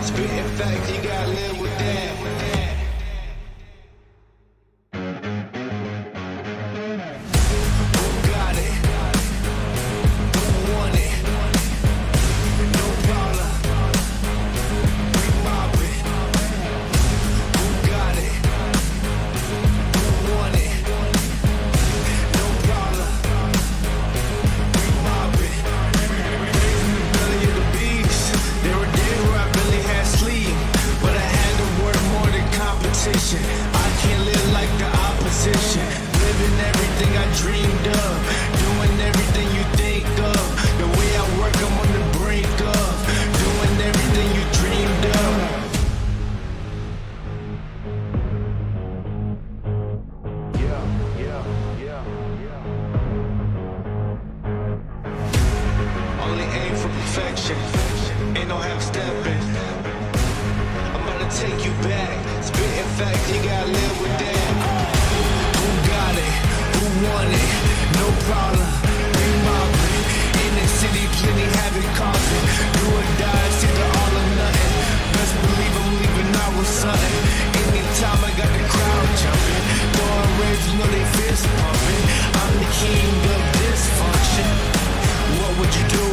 Spitting facts, you gotta live with that. Who got it? Who want it? No problem. We mob it. Who got it? Who want it? No problem. We mob it. In the belly of the beast, there were days where I barely had sleep, but I had to work more than competition. I can't live like the opposition, living everything I dreamed of, doing everything you think of. The way I work, I'm on the brink of doing everything you dreamed of. Only aim for perfection, ain't no half stepping. I'm about to take you back, spitting facts, you gotta live with that. Who got it? Who want it? No problem. We mob it. In the city, plenty havoc causing. Do or die, it's either all or nothing. Best believe I'm leaving out with something. Anytime I got the crowd jumping, throwing raves, you know they fist pumping. I'm the king of dysfunction. What would you do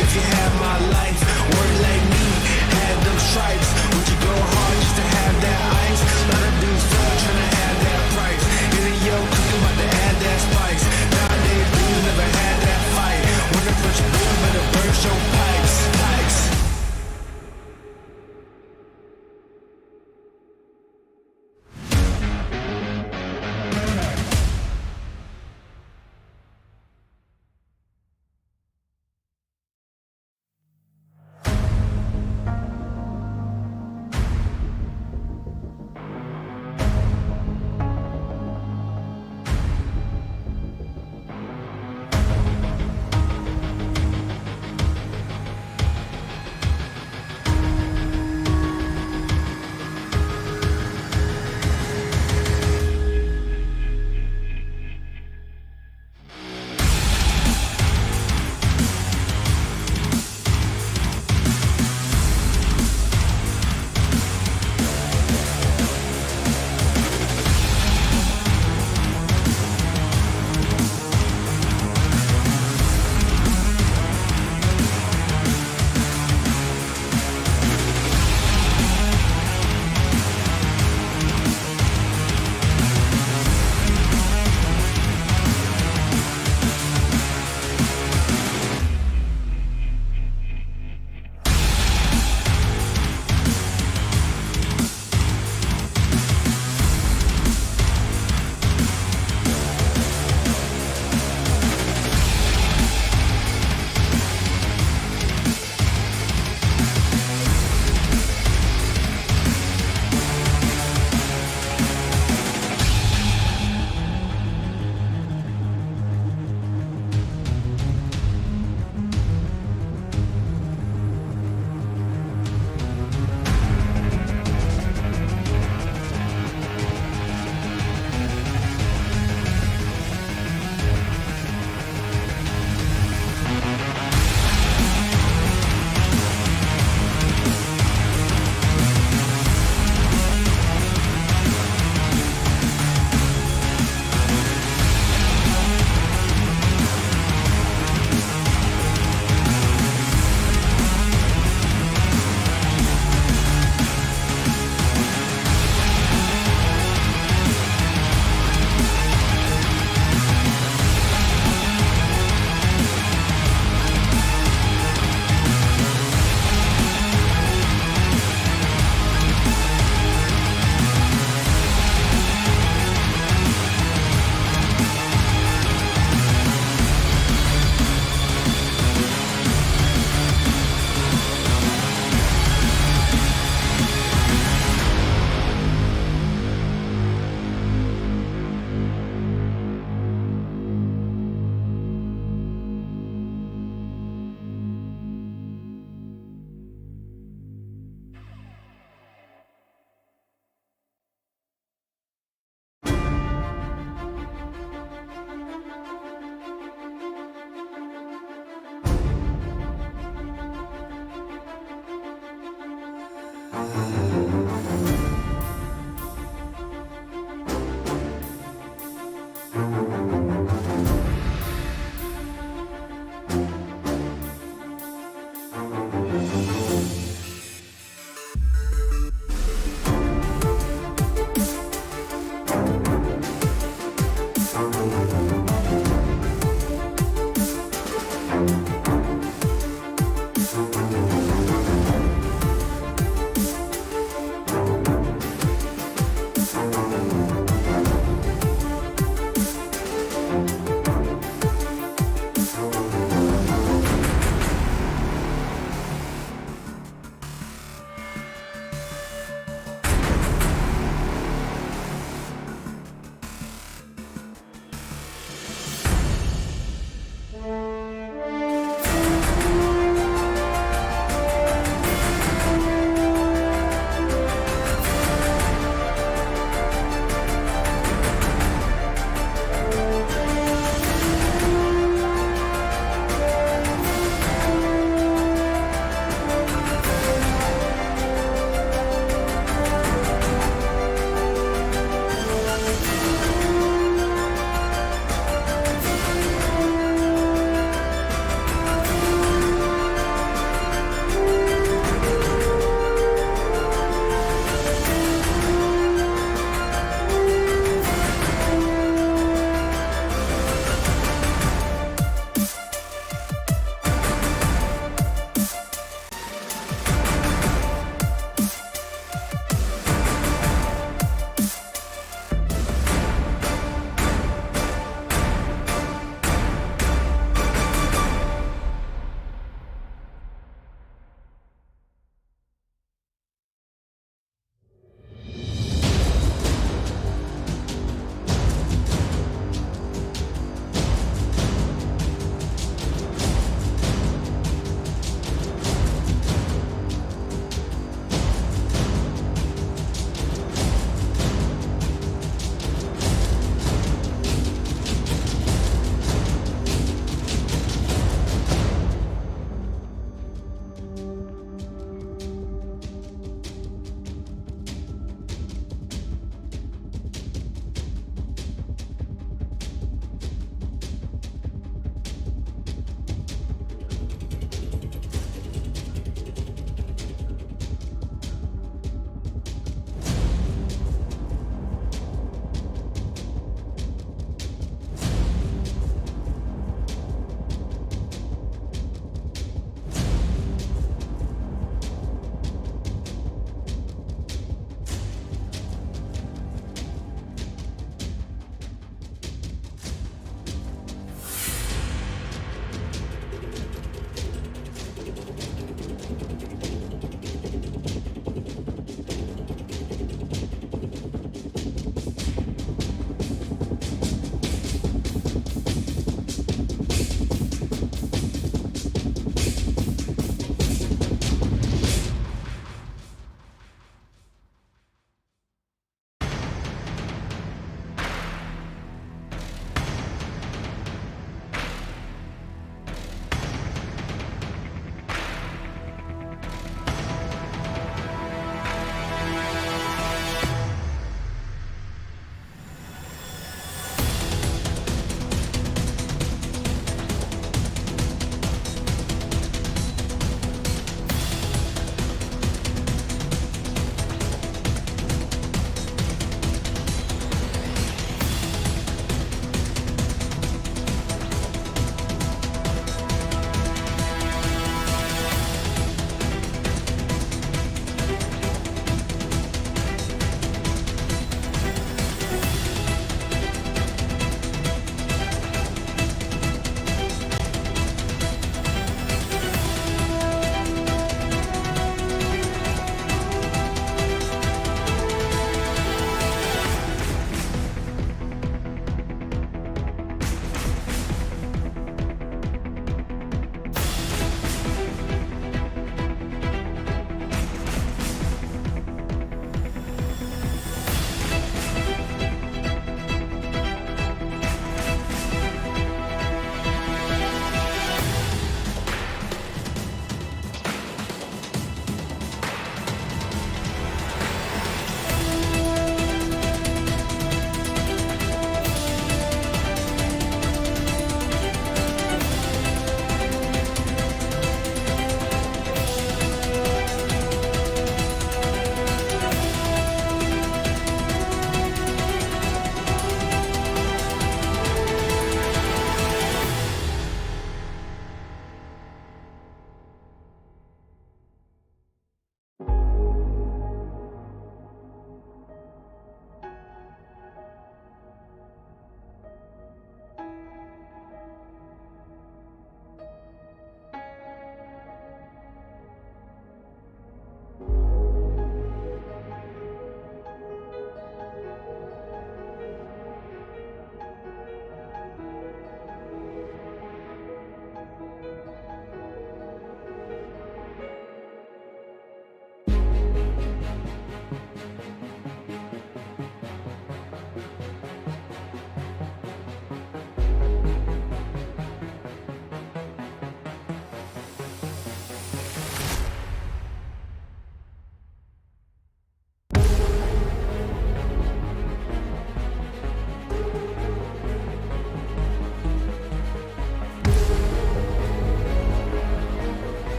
if you had my life? Work like me, had them stripes. Would you go hard just to have that ice? Lot of dudes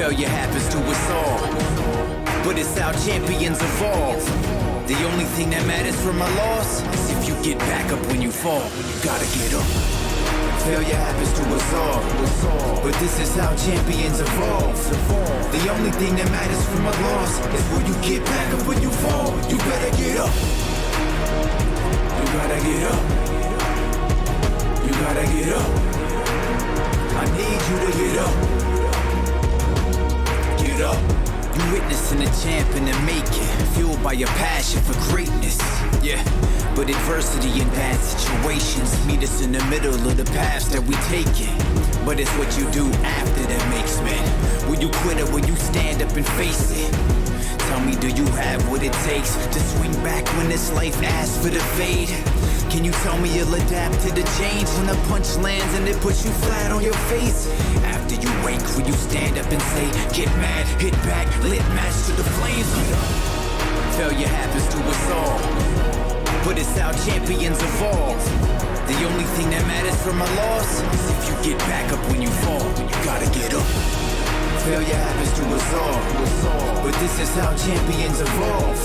Failure happens to us all, but it's how champions evolve. The only thing that matters from a loss is if you get back up when you fall. You gotta get up. Failure happens to us all, but this is how champions evolve. The only thing that matters from a loss is will you get back up when you fall. You better get up. You gotta get up. You gotta get up. I need you to get up. Get up. You witnessing a champ in the making, fueled by your passion for greatness. Yeah, but adversity and bad situations meet us in the middle of the paths that we taking. But it's what you do after that makes men. Will you quit or will you stand up and face it? Tell me, do you have what it takes to swing back when this life asks for the fade? Can you tell me you'll adapt to the change when the punch lands and it puts you flat on your face? After you wake, will you stand up and say, get mad, hit back, lit match to the flames? Failure happens to us all, but it's how champions evolve. The only thing that matters from a loss is if you get back up when you fall. You gotta get up. Failure happens to us all, but this is how champions evolve.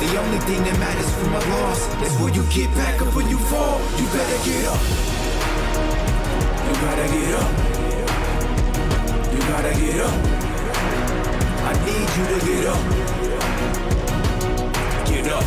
The only thing that matters from a loss is will you get back up when you fall. You better get up. You gotta get up. You gotta get up. I need you to get up. Get up.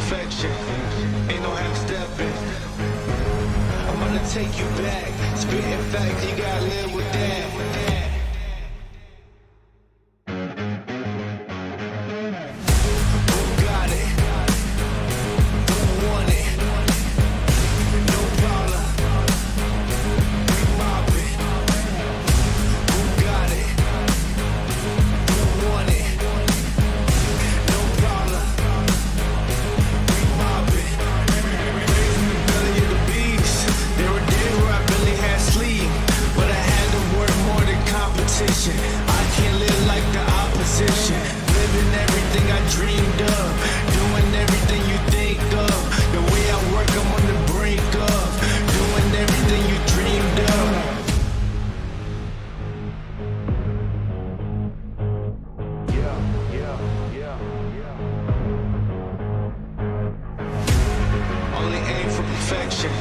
perfection. Ain't no half stepping. I'm gonna take you back. Spitting facts, you gotta live with that. Who got it? Who want it? No problem. We mob it. Who got it? Who want it? No problem. We mob it. Raised in the belly of the beast. There were days where I barely had sleep, but I had to work more than competition. I can't live like the opposition. Living everything I dreamed of. Doing everything you think of. The way I work, I'm on the brink of. Doing everything you dreamed of. Only aim for perfection.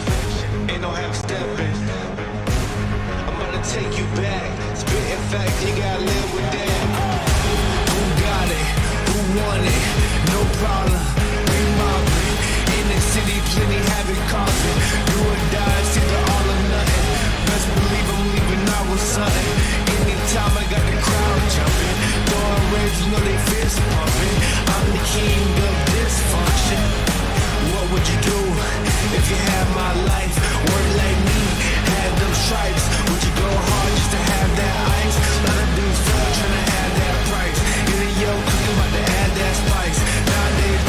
Ain't no half stepping. I'm gonna take you back. Spitting facts, you gotta live with that. Who got it? Who want it? No problem. We mob it. In the city, plenty havoc causing. Do or die, it's either all or nothing. Best believe I'm leaving out with something. Anytime I got the crowd jumping. Throwing reds, you know they fist pumping. I'm the king of dysfunction. What would you do if you had my life? Work like me, had them stripes. Would you go hard just to have that ice? Lot of dudes fail trying to have that price. Get a yo cooking about to add that spice. Nowadays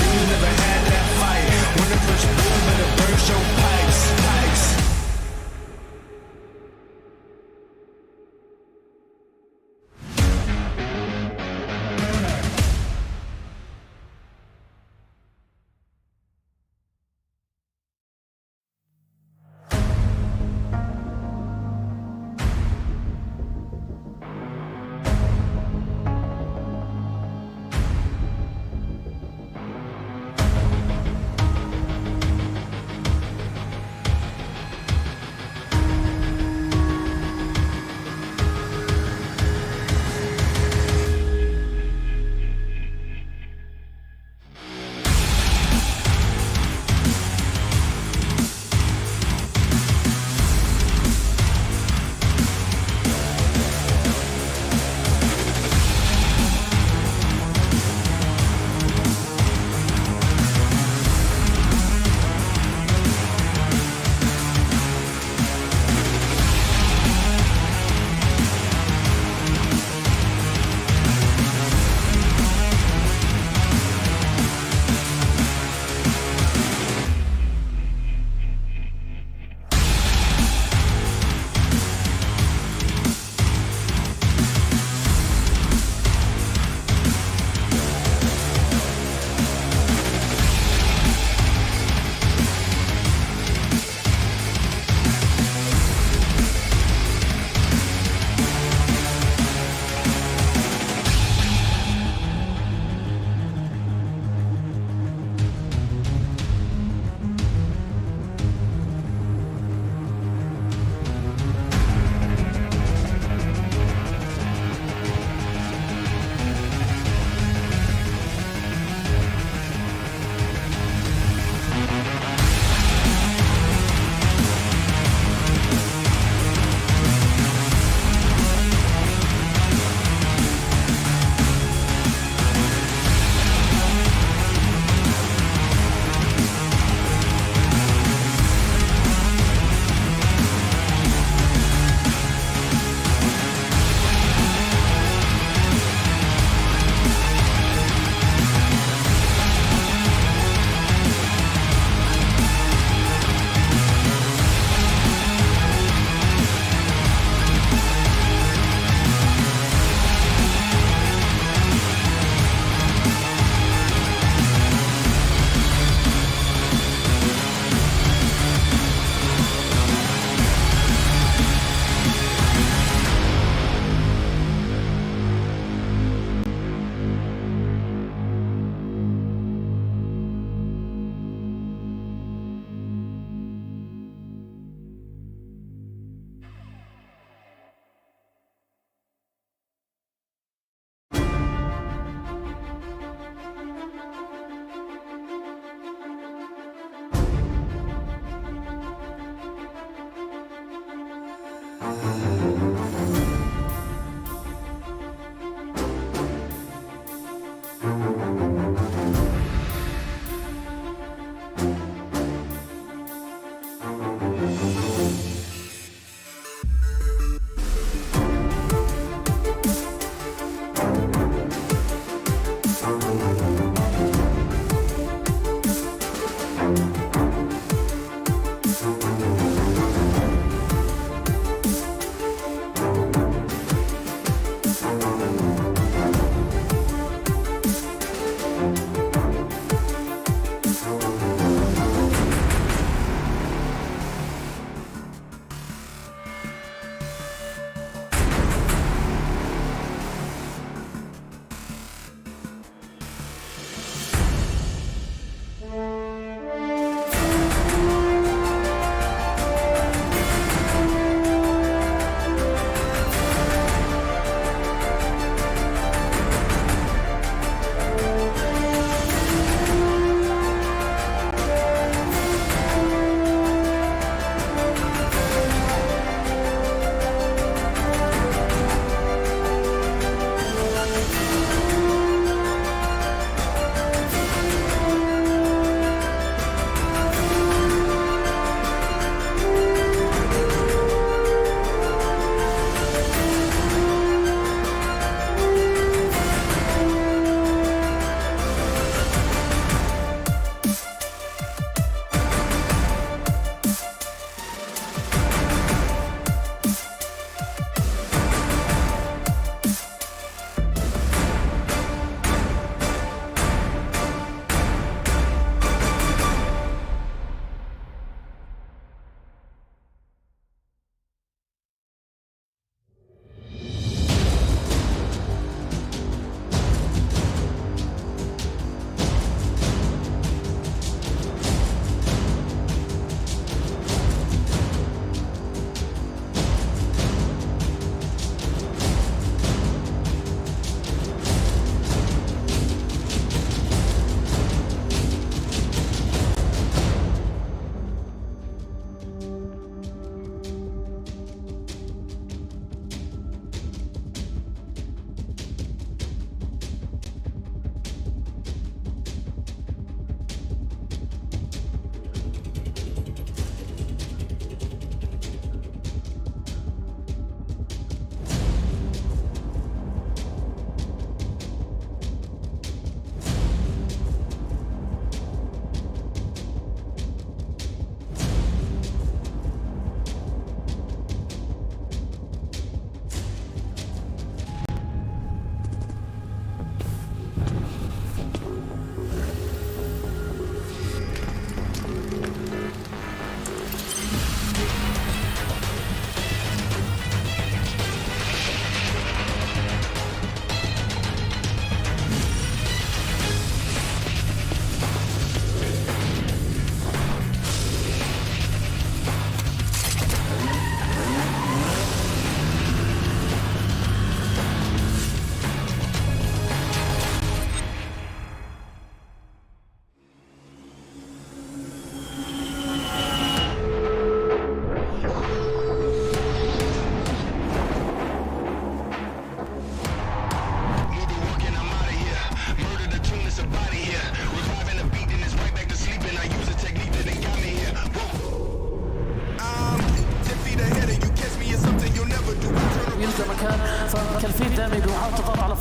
قدامي بيحاول تضغط على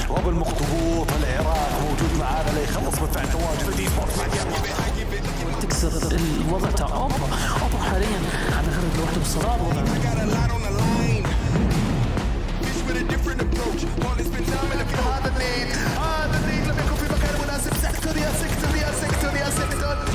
وبالمخطوط العراق موجود معانا ليخلص مدفع تواجد الايسبورت تكسر الوضع تاع اوبا حاليا عم يخرج لوحده بالصراط هذا النيد لم يكن في مكان مناسب. سكتر يا سكتر يا سكتر يا سكتر.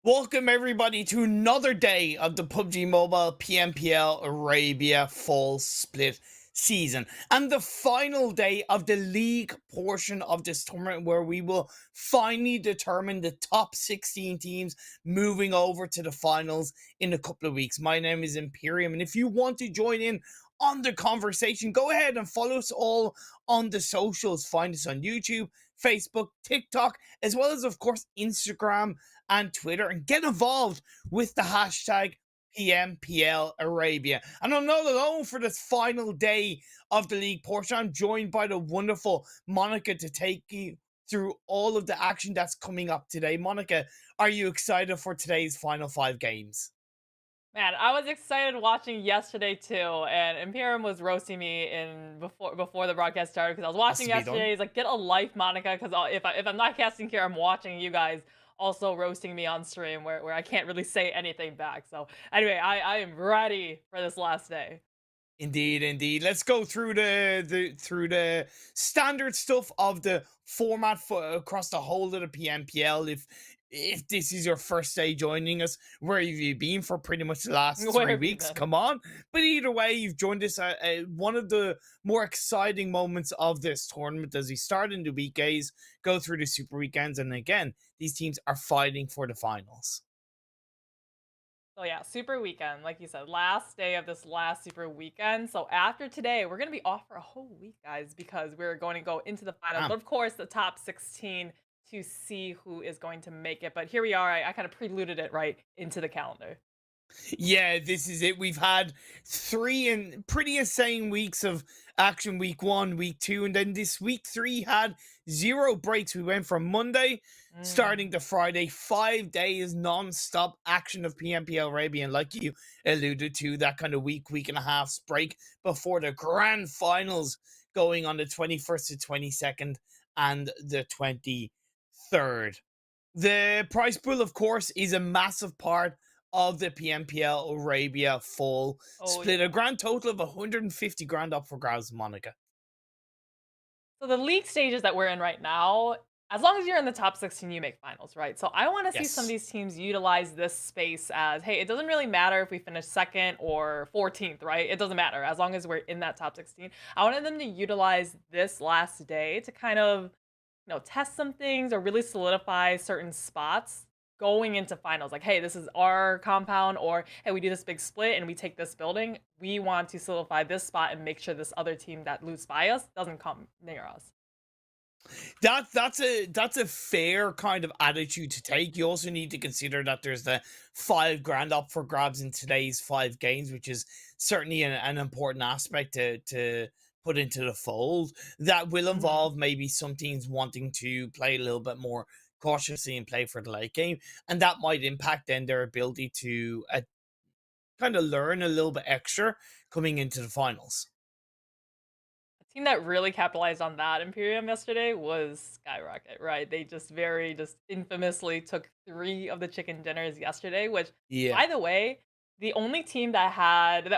Welcome everybody to another day of the PUBG Mobile PMPL Arabia Fall Split season and the final day of the league portion of this tournament, where we will finally determine the top 16 teams moving over to the finals in a couple of weeks. My name is Imperium, and if you want to join in on the conversation, go ahead and follow us all on the socials. Find us on YouTube, Facebook, TikTok, as well as, of course, Instagram and Twitter, and get involved with the hashtag PMPL Arabia. And I'm not alone for this final day of the league portion. I'm joined by the wonderful Monica to take you through all of the action that's coming up today. Monica, are you excited for today's final 5 games? Man, I was excited watching yesterday too, and Imperium was roasting me in before the broadcast started because I was Has watching to be done. yesterday. He's like, "Get a life, Monica," because if I'm not casting here, I'm watching you guys also roasting me on stream where I can't really say anything back. So anyway, I am ready for this last day. Indeed, indeed. Let's go through the standard stuff of the format for across the whole of the PMPL. If this is your first day joining us, where have you been for pretty much the last Where three have you weeks? been? Come on! But either way, you've joined us at one of the more exciting moments of this tournament as we start in the weekdays, go through the super weekends, and again, these teams are fighting for the finals. So yeah, super weekend, like you said, last day of this last super weekend. So after today, we're gonna be off for a whole week, guys, because we're going to go into the finals. But of course, the top 16 to see who is going to make it. But here we are. I kind of preluded it right into the calendar. Yeah, this is it. We've had three and pretty insane weeks of action. Week 1, week 2, and then this week 3 had zero breaks. We went from Monday starting Mm. to Friday, 5 days non-stop action of PMPL Arabia, and like you alluded to, that kind of week and a half's break before the grand finals going on the 21st to 22nd and the 23rd. The prize pool, of course, is a massive part of the PMPL Arabia full Oh split. A yeah. grand total of 150 grand up for grabs, Monica. So the league stages that we're in right now, as long as you're in the top 16, you make finals, right? So I want to see some of Yes. these teams utilize this space as, hey, it doesn't really matter if we finish second or 14th, right? It doesn't matter as long as we're in that top 16. I wanted them to utilize this last day to kind of, test some things or really solidify certain spots going into finals. Like, hey, this is our compound, or hey, we do this big split and we take this building. We want to solidify this spot and make sure this other team that lose by us doesn't come near us. That's a fair kind of attitude to take. You also need to consider that there's the 5 grand up for grabs in today's 5 games, which is certainly an important aspect to put into the fold. That will Mhm. involve maybe some teams wanting to play a little bit more cautiously and play for the late game, and that might impact then their ability to kind of learn a little bit extra coming into the finals. A team that really capitalized on that Imperium yesterday was Skyrocket, right? They just infamously took 3 of the chicken dinners yesterday, which, Yeah. by the way, the only team that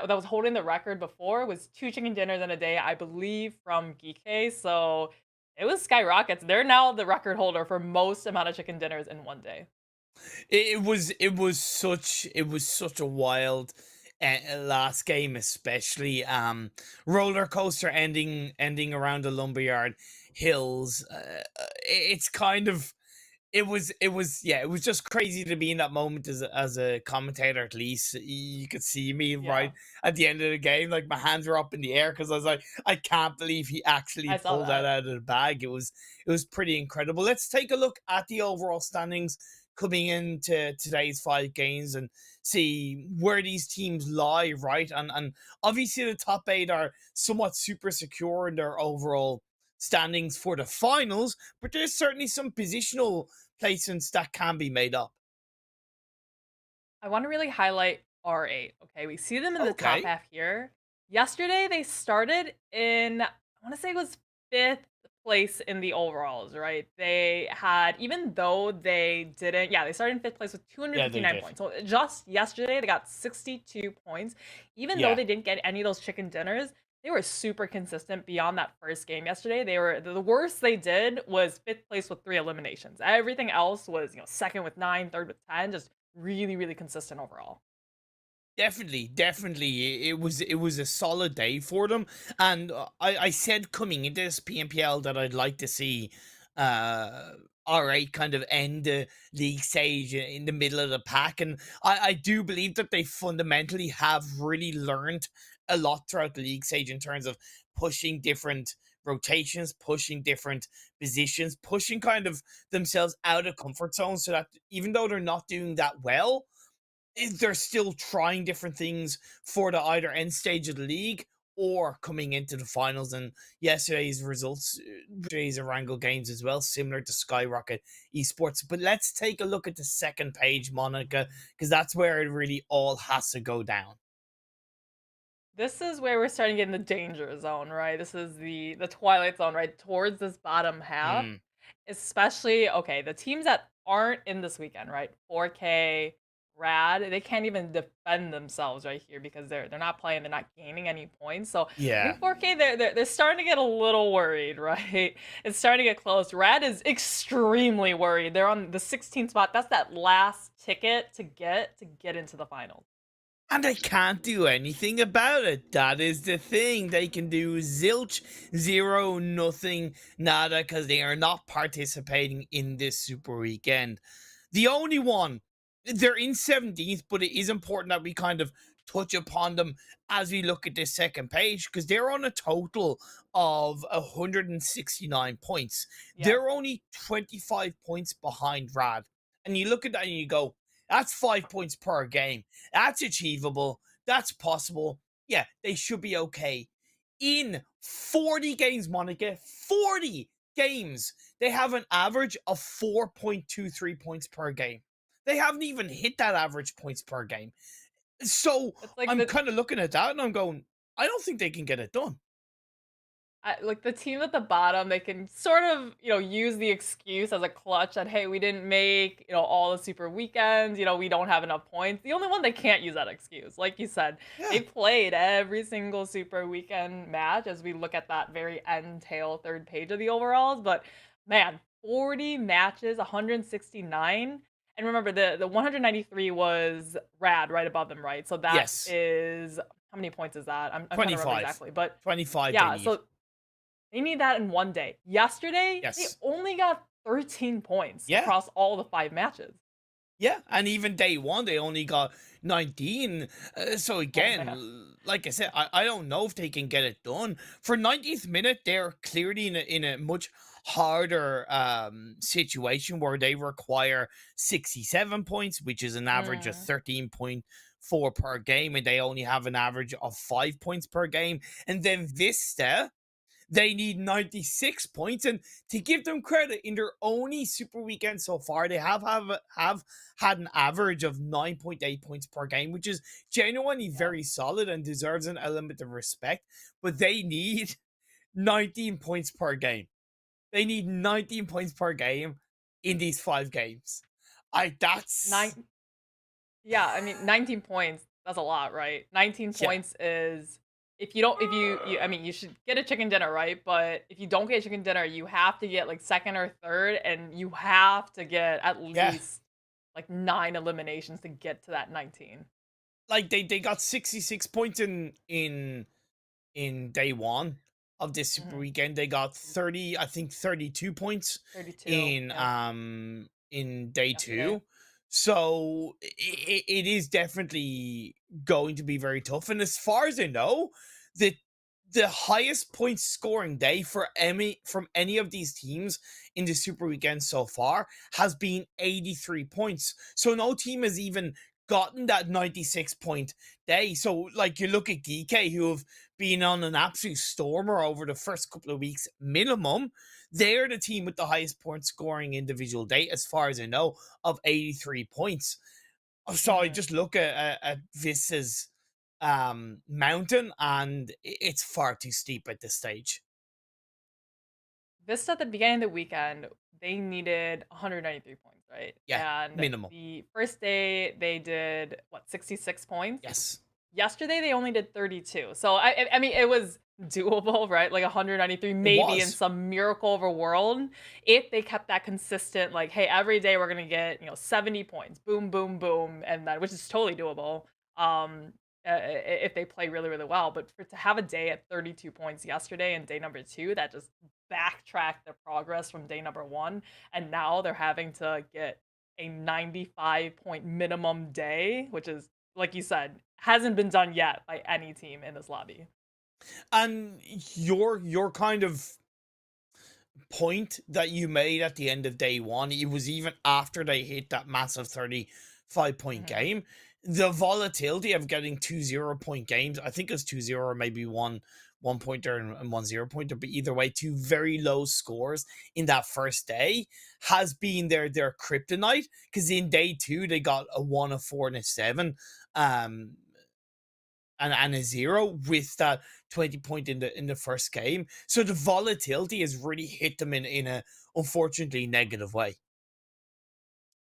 was holding the record before was 2 chicken dinners in a day, I believe, from GEEKAY. So it was Skyrockets. They're now the record holder for most amount of chicken dinners in one day. It was such a wild last game, especially roller coaster ending around the lumberyard hills. It's kind of it was just crazy to be in that moment as a commentator. At least you could see me Yeah, right at the end of the game, like my hands were up in the air because I was like, I can't believe he actually I saw pulled that that. out of the bag. It was pretty incredible. Let's take a look at the overall standings coming into today's 5 games and see where these teams lie, right? And obviously the top 8 are somewhat super secure in their overall standings for the finals, but there's certainly some positional placements that can be made up. I want to really highlight R8. Okay, we see them in the top Okay. half here. Yesterday, they started in, I want to say it was 5th place in the overalls, right? They had, even though they didn't, yeah, they started in 5th place with Yeah, they 259 did. points. So just yesterday, they got 62 points. Even though Yeah. they didn't get any of those chicken dinners, they were super consistent beyond that first game yesterday. They were the worst they did was 5th place with 3 eliminations. Everything else was, second with 9, third with 10, just really, really consistent overall. Definitely, definitely. It was a solid day for them. And I said coming into this PMPL that I'd like to see uh R8 kind of end the league stage in the middle of the pack. And I do believe that they fundamentally have really learned a lot throughout the league stage in terms of pushing different rotations, pushing different positions, pushing kind of themselves out of comfort zones so that even though they're not doing that well, they're still trying different things for the either end stage of the league or coming into the finals. And yesterday's results, yesterday's Erangel games as well, similar to SKYROCKET Esports. But let's take a look at the second page, Monica, because that's where it really all has to go down. This is where we're starting to get in the danger zone, right? This is the twilight zone, right? Towards this bottom half. Mm, Especially, okay, the teams that aren't in this weekend, right? 4K, Rad, they can't even defend themselves right here because they're not playing, they're not gaining any points. So I yeah. think 4K they're starting to get a little worried, right? It's starting to get close. Rad is extremely worried. They're on the 16th spot. That's that last ticket to get into the finals. And they can't do anything about it. That is the thing. They can do zilch, zero, nothing, nada, because they are not participating in this Super Weekend. The only one, they're in 17th, but it is important that we kind of touch upon them as we look at this second page, because they're on a total of 169 points. Yeah. They're only 25 points behind Rad. And you look at that and you go, that's 5 points per game. That's achievable. That's possible. Yeah, they should be okay. In 40 games, Monica, 40 games, they have an average of 4.23 points per game. They haven't even hit that average points per game. So It's like I'm kind of looking at that and I'm going, I don't think they can get it done. Like the team at the bottom, they can sort of, use the excuse as a clutch that, hey, we didn't make, all the super weekends, we don't have enough points. The only one they can't use that excuse, like you said, they Yeah. played every single super weekend match as we look at that very end tail third page of the overalls. But man, 40 matches, 169. And remember, the 193 was Rad right above them, right? So that Yes. is, how many points is that? I'm trying to remember 25. exactly. But 25 yeah, they need. so they need that in one day. Yesterday, they Yes. only got 13 points Yeah. across all the 5 matches. Yeah, and even day one, they only got 19. So again, man. like I said, I don't know if they can get it done. For 90th minute, they're clearly in a much harder situation where they require 67 points, which is an average of Mm. 13.4 per game, and they only have an average of 5 points per game. And then Vista, they need 96 points, and to give them credit, in their only super weekend so far, they have had an average of 9.8 points per game, which is genuinely very solid and deserves an element of respect. But they need 19 points per game. They need 19 points per game in these 5 games. That's Yeah, I mean, 19 points, that's a lot, right? 19 Yeah. points is, if you don't, if I mean, you should get a chicken dinner, right? But if you don't get a chicken dinner, you have to get like second or third, and you have to get at Yeah. least like 9 eliminations to get to that 19. Like they got 66 points in day one of this super Mhm. weekend. They got 30, I think 32 points 32. in day Yesterday. two. So it is definitely going to be very tough. And as far as I know, the highest point scoring day for from any of these teams in the super weekend so far has been 83 points. So no team has even gotten that 96 point day. So like you look at GEEKAY, who have been on an absolute stormer over the first couple of weeks minimum. They're the team with the highest point scoring individual day, as far as I know, of 83 points. So I Mhm. just look at Vista's mountain, and it's far too steep at this stage. Vista at the beginning of the weekend, they needed 193 points, right? Yeah, And minimal. the first day they did what, 66 points? Yes. Yesterday they only did 32. So I mean it was doable, right? Like 193 maybe in was. some miracle of a world if they kept that consistent, like, hey, every day we're going to get, 70 points. Boom, boom, boom, and that, which is totally doable. If they play really, really well, but to have a day at 32 points yesterday and day number 2, that just backtracked their progress from day number 1, and now they're having to get a 95 point minimum day, which is, like you said, hasn't been done yet by any team in this lobby. And your kind of point that you made at the end of day one, it was even after they hit that massive 35 point Mhm. game. the volatility of getting 2 0 point games, I think it was 2-0 or maybe one pointer and 1 0 pointer, but either way, two very low scores in that first day has been their kryptonite. Because in day two, they got a 1, a 4, and a 7. Um, and a 0 with that 20 point in the first game. So the volatility has really hit them in a unfortunately negative way.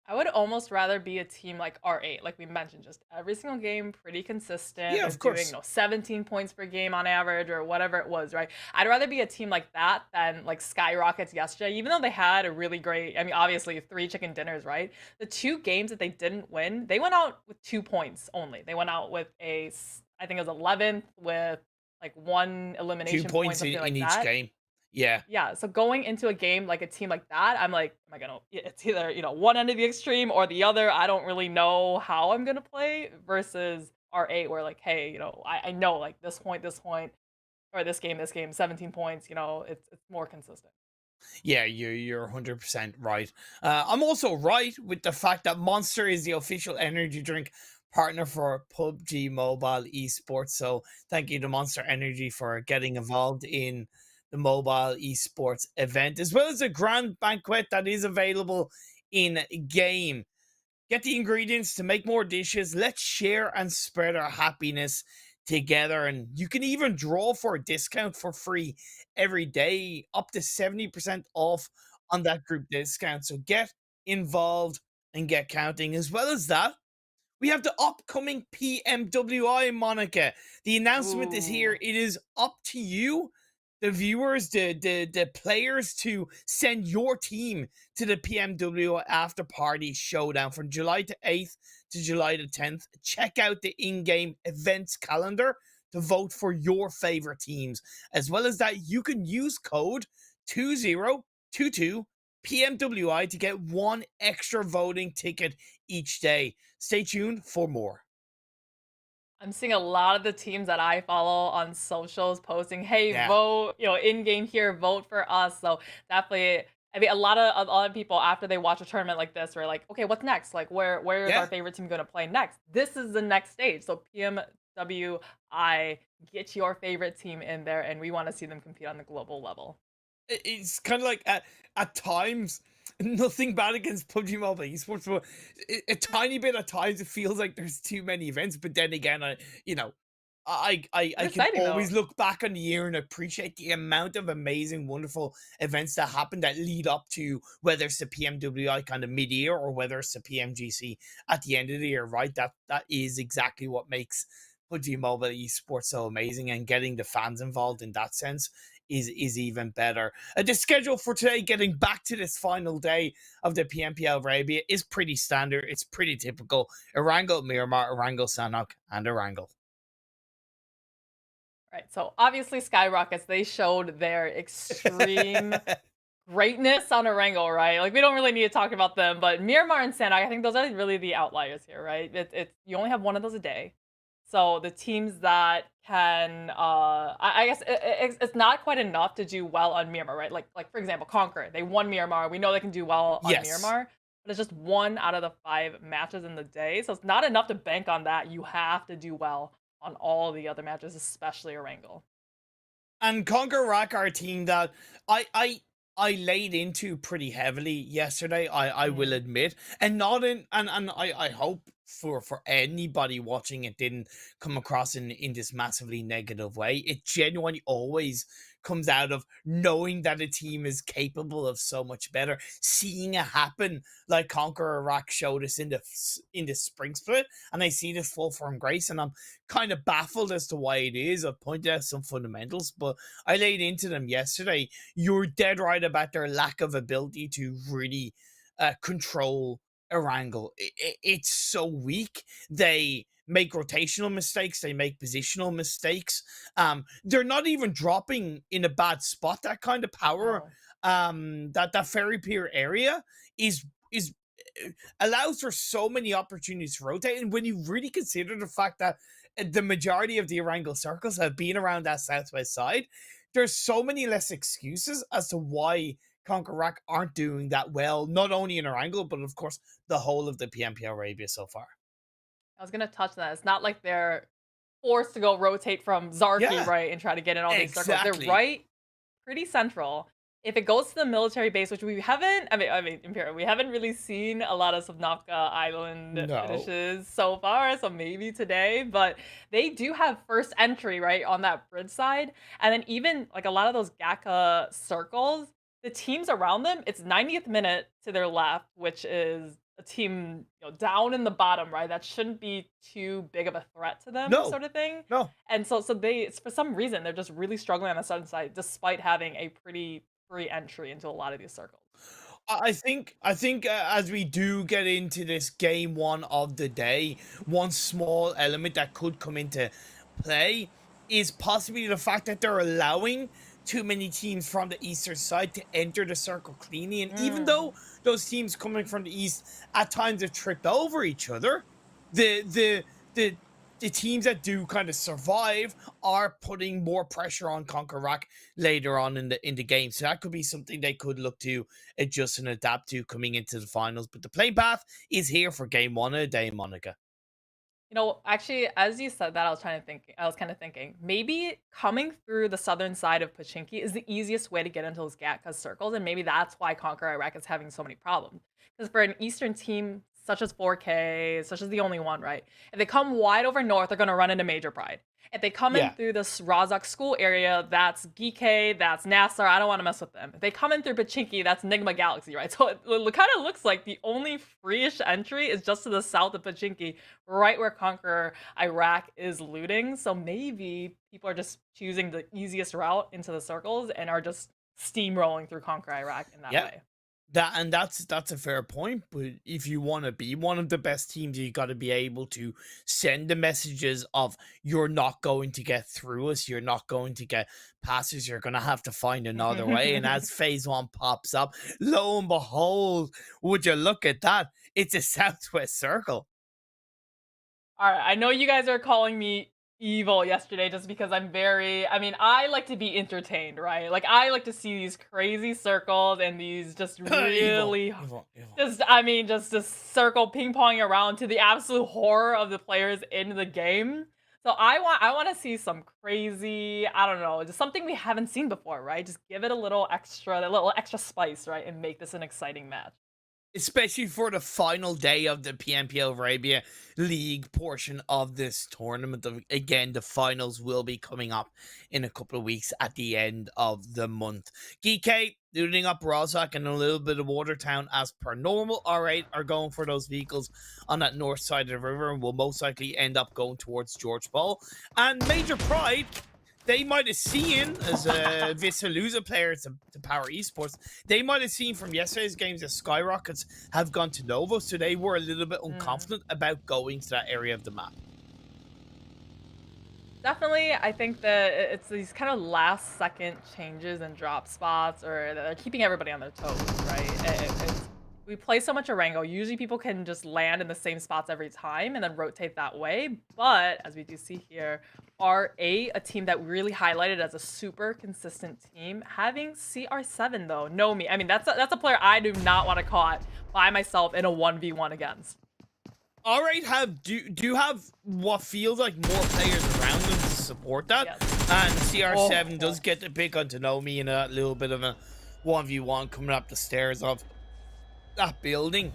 I would almost rather be a team like R8, like we mentioned, just every single game pretty consistent. Yeah, They're of doing, course. 17 points per game on average or whatever it was, right? I'd rather be a team like that than like SKYROCKETs yesterday, even though they had a really great, I mean, obviously 3 chicken dinners, right? The 2 games that they didn't win, they went out with 2 points only. They went out with I think it was 11th with like one Two elimination point, points something in like each that. game. Yeah. Yeah, so going into a game like a team like that, I'm like, am I gonna? It's either one end of the extreme or the other. I don't really know how I'm gonna play. Versus R8, where like, hey, I know like this point, or this game, 17 points. It's more consistent. Yeah, you're 100% right. I'm also right with the fact that Monster is the official energy drink partner for PUBG Mobile Esports. So thank you to Monster Energy for getting involved in the mobile esports event, as well as a grand banquet that is available in game. Get the ingredients to make more dishes. Let's share and spread our happiness together. And you can even draw for a discount for free every day, up to 70% off on that group discount. So get involved and get counting. As well as that, we have the upcoming PMWI, Monica. The announcement is here. Ooh. It is up to you, the viewers, the players, to send your team to the PMWI After Party Showdown from July the 8th to July the 10th. Check out the in-game events calendar to vote for your favorite teams. As well as that, you can use code 2022 PMWI to get one extra voting ticket each day. Stay tuned for more. I'm seeing a lot of the teams that I follow on socials posting, "Hey, Yeah. vote, in game here, vote for us." So definitely, I mean, a lot of people after they watch a tournament like this, are like, "Okay, what's next? Like, where is our Yeah. favorite team going to play next?" This is the next stage. So PMWI, get your favorite team in there, and we want to see them compete on the global level. It's kind of like at times, nothing bad against PUBG Mobile Esports, but a tiny bit at times it feels like there's too many events. But then again, you know, I It's can exciting always though. look back on the year and appreciate the amount of amazing, wonderful events that happen that lead up to whether it's the PMWI kind of mid-year or whether it's the PMGC at the end of the year, right? That is exactly what makes PUBG Mobile Esports so amazing, and getting the fans involved in that sense is even better. The schedule for today, getting back to this final day of the PMPL Arabia, is pretty standard. It's pretty typical. Erangel, Miramar, Erangel, Sanhok, and Erangel. Right. So obviously, Skyrockets, they showed their extreme greatness on Erangel, right? Like we don't really need to talk about them, but Miramar and Sanhok, I think those are really the outliers here, right? It's you only have one of those a day. So the teams that can, I guess it's not quite enough to do well on Miramar, right? Like for example, Conqueror, they won Miramar. We know they can do well on Yes. Miramar, but it's just one out of the 5 matches in the day, so it's not enough to bank on that. You have to do well on all the other matches, especially Erangel. And Conquer Rack are a team that I I I laid into pretty heavily yesterday. I will Mm. admit, and not in and I hope for anybody watching it didn't come across in this massively negative way. It genuinely always comes out of knowing that a team is capable of so much better, seeing it happen like Conqueror Rack showed us in the spring split, and I see this full form grace, and I'm kind of baffled as to why it is. I've pointed out some fundamentals, but I laid into them yesterday. You're dead right about their lack of ability to really control Erangel. It's so weak. They make rotational mistakes. They make positional mistakes. They're not even dropping in a bad spot. That kind of power, No. that fairy pier area is allows for so many opportunities to rotate. And when you really consider the fact that the majority of the Erangel circles have been around that southwest side, there's so many less excuses as to why Conquer Rack aren't doing that well, not only in Erangel, but of course the whole of the PMPL Arabia so far. I was gonna touch that. It's not like they're forced to go rotate from Zarki, Yeah, right, and try to get in all these circles. exactly. They're right pretty central. If it goes to the military base, which we haven't, I mean, Imperial, we haven't really seen a lot of Sanhok Island No. finishes so far, so maybe today, but they do have first entry, right, on that bridge side, and then even, like, a lot of those GEEKAY circles, the teams around them, it's 90th minute to their left, which is a team, down in the bottom, right, that shouldn't be too big of a threat to them, No. sort of thing. No. And so they, for some reason, they're just really struggling on the southern side, despite having a pretty free entry into a lot of these circles. I think as we do get into this game one of the day, one small element that could come into play is possibly the fact that they're allowing too many teams from the eastern side to enter the circle cleanly. And even though those teams coming from the east at times have tripped over each other, the teams that do kind of survive are putting more pressure on CONQUEROR later on in the game. So that could be something they could look to adjust and adapt to coming into the finals. But the play path is here for game one of the day, Monica. Actually, as you said that, I was kind of thinking, maybe coming through the southern side of Pochinki is the easiest way to get into those GEEKAY circles, and maybe that's why CONQUEROR is having so many problems. Because for an eastern team such as 4K, such as the only one, right? If they come wide over north, they're going to run into Major Pride. If they come in through this Razak school area, that's GEEKAY, that's NASR, I don't want to mess with them. If they come in through Pochinki, that's NIGMA Galaxy, right? So it kind of looks like the only freeish entry is just to the south of Pochinki, right where CONQUEROR Iraq is looting. So maybe people are just choosing the easiest route into the circles and are just steamrolling through CONQUEROR Iraq in that way. That's a fair point, but if you want to be one of the best teams, you got to be able to send the messages of you're not going to get through us, you're not going to get passes, you're going to have to find another way. And as phase one pops up, lo and behold, would you look at that? It's a southwest circle. All right, I know you guys are calling me evil yesterday just because I like to be entertained, right? Like, I like to see these crazy circles and these just really Evil. just this circle ping-ponging around to the absolute horror of the players in the game. So I want to see some crazy, I don't know, just something we haven't seen before, right? Just give it a little extra spice, right? And make this an exciting match. Especially for the final day of the PMPL Arabia League portion of this tournament. Again, the finals will be coming up in a couple of weeks at the end of the month. GEEKAY looting up Razak and a little bit of Watertown as per normal. Alright, are going for those vehicles on that north side of the river and will most likely end up going towards George Ball. And Major Pride, they might have seen, as VISTA loser players to POWR Esports, they might have seen from yesterday's games that SKYROCKETs have gone to Novo, so they were a little bit unconfident about going to that area of the map. Definitely, I think that it's these kind of last second changes and drop spots, or they're keeping everybody on their toes, right? We play so much Erangel, usually people can just land in the same spots every time and then rotate that way. But as we do see here, RA, a team that we really highlighted as a super consistent team, having CR7 though, know me. I mean, that's a player I do not want to caught by myself in a 1v1 against. Alright, do have what feels like more players around them to support that. Yes. And CR7 does get the pick on Tonomi in a little bit of a 1v1 coming up the stairs of that building.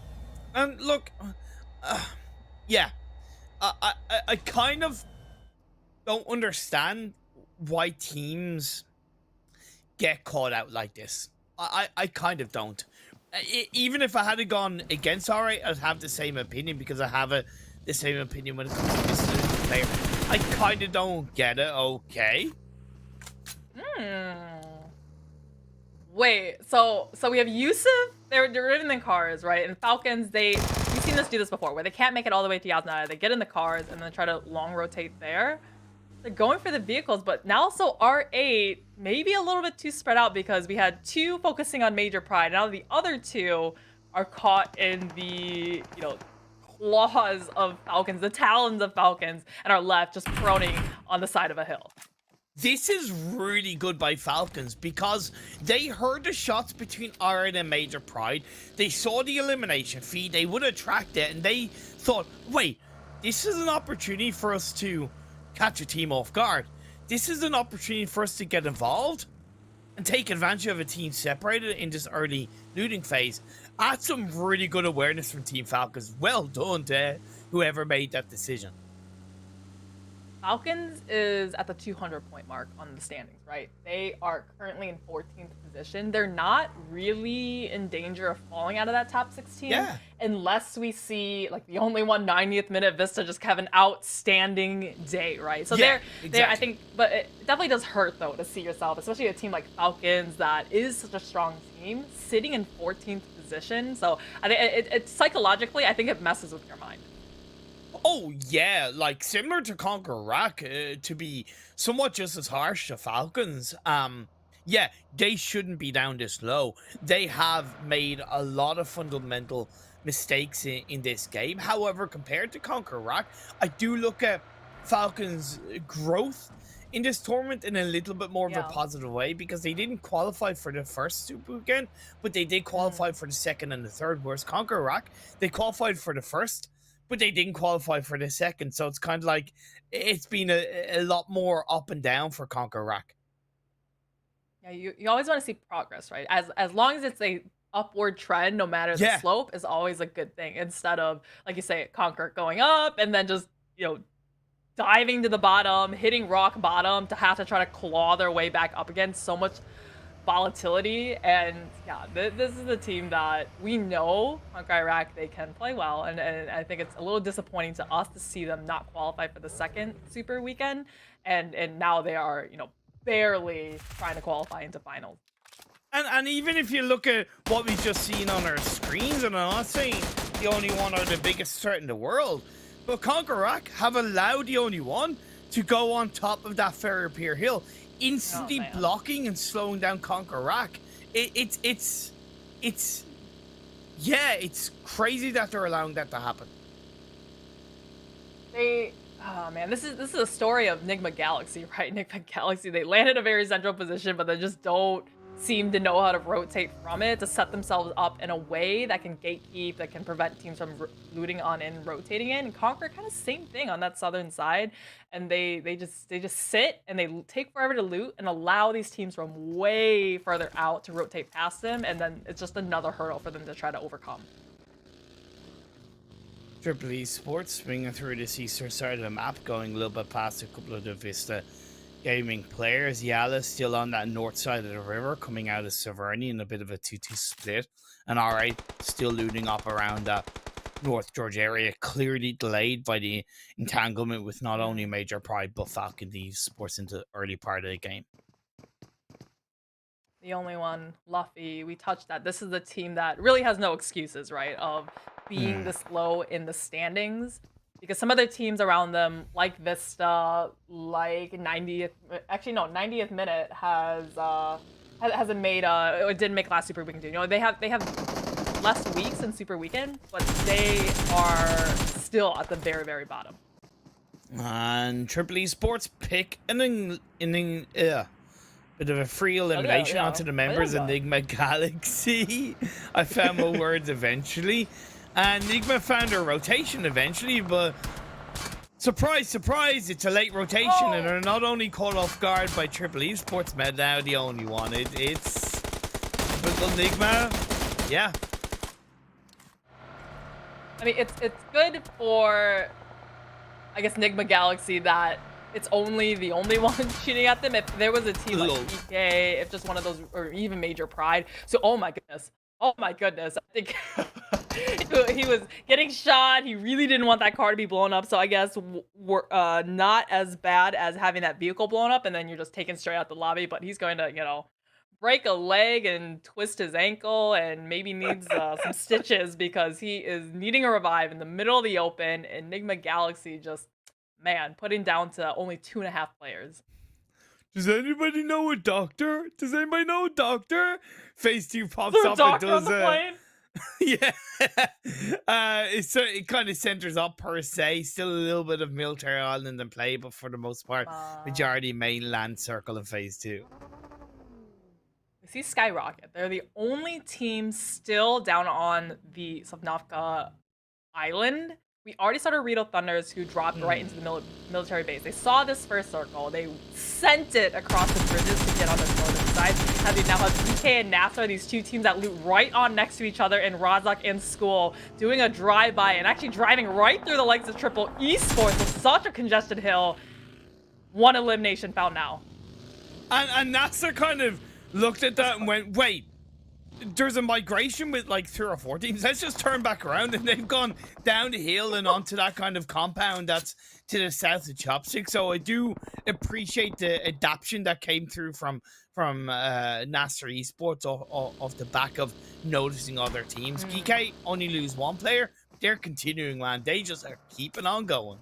And look, yeah, I kind of don't understand why teams get caught out like this. I kind of don't. Even if I had gone against RA, I'd have the same opinion because I have the same opinion when it comes to this player. I kind of don't get it. Okay. Wait, so we have Yusuf. They're driven in cars, right? And Falcons, we've seen this do this before, where they can't make it all the way to Yasnaya. They get in the cars and then try to long rotate there. They're going for the vehicles, but now also R8 maybe a little bit too spread out because we had two focusing on Major Pride. Now the other two are caught in the, claws of Falcons, the talons of Falcons, and are left just proning on the side of a hill. This is really good by Falcons because they heard the shots between R8 and Major Pride. They saw the elimination feed. They would have tracked it and they thought, wait, this is an opportunity for us to catch a team off guard. This is an opportunity for us to get involved and take advantage of a team separated in this early looting phase. That's some really good awareness from Team Falcons. Well done to whoever made that decision. Falcons is at the 200 point mark on the standings, right? They are currently in 14th position. They're not really in danger of falling out of that top 16 unless we see like the only 90th minute VISTA just have an outstanding day, right? So they're I think, but it definitely does hurt though to see yourself, especially a team like Falcons that is such a strong team, sitting in 14th position. So I think it psychologically, I think it messes with your mind. Oh, yeah, like, similar to CONQUEROR, to be somewhat just as harsh to Falcons, yeah, they shouldn't be down this low. They have made a lot of fundamental mistakes in this game. However, compared to CONQUEROR, I do look at Falcons' growth in this tournament in a little bit more of a positive way, because they didn't qualify for the first Super Weekend, but they did qualify for the second and the third, whereas CONQUEROR, they qualified for the first, but they didn't qualify for the second. So it's kind of like it's been a lot more up and down for CONQUEROR. Yeah, you always want to see progress, right? As long as it's a upward trend, no matter the slope, is always a good thing. Instead of, like you say, CONQUEROR going up and then just, you know, diving to the bottom, hitting rock bottom to have to try to claw their way back up again. So much volatility, and yeah, this is a team that we know CONQUEROR, they can play well, and I think it's a little disappointing to us to see them not qualify for the second Super Weekend, and now they are, you know, barely trying to qualify into finals. And even if you look at what we've just seen on our screens, and I'm not saying the only one are the biggest threat in the world, but CONQUEROR have allowed the only one to go on top of that Ferrier Pier Hill, instantly blocking and slowing down CONQUEROR. It's crazy that they're allowing that to happen. Oh man, this is a story of NIGMA Galaxy, right? NIGMA Galaxy, they land in a very central position, but they just don't seem to know how to rotate from it to set themselves up in a way that can gatekeep, that can prevent teams from looting on and rotating in. And CONQUEROR kind of same thing on that southern side, and they just sit and they take forever to loot and allow these teams from way further out to rotate past them, and then it's just another hurdle for them to try to overcome. Triple Esports swinging through this eastern side of the map, going a little bit past a couple of the VISTA gaming players. YALLA still on that north side of the river, coming out of Severny in a bit of a 2-2 split. And alright, still looting up around that North George area, clearly delayed by the entanglement with not only Major Pride but Falcon Esports into the early part of the game. The only one, Luffy, we touched that. This is the team that really has no excuses, right, of being this low in the standings. Because some other teams around them, like VISTA, like 90th minute hasn't made it didn't make last Super Weekend. You know, they have less weeks in Super Weekend, but they are still at the very, very bottom. And Triple Esports pick an bit of a free elimination onto the members of NIGMA Galaxy. I found my words eventually. And NIGMA found a rotation eventually, but surprise, surprise, it's a late rotation, and they're not only caught off guard by Triple Esports, but now the only one. It's typical NIGMA, yeah. I mean, it's good for, I guess, NIGMA Galaxy that it's only the only one shooting at them. If there was a team like GEEKAY, if just one of those, or even Major Pride. So, oh my goodness, I think he was getting shot. He really didn't want that car to be blown up. So I guess we're not as bad as having that vehicle blown up and then you're just taken straight out the lobby. But he's going to, you know, break a leg and twist his ankle and maybe needs some stitches because he is needing a revive in the middle of the open. And NIGMA Galaxy just, man, putting down to only 2.5 players. Does anybody know a doctor? Does anybody know a doctor? Phase 2 pops up and does yeah. It kind of centers up per se. Still a little bit of military island in play, but for the most part, majority mainland circle in Phase 2. We see SKYROCKET. They're the only team still down on the Sanhok Island. we already saw OOREDOO Thunders who dropped right into the military base. They saw this first circle. They sent it across the bridges to get on this northern side. As we now have GEEKAY and NASR, these two teams that loot right on next to each other in Razak and School, doing a drive-by and actually driving right through the legs of Triple Esports with such a congested hill. One elimination found now. And NASR kind of looked at that and went, wait, there's a migration with like 3 or 4 teams. Let's just turn back around, and they've gone down the hill and onto that kind of compound that's to the south of Chopstick. So I do appreciate the adaptation that came through from NASR Esports off the back of noticing other teams. GEEKAY only lose 1 player. They're continuing, man. They just are keeping on going.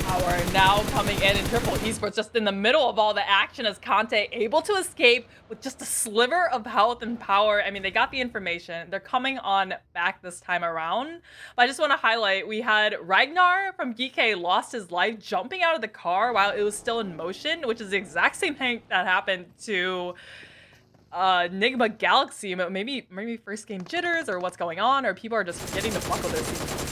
POWR now coming in Triple Esports just in the middle of all the action as Conte able to escape with just a sliver of health and power. I mean, they got the information. They're coming on back this time around. But I just want to highlight, we had Ragnar from GEEKAY lost his life jumping out of the car while it was still in motion, which is the exact same thing that happened to NIGMA Galaxy. Maybe first game jitters or what's going on, or people are just forgetting to buckle their seatbelts.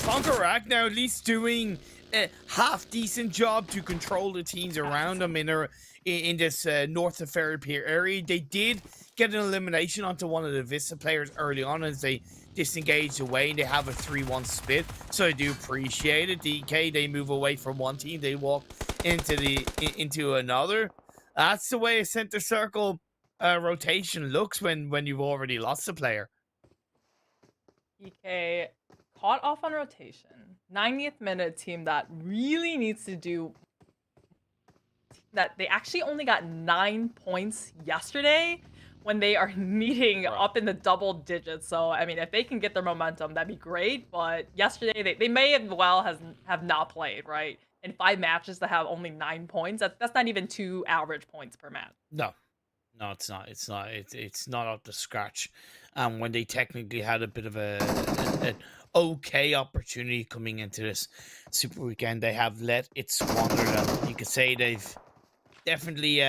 CONQUEROR now at least doing a half-decent job to control the teams around them in this north of Ferry Pier area. They did get an elimination onto one of the VISTA players early on as they disengaged away, and they have a 3-1 split. So I do appreciate it. DK, they move away from one team, they walk into another. That's the way a center circle rotation looks when you've already lost a player. GEEKAY caught off on rotation. 90th minute team that really needs to do that. They actually only got 9 points yesterday when they are needing up in the double digits. So, I mean, if they can get their momentum, that'd be great. But yesterday, they may as well have not played, right? In 5 matches to have only 9 points. That's not even 2 average points per match. No, it's not. It's not up to scratch. When they technically had a bit of an okay opportunity coming into this Super Weekend, they have let it squander them. You could say they've definitely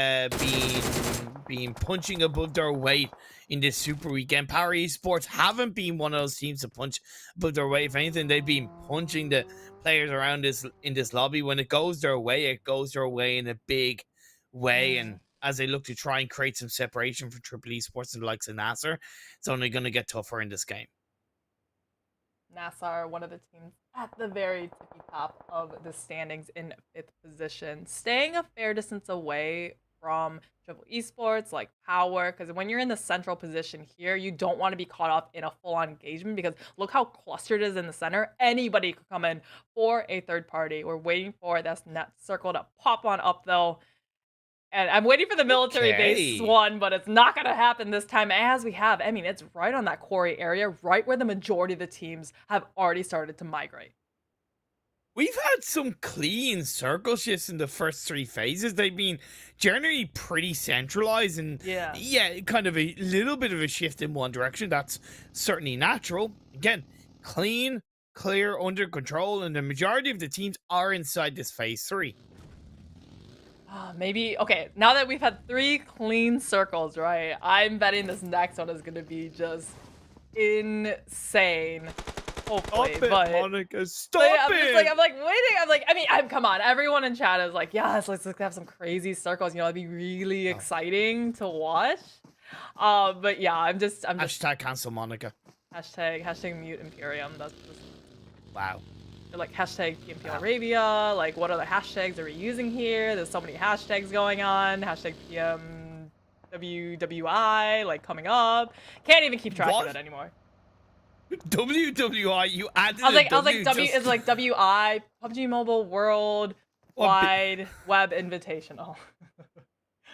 been punching above their weight in this Super Weekend. POWR Esports haven't been one of those teams to punch above their weight. If anything, they've been punching the players around in this lobby. When it goes their way, it goes their way in a big way. And as they look to try and create some separation for Triple Esports and the likes of NASR, it's only going to get tougher in this game. NASR, one of the teams at the very tippy top of the standings in 5th position, staying a fair distance away from Triple Esports, like POWR, because when you're in the central position here, you don't want to be caught up in a full-on engagement, because look how clustered it is in the center. Anybody could come in for a third party. We're waiting for this net circle to pop on up, though. And I'm waiting for the military base one, but it's not going to happen this time, as we have. I mean, it's right on that quarry area, right where the majority of the teams have already started to migrate. We've had some clean circle shifts in the first 3 phases. They've been generally pretty centralized, and yeah, kind of a little bit of a shift in one direction. That's certainly natural. Again, clean, clear, under control, and the majority of the teams are inside this phase 3. Maybe, okay, now that we've had 3 clean circles, right? I'm betting this next one is going to be just insane. Hopefully, Stop it, but Monica, stop it! I'm like waiting. I mean, come on. Everyone in chat is like, yes, let's have some crazy circles. You know, it'd be really exciting to watch. But yeah, I'm just Hashtag cancel Monica. Hashtag mute Imperium. That's just Wow. like hashtag PMPL Arabia. Like, what other hashtags are we using here? There's so many hashtags going on. Hashtag PMWWI, like, coming up. Can't even keep track of it anymore. WWI, you added I was like W is like WI, PUBG Mobile World Wide Web Invitational.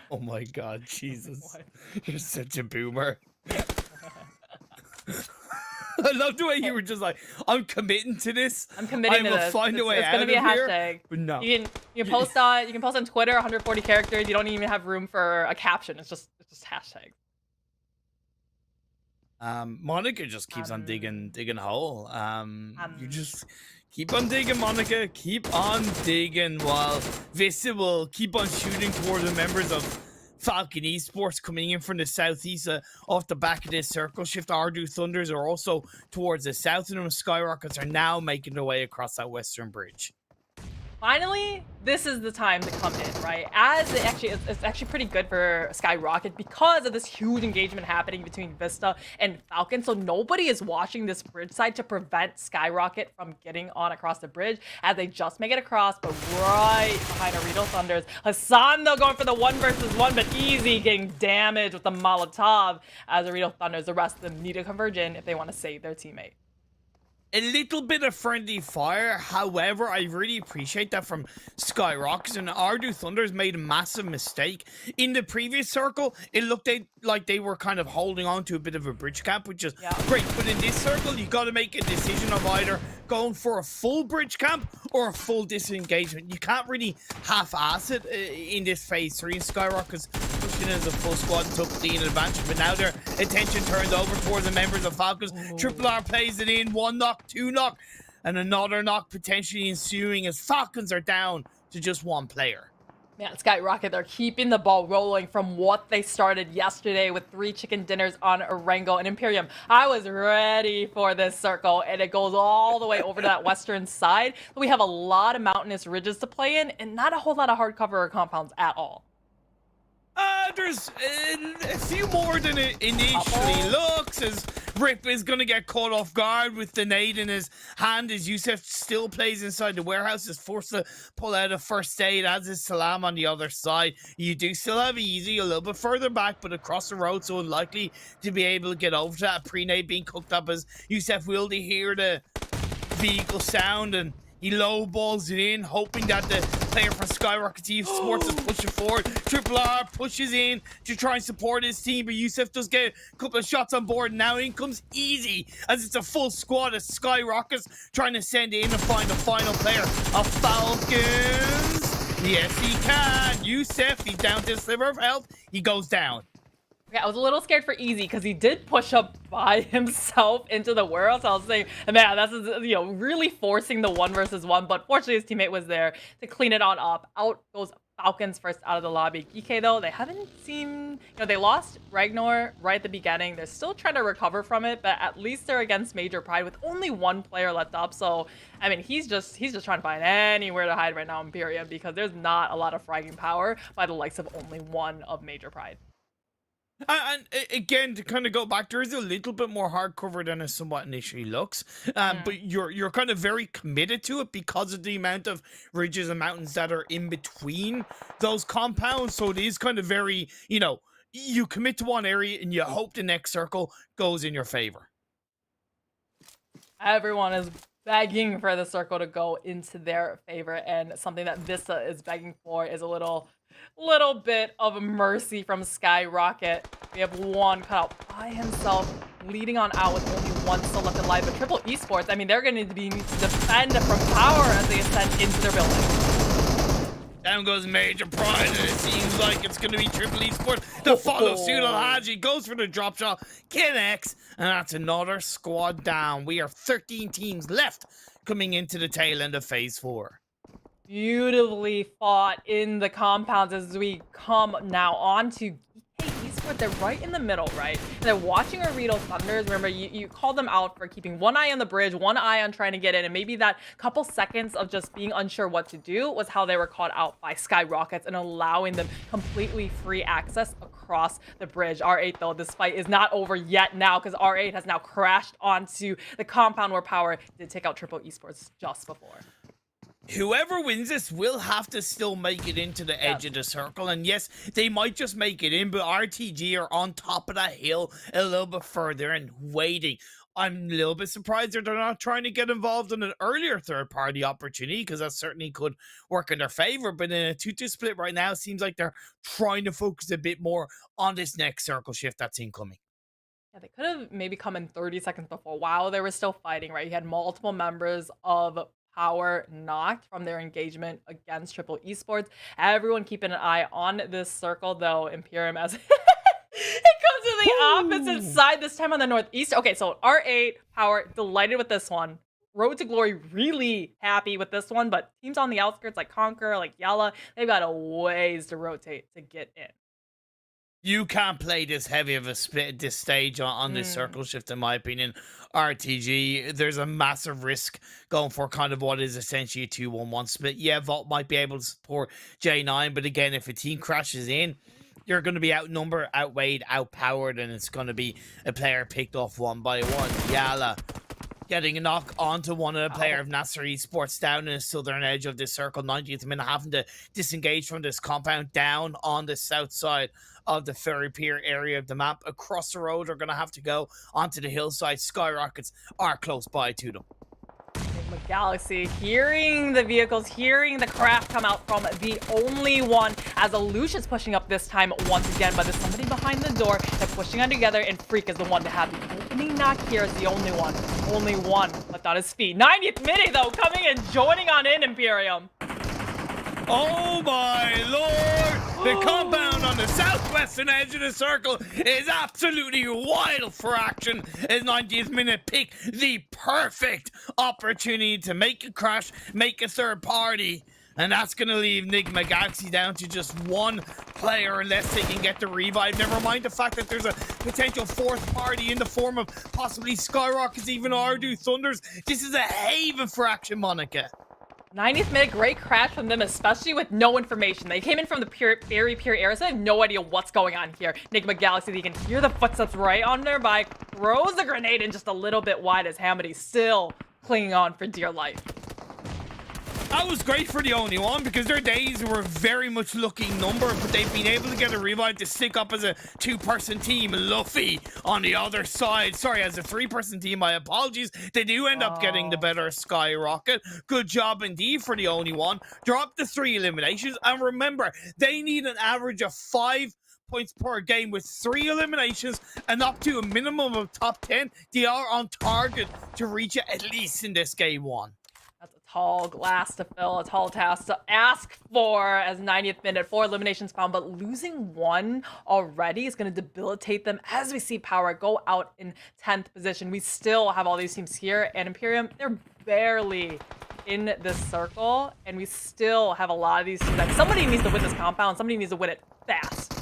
Oh my god, Jesus. You're such a boomer. I love the way you were just like, I'm committing to this. I'm committing to this. I will find a way it's out gonna be a here. hashtag. But no. You can post on Twitter 140 characters. You don't even have room for a caption. It's just hashtags. Monica just keeps on digging a hole. You just keep on digging, Monica. Keep on digging while Vista will keep on shooting toward the members of Falcon Esports coming in from the southeast off the back of this circle shift. OOREDOO Thunders are also towards the south, and SKYROCKETs are now making their way across that western bridge. Finally, this is the time to come in, right? As it's actually pretty good for SKYROCKET because of this huge engagement happening between VISTA and Falcon. So nobody is watching this bridge side to prevent SKYROCKET from getting on across the bridge as they just make it across, but right behind OOREDOO Thunders. Hassan, though, going for the 1 versus 1, but easy getting damaged with the Molotov as OOREDOO Thunders. The rest of them need to converge in if they want to save their teammate. A little bit of friendly fire, however, I really appreciate that from SKYROCKET, and OOREDOO Thunders made a massive mistake. In the previous circle, it looked like they were kind of holding on to a bit of a bridge camp, which is great, but in this circle, you got to make a decision of either going for a full bridge camp or a full disengagement. You can't really half-ass it in this phase 3, and SKYROCKET's pushing as a full squad and took clean advantage, but now their attention turned over towards the members of Falcons. Triple R plays it in, 1 knock, 2 knock, and another knock potentially ensuing as Falcons are down to just 1 player. Man, SKYROCKET, they're keeping the ball rolling from what they started yesterday with 3 chicken dinners on Erangel and Imperium. I was ready for this circle, and it goes all the way over to that western side. We have a lot of mountainous ridges to play in, and not a whole lot of hardcover or compounds at all. There's a few more than it initially looks, as Rip is going to get caught off guard with the nade in his hand, as Yusuf still plays inside the warehouse, is forced to pull out a first aid, as is Salam on the other side. You do still have Easy a little bit further back, but across the road, so unlikely to be able to get over to that. Pre-nade being cooked up as Yusuf will hear the vehicle sound, and he low balls it in, hoping that the player from SKYROCKET Esports is pushing forward. Triple R pushes in to try and support his team, but Yusuf does get a couple of shots on board. Now in comes Easy, as it's a full squad of SKYROCKETs trying to send in and find the final player of Falcons. Yes, he can. Yusuf, he's down to a sliver of health. He goes down. Okay, I was a little scared for Easy because he did push up by himself into the world. So I was saying, man, that's, you know, really forcing the 1 versus 1. But fortunately, his teammate was there to clean it on up. Out goes Falcons first out of the lobby. GEEKAY, though, they haven't seen, you know, they lost Ragnar right at the beginning. They're still trying to recover from it, but at least they're against Major Pride with only 1 player left up. So, I mean, he's just trying to find anywhere to hide right now in Imperium because there's not a lot of fragging power by the likes of only 1 of Major Pride. And again, to kind of go back, there is a little bit more hardcover than it somewhat initially looks, but you're kind of very committed to it because of the amount of ridges and mountains that are in between those compounds. So it is kind of very, you know, you commit to one area and you hope the next circle goes in your favor. Everyone is begging for the circle to go into their favor, and something that VISTA is begging for is a little bit of mercy from SKYROCKET. We have 1 cut out by himself, leading on out with only 1 still left alive. But Triple Esports, I mean, they're going to need to defend from POWR as they ascend into their building. Down goes Major Pride, and it seems like it's going to be Triple Esports to follow suit. Alhaji goes for the drop shot, connects, and that's another squad down. We are 13 teams left coming into the tail end of phase 4. Beautifully fought in the compounds as we come now on to GEEKAY Esports. They're right in the middle, right? And they're watching OOREDOO Thunders. Remember, you called them out for keeping 1 eye on the bridge, 1 eye on trying to get in, and maybe that couple seconds of just being unsure what to do was how they were caught out by SKYROCKET and allowing them completely free access across the bridge. R8, though, this fight is not over yet now because R8 has now crashed onto the compound where POWR did take out Triple Esports just before. Whoever wins this will have to still make it into the edge of the circle, and yes, they might just make it in, but RTG are on top of that hill a little bit further and waiting. I'm a little bit surprised that they're not trying to get involved in an earlier third-party opportunity, because that certainly could work in their favor, but in a 2-2 split right now, it seems like they're trying to focus a bit more on this next circle shift that's incoming. Yeah, they could have maybe come in 30 seconds before while they were still fighting, right? You had multiple members of POWR knocked from their engagement against Triple Esports. Everyone keeping an eye on this circle, though. Imperium as it comes to the opposite side, this time on the northeast. Okay, so R8, POWR, delighted with this one. Road to Glory, really happy with this one, but teams on the outskirts like CONQUEROR, like YALLA, they've got a ways to rotate to get in. You can't play this heavy of a split at this stage on this circle shift, in my opinion. RTG, there's a massive risk going for kind of what is essentially a 2-1-1 split. Yeah, Vault might be able to support J9, but again, if a team crashes in, you're going to be outnumbered, outweighed, outpowered, and it's going to be a player picked off one by one. YALLA getting a knock onto one of the player of NASR Esports down in the southern edge of this circle. 90th minute, having to disengage from this compound down on the south side of the Ferry Pier area of the map. Across the road, are going to have to go onto the hillside. SKYROCKETs are close by to them. NIGMA Galaxy hearing the vehicles, hearing the craft come out from the only one, as Alucia's pushing up this time once again, but there's somebody behind the door. They're pushing on together, and Freak is the one to have the opening knock here. Is the only one left on his feet. 90th minute though, coming and joining on in, Imperium. Oh my lord! The compound on the southwestern edge of the circle is absolutely wild for action as 90th minute pick the perfect opportunity to make a crash, make a third party, and that's going to leave NIGMA Galaxy down to just one player unless they can get the revive. Never mind the fact that there's a potential fourth party in the form of possibly SKYROCKETs, even OOREDOO Thunders. This is a haven for action, Monica. 90th minute, great crash from them, especially with no information. They came in from the Ferry Pier area, so they have no idea what's going on here. NIGMA Galaxy, they can hear the footsteps right on their bike, throws the grenade in just a little bit wide as Hamidi still clinging on for dear life. That was great for the only one because their days were very much looking numbered, but they've been able to get a revive to stick up as a two-person team. Luffy on the other side. Sorry, as a three-person team, my apologies. They do end up getting the better SKYROCKET. Good job indeed for the only one. Drop the 3 eliminations, and remember, they need an average of 5 points per game with 3 eliminations and up to a minimum of top 10. They are on target to reach it at least in this game 1. That's a tall glass to fill, a tall task to ask for as 90th minute, 4 eliminations found, but losing 1 already is going to debilitate them as we see POWR go out in 10th position. We still have all these teams here, and Imperium, they're barely in this circle, and we still have a lot of these teams that somebody needs to win this compound, somebody needs to win it fast.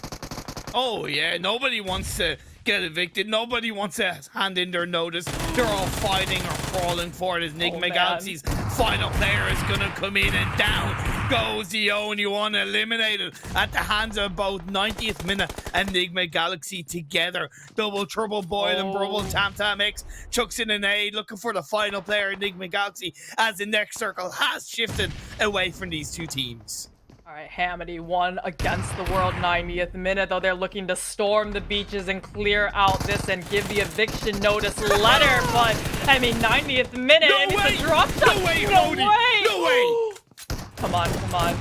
Oh yeah, nobody wants to get evicted. Nobody wants to hand in their notice. They're all fighting or crawling for it as NIGMA Galaxy's final player is going to come in, and down goes the only one eliminated at the hands of both 90th minute and NIGMA Galaxy together. Double, trouble, boil and brubble, Tam X chucks in an aid, looking for the final player, NIGMA Galaxy, as the next circle has shifted away from these two teams. All right, Hamidi won against the world. 90th minute, though they're looking to storm the beaches and clear out this and give the eviction notice letter. But I mean, 90th minute, No and way! it's a drop shot. No way, No Hamidi! way! No way! Come on, come on.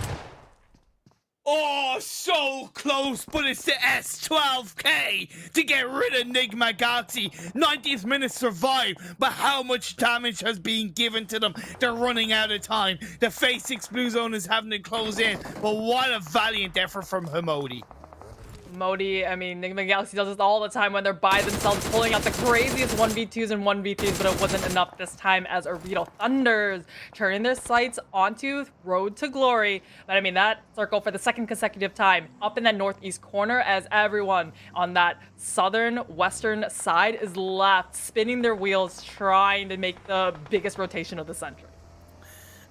Oh, so close, but it's the S12K to get rid of NIGMA Galaxy. 90th minute survive, but how much damage has been given to them? They're running out of time. The Phase 6 Blue Zone is having to close in, but what a valiant effort from Hamidi. Modi, I mean, NIGMA Galaxy does this all the time when they're by themselves, pulling out the craziest 1v2s and 1v3s, but it wasn't enough this time as OOREDOO Thunders turning their sights onto Road to Glory. But I mean, that circle for the 2nd consecutive time up in that northeast corner as everyone on that southern western side is left, spinning their wheels, trying to make the biggest rotation of the century.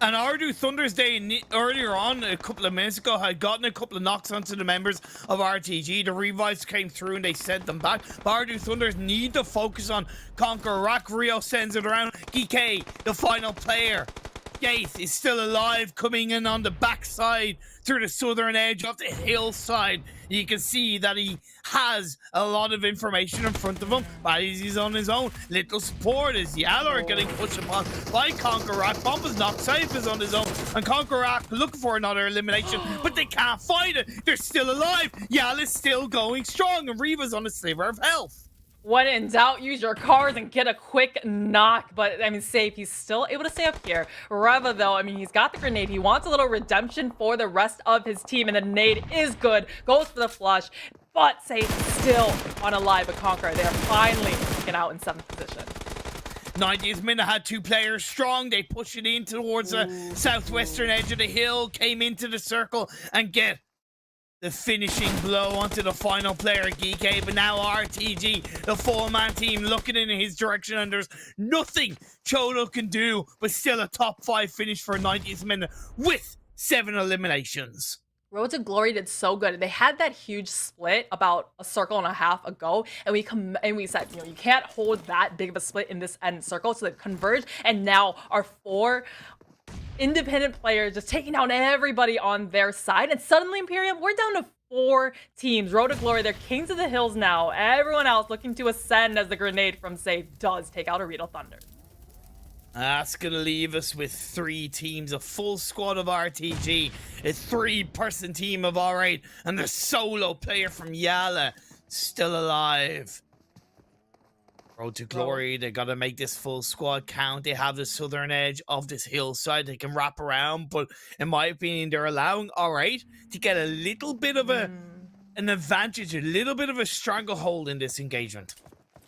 And OOREDOO Thunders Day earlier on, a couple of minutes ago, had gotten a couple of knocks onto the members of RTG. The revives came through and they sent them back. But OOREDOO Thunders need to focus on CONQUEROR. Rio sends it around. GEEKAY, the final player. Gates is still alive, coming in on the backside through the southern edge of the hillside. You can see that he has a lot of information in front of him, but he's on his own. Little support is YALLA are getting pushed upon by CONQUEROR. Bombas not safe is on his own, and CONQUEROR looking for another elimination, but they can't fight it. They're still alive. YALLA's still going strong, and Reva's on a sliver of health. When in doubt, use your cars and get a quick knock. But, I mean, safe. He's still able to stay up here. Reva, though, I mean, he's got the grenade. He wants a little redemption for the rest of his team. And the nade is good. Goes for the flush. But safe still on alive. But CONQUEROR, they are finally taken out in 7th position. 90th minute had 2 players strong. They push it in towards the southwestern edge of the hill. Came into the circle and get the finishing blow onto the final player, GEEKAY, but now RTG, the four-man team, looking in his direction, and there's nothing Cholo can do, but still a top 5 finish for 90th minute with 7 eliminations. Road to Glory did so good. They had that huge split about a circle and a half ago, and we said, you know, you can't hold that big of a split in this end circle, so they've converged, and now our 4 independent players just taking down everybody on their side, and suddenly Imperium, we're down to 4 teams. Road to Glory, they're kings of the hills now. Everyone else looking to ascend as the grenade from Safe does take out Oredo Thunder. That's going to leave us with 3 teams, a full squad of RTG, a 3-person team of OOREDOO, and the solo player from YALLA still alive. Road to Glory, they got to make this full squad count. They have the southern edge of this hillside they can wrap around, but in my opinion, they're allowing OOREDOO to get a little bit of an advantage, a little bit of a stranglehold in this engagement.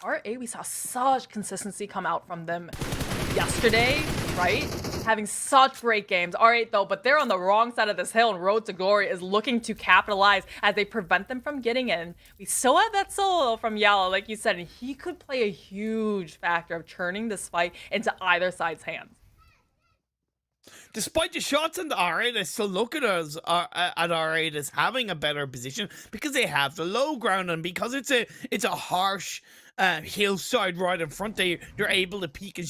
R8, we saw such consistency come out from them yesterday, right? Having such great games. R8 though, but they're on the wrong side of this hill, and Road to Glory is looking to capitalize as they prevent them from getting in. We still have that solo from YALLA, like you said, and he could play a huge factor of turning this fight into either side's hands. Despite the shots on the R8, I still look at us at R8 as having a better position because they have the low ground, and because it's a harsh hillside right in front, they're able to peek and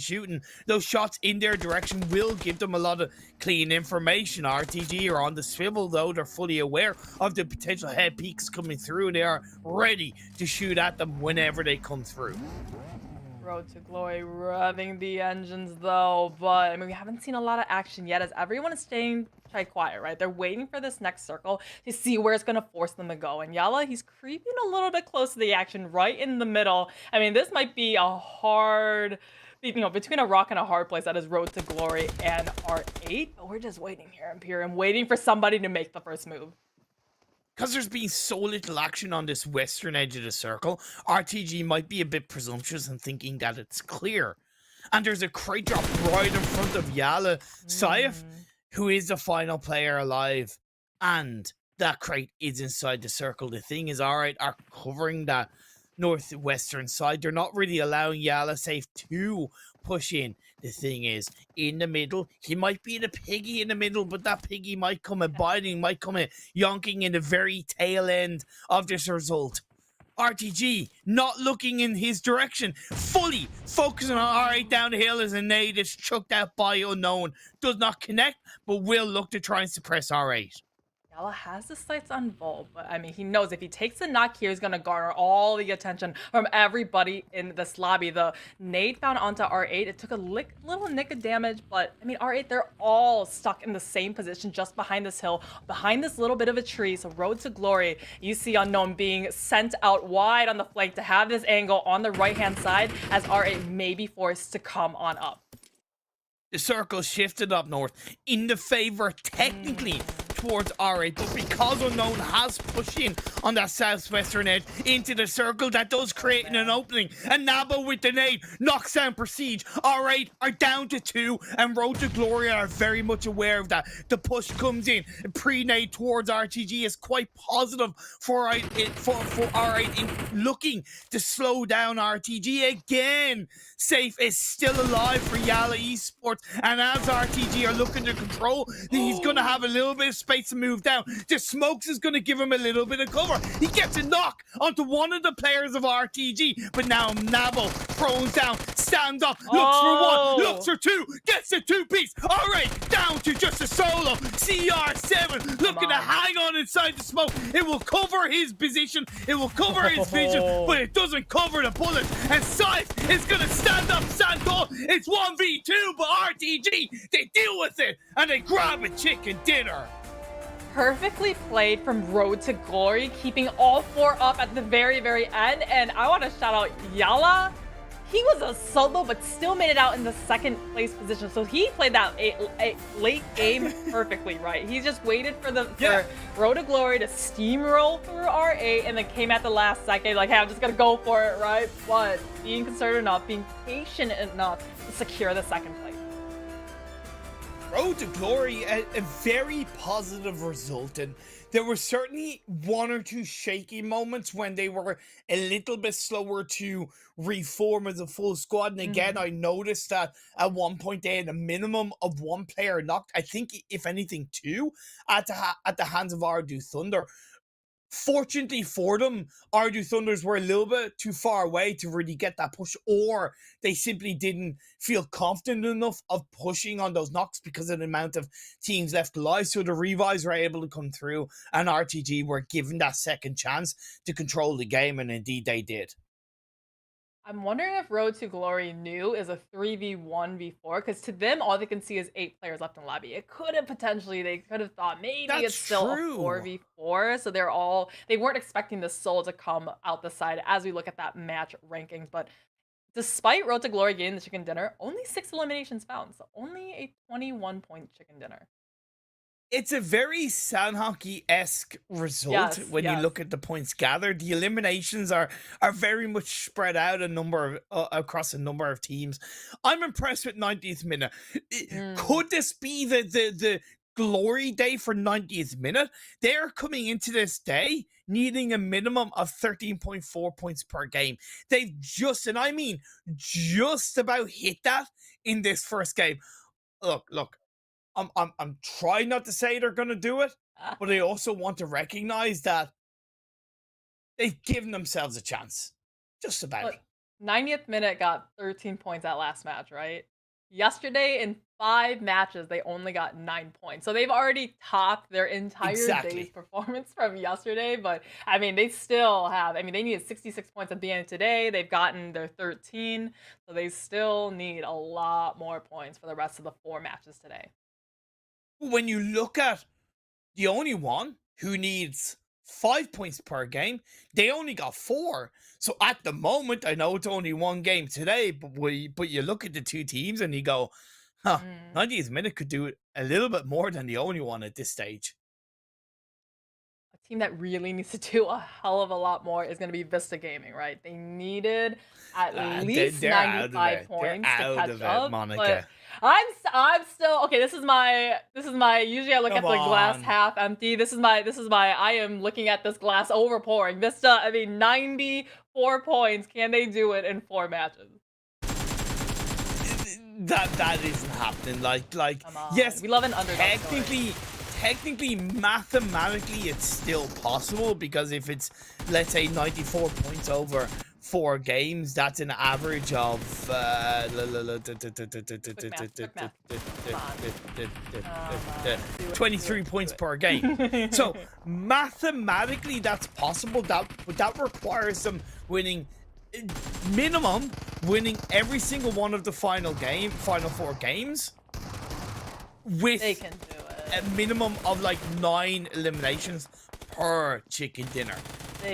shoot, and those shots in their direction will give them a lot of clean information. RTG are on the swivel though, they're fully aware of the potential head peeks coming through, and they are ready to shoot at them whenever they come through. Road to Glory revving the engines though, but I mean, we haven't seen a lot of action yet as everyone is staying quiet, right? They're waiting for this next circle to see where it's going to force them to go. And YALLA, he's creeping a little bit close to the action right in the middle. I mean, this might be a hard, you know, between a rock and a hard place that is Road to Glory and R8, but we're just waiting here, Imperium, waiting for somebody to make the first move. Because there's been so little action on this western edge of the circle, RTG might be a bit presumptuous in thinking that it's clear. And there's a crate drop right in front of YALLA. Saif, who is the final player alive, and that crate is inside the circle. The thing is, OOREDOO are covering that northwestern side. They're not really allowing YALLA Safe to push in. The thing is, in the middle, he might be the piggy in the middle, but that piggy might come abiding, might come yonking in the very tail end of this result. RTG not looking in his direction, fully focusing on R8 down the hill as a nade is chucked out by Unknown. Does not connect, but will look to try and suppress R8. YALLA has the sights on Vol, but I mean, he knows if he takes the knock here, he's going to garner all the attention from everybody in this lobby. The nade found onto R8. It took a little nick of damage, but I mean, R8, they're all stuck in the same position just behind this hill, behind this little bit of a tree. So Road to Glory, you see Unknown being sent out wide on the flank to have this angle on the right-hand side as R8 may be forced to come on up. The circle shifted up north in the favor, technically, towards R8, but because Unknown has pushed in on that southwestern edge into the circle, that does create an opening, and Nabo with the nade knocks down Prestige. R8 are down to 2, and Road to Glory are very much aware of that. The push comes in, pre-nade towards RTG is quite positive for R8 in looking to slow down RTG again. Safe is still alive for YALLA Esports, and as RTG are looking to control, he's going to have a little bit of space to move down. The smokes is going to give him a little bit of cover. He gets a knock onto one of the players of RTG, but now Nabo throws down, stands up, looks for one, looks for 2, gets a 2-piece. All right, down to just a solo. CR7 looking to hang on inside the smoke. It will cover his position, it will cover his vision, but it doesn't cover the bullets. And Scythe is going to stand up, stand tall. It's 1v2, but RTG, they deal with it, and they grab a chicken dinner. Perfectly played from Road to Glory, keeping all 4 up at the very, very end. And I want to shout out YALLA. He was a solo, but still made it out in the 2nd place position. So he played that a late game perfectly, right? He just waited for Road to Glory to steamroll through R8 and then came at the last second, like, hey, I'm just going to go for it, right? But being concerted enough, being patient enough to secure the 2nd place. Road to Glory, a very positive result, and There were certainly one or two shaky moments when they were a little bit slower to reform as a full squad. And again, I noticed that at one point they had a minimum of one player knocked. I think, if anything, two at the hands of Ardu Thunder. Fortunately for them, Ardu Thunders were a little bit too far away to really get that push, or they simply didn't feel confident enough of pushing on those knocks because of the amount of teams left alive. So the revives were able to come through, and RTG were given that second chance to control the game, and indeed they did. I'm wondering if Road to Glory New is a 3v1 before, because to them, all they can see is 8 players left in lobby. It could have potentially, they could have thought maybe That's it's still true. a 4v4. So they weren't expecting the soul to come out the side as we look at that match rankings. But despite Road to Glory getting the chicken dinner, only 6 eliminations found. So only a 21-point chicken dinner. It's a very Sanhok-esque result when you look at the points gathered. The eliminations are very much spread out across a number of teams. I'm impressed with 90th minute. Could this be the glory day for 90th minute? They're coming into this day needing a minimum of 13.4 points per game. They've just about hit that in this first game. Look. I'm trying not to say they're going to do it, but I also want to recognize that they've given themselves a chance. Just about. 90th minute got 13 points that last match, right? Yesterday, in 5 matches, they only got 9 points. So they've already topped their entire day's performance from yesterday. But, I mean, they still have... I mean, they needed 66 points at the end of today. They've gotten their 13. So they still need a lot more points for the rest of the 4 matches today. When you look at the only one who needs 5 points per game, they only got 4. So at the moment, I know it's only 1 game today, but you look at the two teams and you go, 90th minute could do it a little bit more than the only one at this stage. A team that really needs to do a hell of a lot more is going to be VISTA Gaming, right? They needed at least 95 points to catch up. Monica. I'm still okay. This is my usually I look at the glass half empty. This is my I am looking at this glass over pouring. VISTA, I mean 94 points. Can they do it in 4 matches? That isn't happening. Like yes, we love an underdog. Technically, mathematically, it's still possible, because if it's, let's say, 94 points over 4 games, that's an average of 23 points per game. So mathematically, that's possible. But that requires them winning every single one of the final 4 games with they can do it. A minimum of like 9 eliminations per chicken dinner.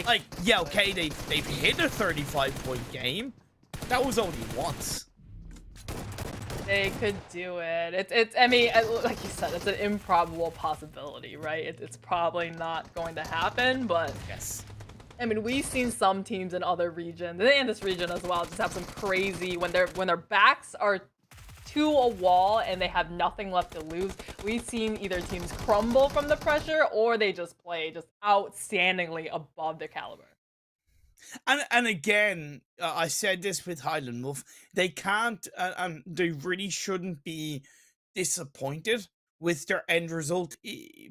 Like, yeah, okay, they've hit a 35-point game. That was only once. They could do it. It's I mean, like you said, it's an improbable possibility, right? It's probably not going to happen, but yes. I mean, we've seen some teams in other regions, and this region as well, just have some crazy when their backs are to a wall and they have nothing left to lose. We've seen either teams crumble from the pressure or they just play just outstandingly above their caliber. And again, I said this with Highland Muff, they can't and they really shouldn't be disappointed with their end result,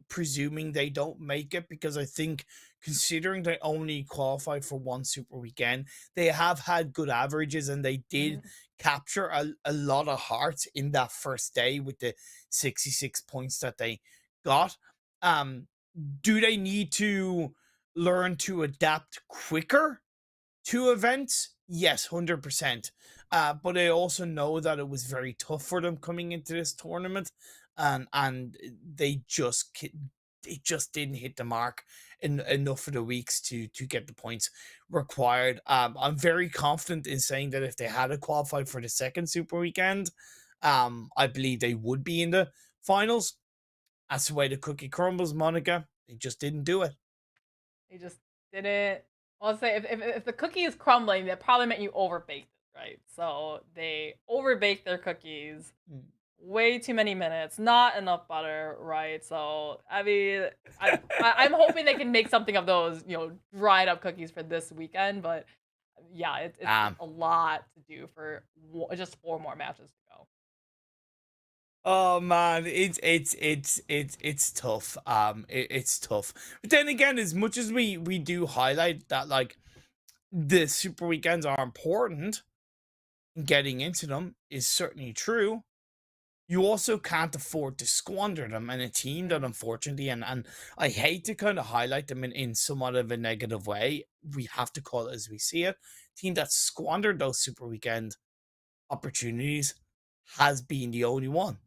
presuming they don't make it, because I think, considering they only qualified for 1 super weekend, they have had good averages, and they did capture a lot of hearts in that first day with the 66 points that they got. Do they need to learn to adapt quicker to events? Yes, 100%. But I also know that it was very tough for them coming into this tournament, and they just didn't hit the mark enough for the weeks to get the points required. I'm very confident in saying that if they had qualified for the 2nd super weekend, I believe they would be in the finals. That's the way the cookie crumbles, Monica. They just didn't do it. They just didn't. Well, I'll say if the cookie is crumbling, that probably meant you overbaked it, right? So they overbaked their cookies. way too many minutes, not enough butter, right? So, I mean, I'm hoping they can make something of those, dried up cookies for this weekend, but yeah, it's Um, a lot to do for just 4 more matches to go. oh man, it's tough. It's tough. But then again, as much as we do highlight that, like, the super weekends are important, getting into them is certainly true. You also can't afford to squander them. And a team that, Mm. unfortunately, and I hate to kind of highlight them in somewhat of a negative way, we have to call it as we see it. Team that squandered those super weekend opportunities has been the only one.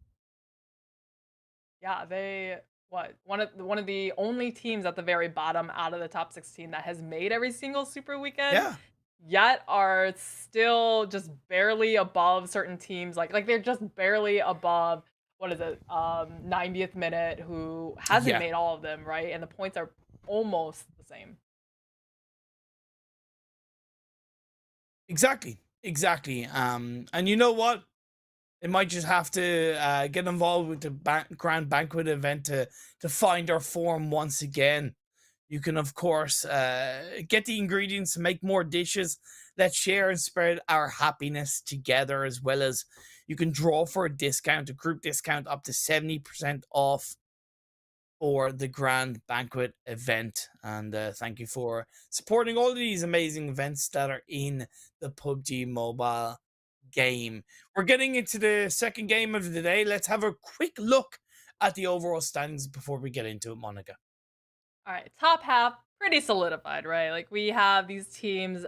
Yeah, they what one of the only teams at the very bottom out of the top 16 that has made every single super weekend, Yeah. yet are still just barely above certain teams. Like they're just barely above what is it, 90th minute, who hasn't Yeah. made all of them, right? And the points are almost the same. Exactly. Exactly. And you know what? They might just have to get involved with the grand banquet event to find our form once again. You can, of course, get the ingredients to make more dishes. Let's share and spread our happiness together, as well as you can draw for a discount, a group discount up to 70% off for the grand banquet event. And thank you for supporting all of these amazing events that are in the PUBG Mobile game. We're getting into the second game of the day. Let's have a quick look at the overall standings before we get into it, Monica. All right, top half pretty solidified, right? Like we have these teams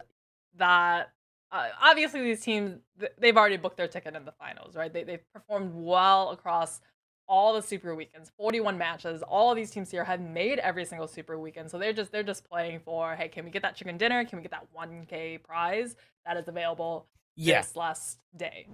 that obviously these teams they've already booked their ticket in the finals, right? They've performed well across all the super weekends, 41 matches. All of these teams here have made every single super weekend, so they're just playing for, hey, can we get that chicken dinner? Can we get that 1K prize that is available Yeah, this last day?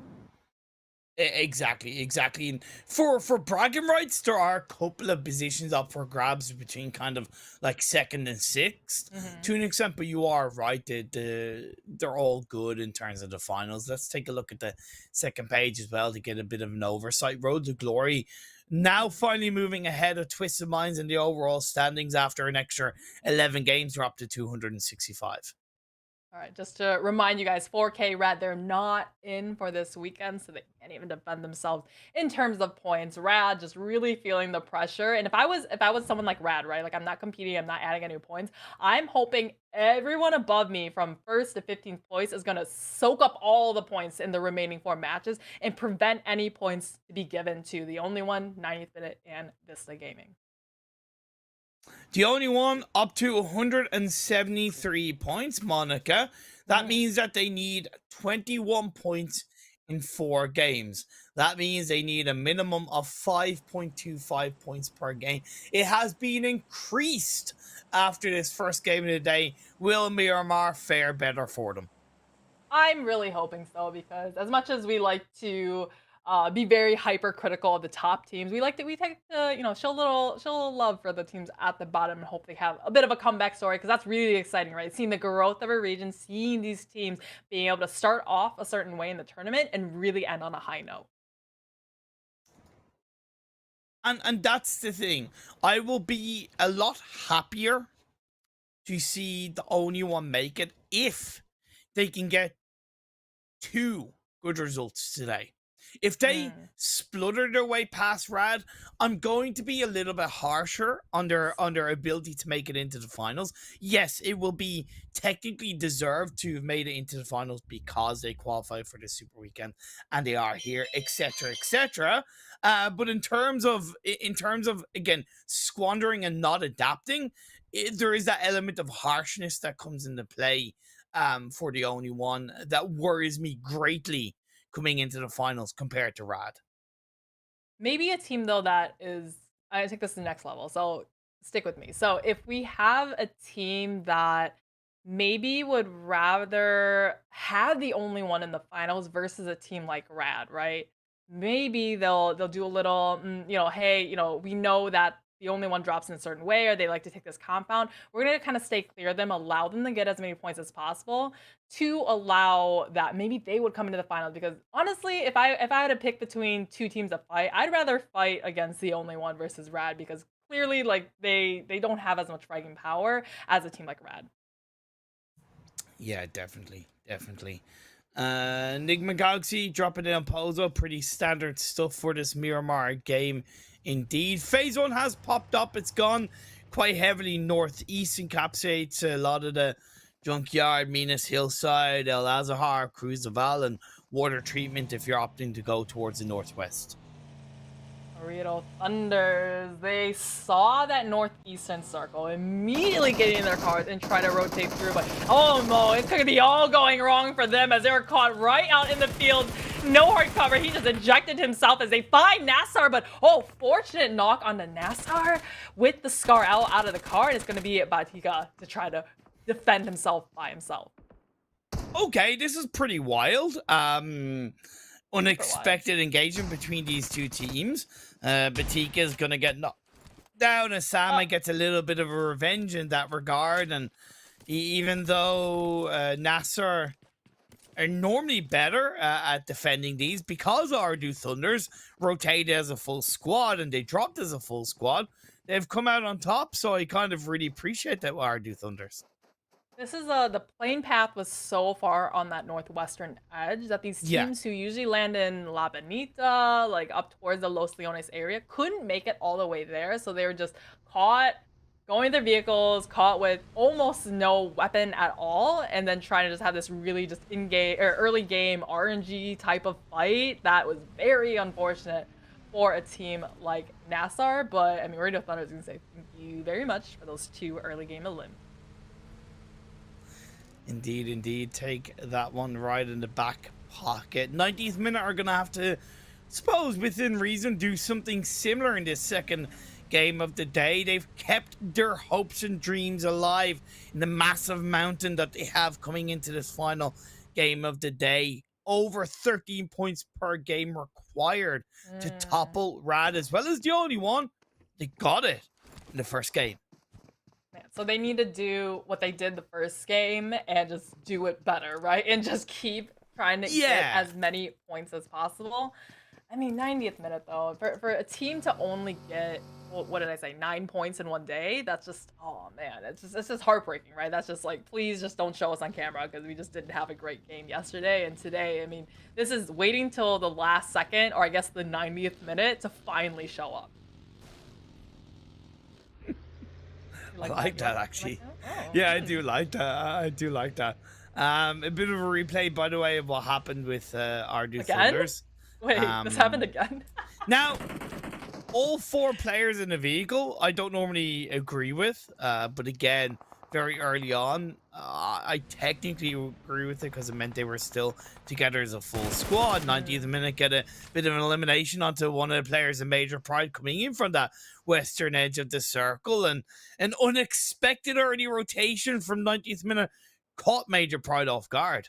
exactly, exactly. And for bragging rights, there are a couple of positions up for grabs between kind of like second and sixth Hmm. to an extent, but you are right. They're all good in terms of the finals. Let's take a look at the second page as well to get a bit of an oversight. Road to Glory now finally moving ahead of Twisted Minds in the overall standings after an extra 11 games. They're up to 265. All right, just to remind you guys, 4K Rad, they're not in for this weekend, so they can't even defend themselves in terms of points. Rad just really feeling the pressure. And if I was someone like Rad, right? Like I'm not competing, I'm not adding any points. I'm hoping everyone above me from first to 15th place is gonna soak up all the points in the remaining 4 matches and prevent any points to be given to the only one, 90th minute and Vista Gaming. The only one up to 173 points, Monica. That Mm. means that they need 21 points in 4 games. That means they need a minimum of 5.25 points per game. It has been increased after this first game of the day. Will Miramar fare better for them? I'm really hoping so because as much as we like to be very hypercritical of the top teams, we take to show a little love for the teams at the bottom and hope they have a bit of a comeback story because that's really exciting, right? Seeing the growth of a region, seeing these teams being able to start off a certain way in the tournament and really end on a high note. And that's the thing. I will be a lot happier to see the only one make it if they can get 2 good results today. If they Mm. splutter their way past Rad, I'm going to be a little bit harsher on their ability to make it into the finals. Yes, it will be technically deserved to have made it into the finals because they qualified for the Super Weekend and they are here, etc., etc. But in terms of again squandering and not adapting, there is that element of harshness that comes into play for the only one that worries me greatly coming into the finals compared to Rad. Maybe a team though that is I think this is the next level. So stick with me. So if we have a team that maybe would rather have the only one in the finals versus a team like Rad, right? Maybe they'll do a little, hey, we know that the only one drops in a certain way, or they like to take this compound. We're going to kind of stay clear of them, allow them to get as many points as possible to allow that maybe they would come into the finals. Because honestly, if I had to pick between two teams to fight, I'd rather fight against the only one versus Rad, because clearly like they don't have as much fragging power as a team like Rad. Yeah, definitely. NIGMA Galaxy dropping in on Pozo. Pretty standard stuff for this Miramar game indeed. Phase 1 has popped up. It's gone quite heavily northeast, encapsulates a lot of the Junkyard, Minas Hillside, El Azahar, Cruzaval, and water treatment if you're opting to go towards the northwest. OOREDOO Thunders, they saw that northeastern circle, immediately getting in their cars and try to rotate through, but oh no, it's gonna be all going wrong for them as they were caught right out in the field. No hard cover, he just ejected himself as they find NASR, but oh, fortunate knock on the NASR with the Scar out of the car, and it's gonna be Batika to try to defend himself by himself. Okay, this is pretty wild. Unexpected engagement between these two teams. Batika is going to get knocked down as Sama gets a little bit of a revenge in that regard. And even though NASR are normally better at defending these, because OOREDOO Thunders rotated as a full squad and they dropped as a full squad, they've come out on top. So I kind of really appreciate that OOREDOO Thunders. This is the plane path was so far on that northwestern edge that these teams who usually land in La Benita, like up towards the Los Leones area, couldn't make it all the way there. So they were just caught going their vehicles, caught with almost no weapon at all, and then trying to just have this really just in-game or early game RNG type of fight. That was very unfortunate for a team like NASR. But I mean, OOREDOO Thunder is going to say thank you very much for those 2 early game elims. Indeed. Take that one right in the back pocket. 90th minute are going to have to, suppose, within reason, do something similar in this second game of the day. They've kept their hopes and dreams alive in the massive mountain that they have coming into this final game of the day. Over 13 points per game required to topple Rad, as well as the only one. They got it in the first game. So they need to do what they did the first game and just do it better, right? And just keep trying to get as many points as possible. I mean, 90th minute though, for a team to only get, what did I say, 9 points in one day? That's just, oh man, it's just heartbreaking, right? That's just like, please just don't show us on camera because we just didn't have a great game yesterday. And today, I mean, this is waiting till the last second, or I guess the 90th minute to finally show up. I like that actually. Yeah, I do like that. A bit of a replay, by the way, of what happened with OOREDOO Thunders. Wait, this happened again? Now, all 4 players in the vehicle, I don't normally agree with, but again, very early on, I technically agree with it because it meant they were still together as a full squad. 90th minute, get a bit of an elimination onto one of the players in Major Pride coming in from that western edge of the circle, and an unexpected early rotation from 90th minute caught Major Pride off guard.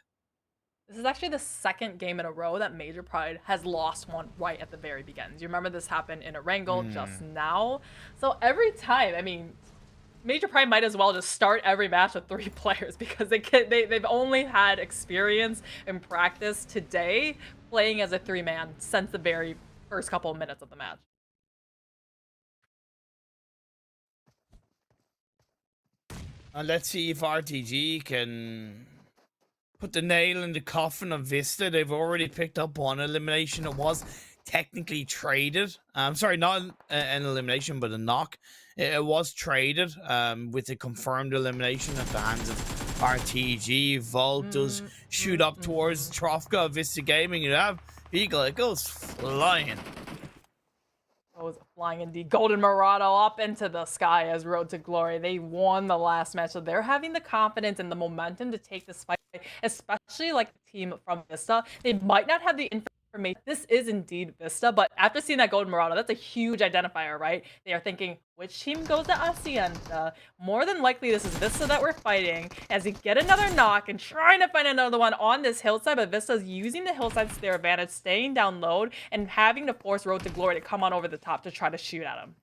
This is actually the 2nd game in a row that Major Pride has lost one right at the very beginning. You remember this happened in Erangel just now? So every time, I mean, Major Pride might as well just start every match with 3 players because they've only had experience and practice today playing as a 3-man since the very first couple of minutes of the match. Let's see if RTG can put the nail in the coffin of VISTA. They've already picked up one elimination. It was technically traded. I'm sorry, not an elimination, but a knock. It was traded with a confirmed elimination at the hands of RTG. Vault does shoot up towards Trofka of VISTA Gaming. You have Eagle, it goes flying. Goes flying indeed. Golden Murado up into the sky as Road to Glory. They won the last match, so they're having the confidence and the momentum to take this fight, especially like the team from VISTA. They might not have the information. This is indeed VISTA, but after seeing that Golden Murado, that's a huge identifier, right? They are thinking, which team goes to Hacienda? More than likely, this is VISTA that we're fighting as they get another knock and trying to find another one on this hillside, but VISTA's using the hillside to their advantage, staying down low and having to force Road to Glory to come on over the top to try to shoot at him.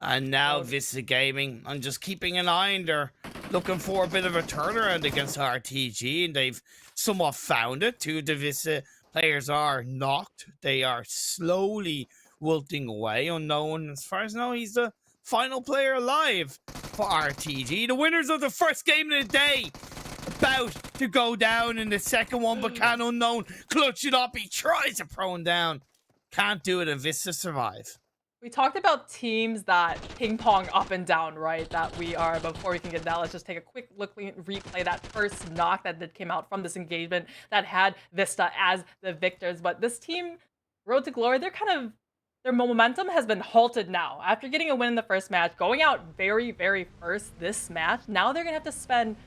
And now Vista Gaming, I'm just keeping an eye on they're looking for a bit of a turnaround against RTG, and they've somewhat found it. Two of the Vista players are knocked. They are slowly wilting away. Unknown, as far as I know, he's the final player alive for RTG. The winners of the first game of the day about to go down in the second one, but can Unknown clutch it up. He tries to prone down. Can't do it, and Vista survive. We talked about teams that ping pong up and down, right? That we are, before we can get that, let's just take a quick look, replay that first knock that came out from this engagement that had Vista as the victors. But this team, Road to Glory, their momentum has been halted now. After getting a win in the first match, going out very, very first this match, now they're gonna have to spend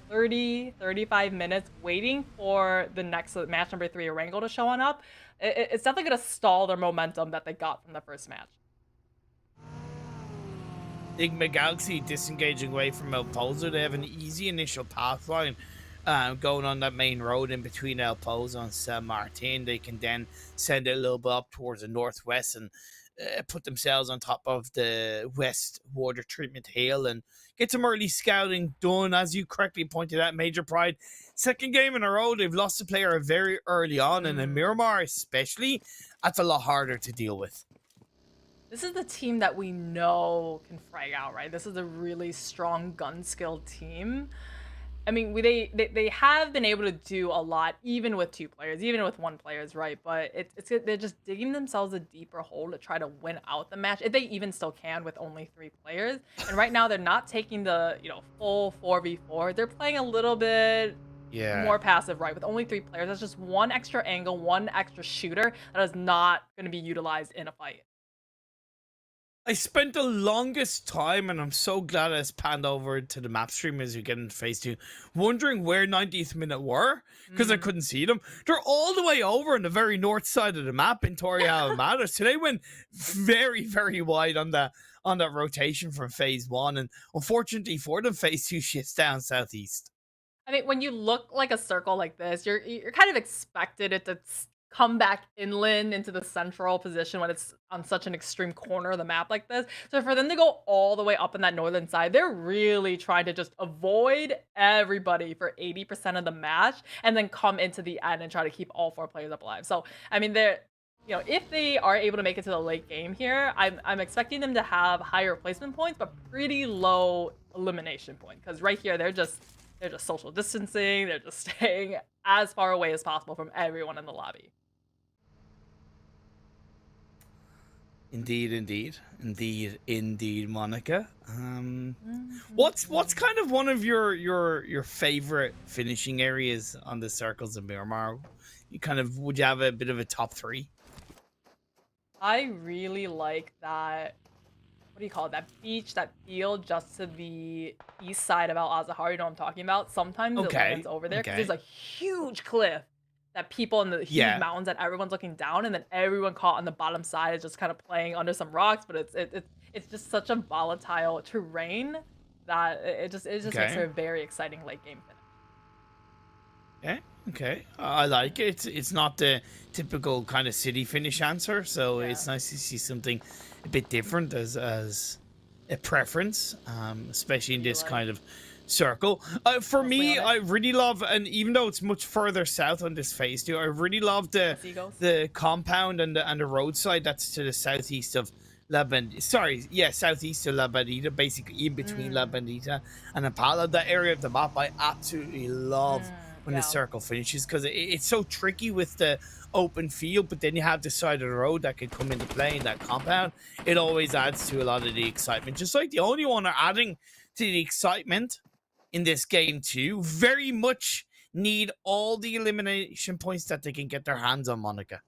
35 minutes waiting for the next match number 3, Erangel, to show on up. It's definitely gonna stall their momentum that they got from the first match. NIGMA Galaxy disengaging away from El Pozo. They have an easy initial path line going on that main road in between El Pozo and San Martin. They can then send it a little bit up towards the northwest and put themselves on top of the West Water Treatment Hill and get some early scouting done. As you correctly pointed out, Major Pride, second game in a row, they've lost a player very early on, and in Miramar especially, that's a lot harder to deal with. This is the team that we know can frag out, right? This is a really strong gun skill team. I mean, they have been able to do a lot, even with 2 players, even with 1 players, right? But they're just digging themselves a deeper hole to try to win out the match, if they even still can with only 3 players. And right now, they're not taking the full 4v4. They're playing a little bit more passive, right? With only 3 players, that's just 1 extra angle, 1 extra shooter that is not going to be utilized in a fight. I spent the longest time, and I'm so glad it's panned over to the map stream as we get into phase 2, wondering where 90th minute were, because I couldn't see them. They're all the way over on the very north side of the map in Torreal Matters. So they went very, very wide on that rotation from phase 1, and unfortunately for them, phase 2 shifts down southeast. I mean, when you look like a circle like this, you're kind of expected it to come back inland into the central position when it's on such an extreme corner of the map like this. So for them to go all the way up in that northern side, they're really trying to just avoid everybody for 80% of the match and then come into the end and try to keep all 4 players up alive. So, I mean, if they are able to make it to the late game here, I'm expecting them to have higher replacement points, but pretty low elimination point. Because right here, they're just social distancing. They're just staying as far away as possible from everyone in the lobby. Indeed, Monica. What's kind of one of your favorite finishing areas on the circles of Miramar? Would you have a bit of a top 3? I really like that. What do you call it? That beach, that field just to the east side of Al Azahar. You know what I'm talking about? Sometimes it lands over there because there's a huge cliff that people in the huge mountains that everyone's looking down, and then everyone caught on the bottom side is just kind of playing under some rocks. But it's just such a volatile terrain that it just makes it a very exciting late game finish. Okay. I like it. It's not the typical kind of city finish answer, so it's nice to see something a bit different as a preference, especially in this kind of circle. For me, I really love, and even though it's much further south on this phase 2, I really love the compound and the roadside that's to the southeast of La Bandita. Southeast of La Bandita, basically in between La Bandita and Impala. That area of the map I absolutely love when the circle finishes, because it's so tricky with the open field, but then you have the side of the road that can come into play in that compound. It always adds to a lot of the excitement. Just like the only one are adding to the excitement in this game too. Very much need all the elimination points that they can get their hands on, Monica.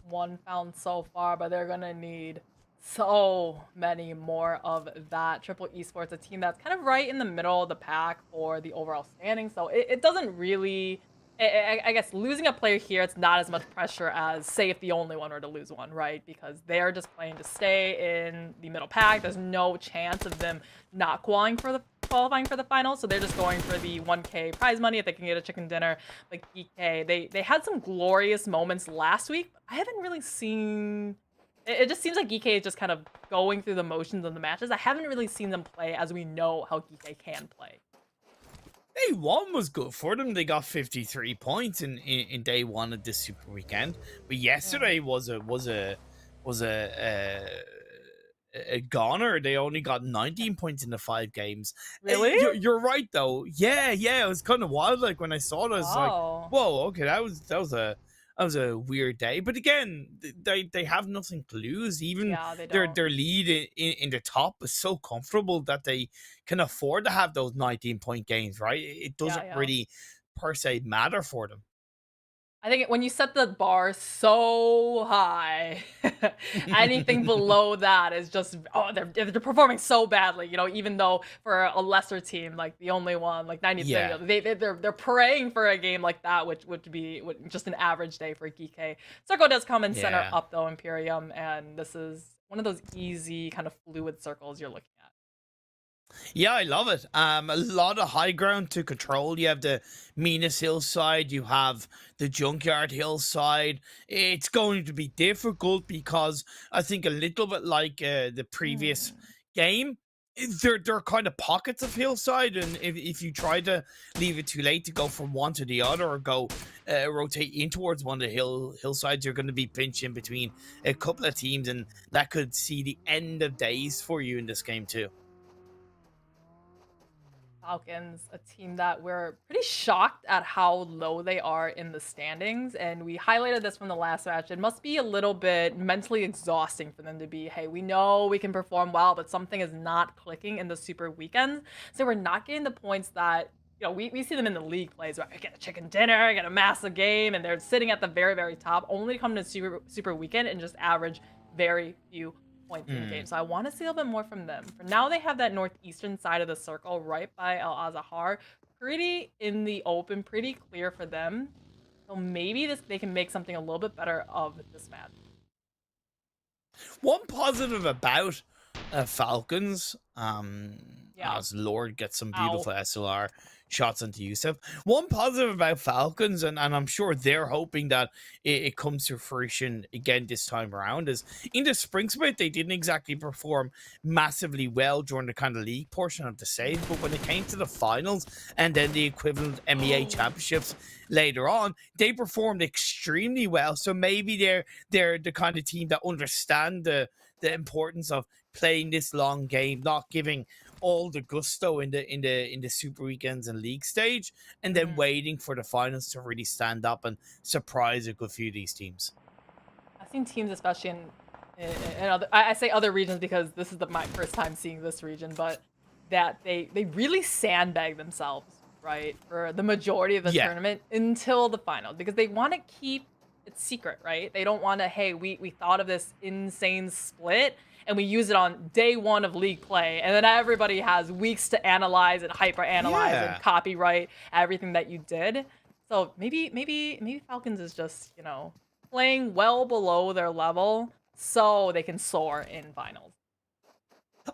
1 found so far, but they're gonna need so many more of that. Triple Esports, a team that's kind of right in the middle of the pack for the overall standing, so it doesn't really, I guess losing a player here, it's not as much pressure as, say, if the only one were to lose one, right? Because they're just playing to stay in the middle pack. There's no chance of them not qualifying for the finals, so they're just going for the 1K prize money if they can get a chicken dinner. Like GEEKAY, they had some glorious moments last week, but I haven't really seen it just seems like GEEKAY is just kind of going through the motions of the matches. I haven't really seen them play as we know how GEEKAY can play. Day one was good for them. They got 53 points in day one of this super weekend. But yesterday was a goner. They only got 19 points in the 5 games. Really? You're right though. Yeah, it was kind of wild. Like when I saw it, I was like, whoa, okay, that was a weird day. But again, they have nothing to lose. Even they don't. their lead in the top is so comfortable that they can afford to have those 19-point games, right? It doesn't really per se matter for them. I think when you set the bar so high, anything below that is just, oh, they're performing so badly, you know, even though for a lesser team, like the only one, like 93, they're praying for a game like that, which would be just an average day for GEEKAY. Circle does come in center up though, Imperium, and this is one of those easy kind of fluid circles you're looking at. Yeah, I love it. A lot of high ground to control. You have the Minas hillside, you have the Junkyard hillside. It's going to be difficult because I think a little bit like the previous game, they're kind of pockets of hillside, and if you try to leave it too late to go from one to the other or go rotate in towards one of the hillsides, you're going to be pinched in between a couple of teams, and that could see the end of days for you in this game too. Falcons, a team that we're pretty shocked at how low they are in the standings, and we highlighted this from the last match. It must be a little bit mentally exhausting for them to be, hey, we know we can perform well, but something is not clicking in the super weekends, so we're not getting the points that, you know, we see them in the league plays where I get a chicken dinner, get a massive game, and they're sitting at the very, very top, only to come to super weekend and just average very few points in the game. So I want to see a little bit more from them. For now, they have that northeastern side of the circle right by Al Azahar, pretty in the open, pretty clear for them. So maybe they can make something a little bit better of this match. One positive about Falcons, as Lord gets some beautiful SLR shots into Yusuf. One positive about Falcons, and I'm sure they're hoping that it comes to fruition again this time around, is in the spring split, they didn't exactly perform massively well during the kind of league portion of the save, but when it came to the finals and then the equivalent MEA championships later on, they performed extremely well. So maybe they're the kind of team that understand the importance of playing this long game, not giving all the gusto in the super weekends and league stage, and then waiting for the finals to really stand up and surprise a good few of these teams. I've seen teams, especially in other, I say other regions because this is my first time seeing this region, but that they really sandbag themselves, right, for the majority of the tournament until the finals, because they want to keep it secret, right? They don't want to, hey, we thought of this insane split and we use it on day one of league play, and then everybody has weeks to analyze and hyper analyze and copyright everything that you did. So maybe Falcons is just, you know, playing well below their level so they can soar in finals.